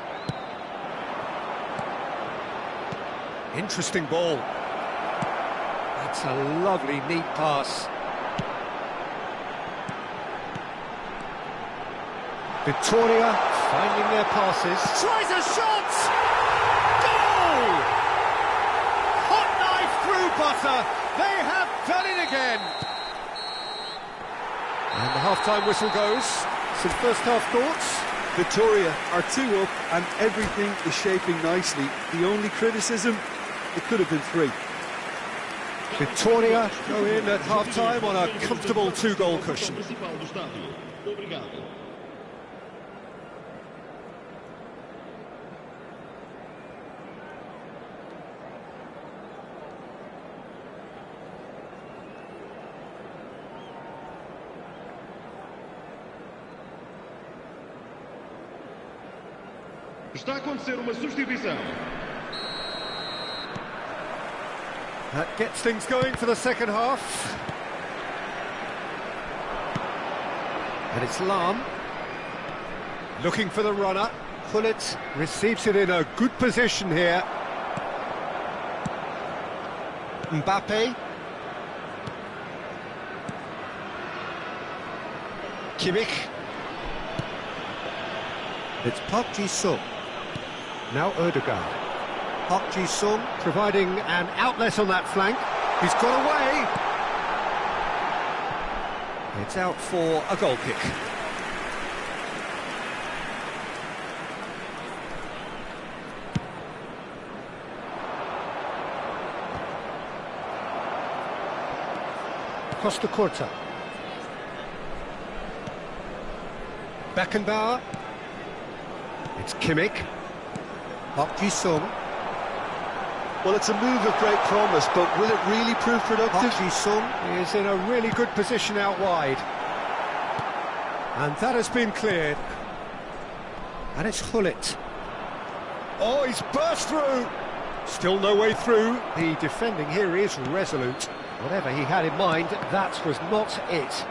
Interesting ball. That's a lovely, neat pass. Victoria finding their passes. Tries a shot! Goal! Hot knife through butter. They have done it again. And the half-time whistle goes. Some first-half thoughts. Victoria are 2 up and everything is shaping nicely. The only criticism, it could have been 3. Victoria go in at half-time on a comfortable 2-goal cushion. Está a acontecer uma substituição. That gets things going for the second half. And it's Lahm looking for the runner. Pullet receives it in a good position here. Mbappe. Kimmich. It's Park Ji-sung. Now Ødegaard. Park Ji-sung Providing an outlet on that flank. He's got away. It's out for a goal kick. Costa Curta. Beckenbauer. It's Kimmich. Park Ji-sung. Well, it's a move of great promise, but will it really prove productive? Park Ji-sung. Is in a really good position out wide. And that has been cleared. And it's Hullet. Oh, he's burst through. Still no way through. The defending here is resolute. Whatever he had in mind, that was not it.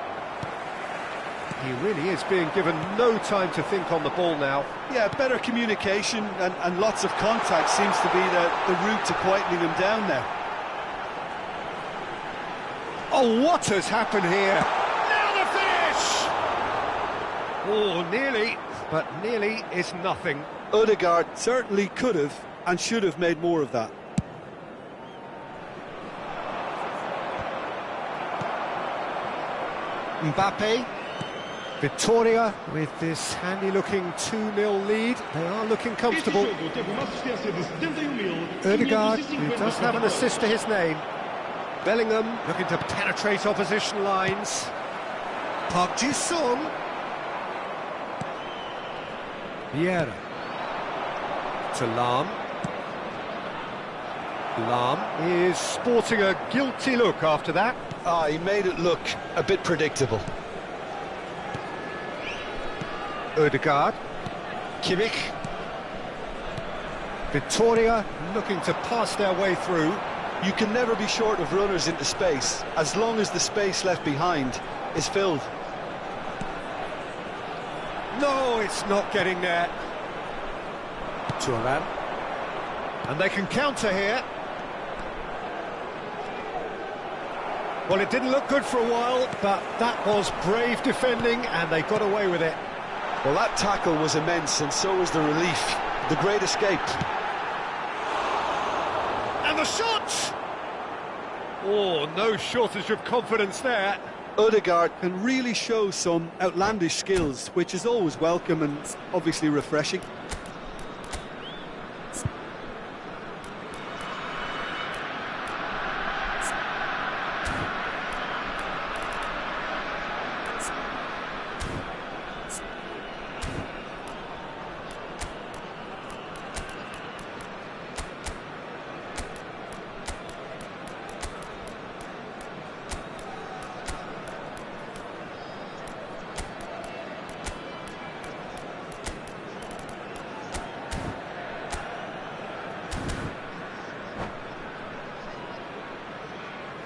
He really is being given no time to think on the ball now. Yeah, better communication and lots of contact seems to be the route to quietening him down now. Oh, what has happened here? Now the finish! Oh, nearly, but nearly is nothing. Ødegaard certainly could have and should have made more of that. Mbappe. Victoria with this handy-looking 2-0 lead. They are looking comfortable. Ødegaard, who does have an assist to his name. Bellingham looking to penetrate opposition lines. Park Ji-sung. Vieira. To Lahm. Lahm is sporting a guilty look after that. He made it look a bit predictable. Ødegaard. Kimmich. Victoria looking to pass their way through. You can never be short of runners into space, as long as the space left behind is filled. No, it's not getting there. Turan. And they can counter here. Well, it didn't look good for a while, but that was brave defending, and they got away with it. Well, that tackle was immense, and so was the relief. The great escape. And the shot! Oh, no shortage of confidence there. Odegaard can really show some outlandish skills, which is always welcome and obviously refreshing.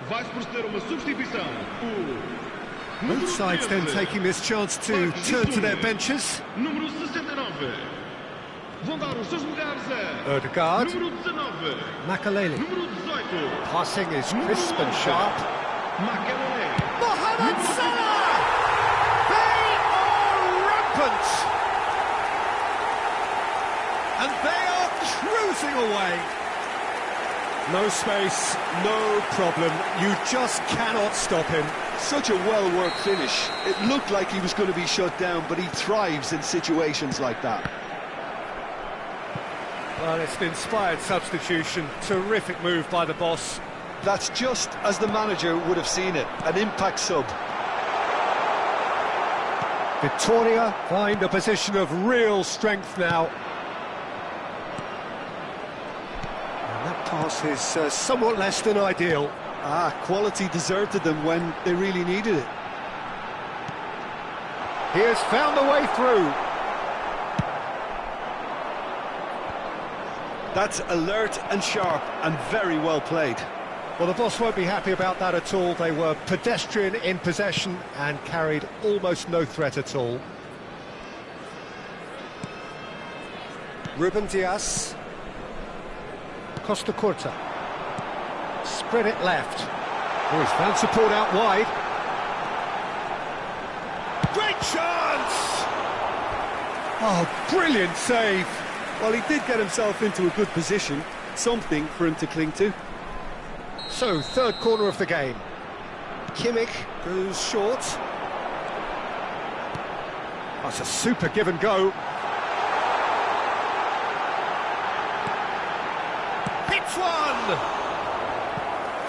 Vai-se proceder uma substituição. Both sides then taking this chance to turn to their benches. Número 69. Vão dar os seus lugares a Odegaard. número 19. Makaleli. Número 18. Passing is crisp and sharp. Makaleli. Mohamed Salah! They are rampant! And they are cruising away. No space, no problem. You just cannot stop him. Such a well-worked finish. It looked like he was going to be shut down, but he thrives in situations like that. Well, it's an inspired substitution. Terrific move by the boss. That's just as the manager would have seen it, an impact sub. Victoria find a position of real strength now. And that pass is somewhat less than ideal. Quality deserted them when they really needed it. He has found the way through. That's alert and sharp and very well played. Well, the boss won't be happy about that at all. They were pedestrian in possession and carried almost no threat at all. Ruben Dias. Costa Curta. Spread it left. Oh, he's found support out wide. Great chance! Oh, brilliant save. Well, he did get himself into a good position, something for him to cling to. So, third corner of the game. Kimmich goes short. That's a super give and go. Hits one!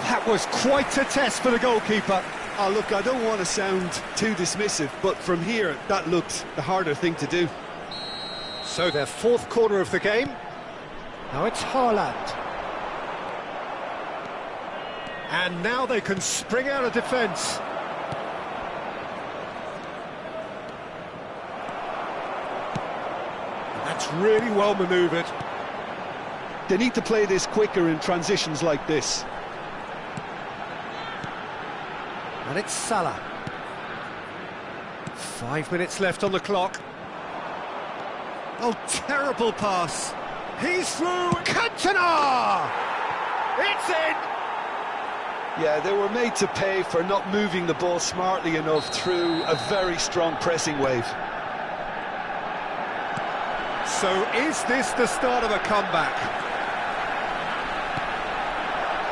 That was quite a test for the goalkeeper. Oh, look, I don't want to sound too dismissive, but from here, that looked the harder thing to do. So, their fourth corner of the game. Now it's Haaland. And now they can spring out of defence. That's really well manoeuvred. They need to play this quicker in transitions like this. And it's Salah. 5 minutes left on the clock. Oh, terrible pass. He's through. Cantona! It's in! Yeah, they were made to pay for not moving the ball smartly enough through a very strong pressing wave. So is this the start of a comeback?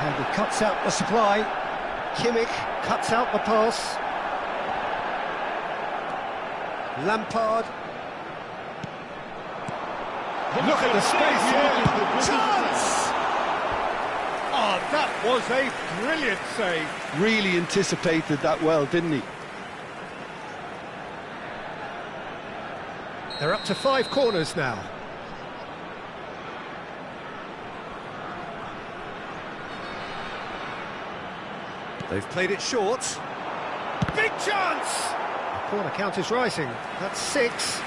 And he cuts out the supply. Kimmich cuts out the pass. Lampard. Look at the space here. Chance! Oh, that was a brilliant save. Really anticipated that well, didn't he? They're up to 5 corners now. They've played it short. Big chance! The corner count is rising. That's 6.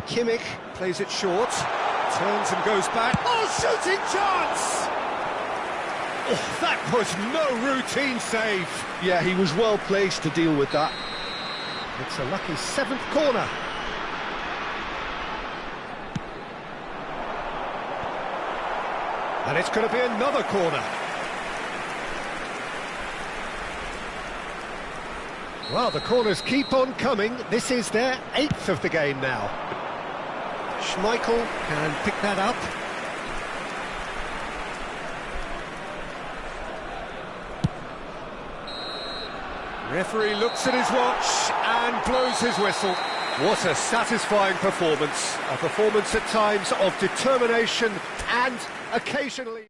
Kimmich plays it short, turns and goes back. Oh, shooting chance! Oh, that was no routine save. Yeah, he was well placed to deal with that. It's a lucky 7th corner. And it's going to be another corner. Well, the corners keep on coming. This is their 8th of the game now. Schmeichel can pick that up. Referee looks at his watch and blows his whistle. What a satisfying performance. A performance at times of determination and occasionally...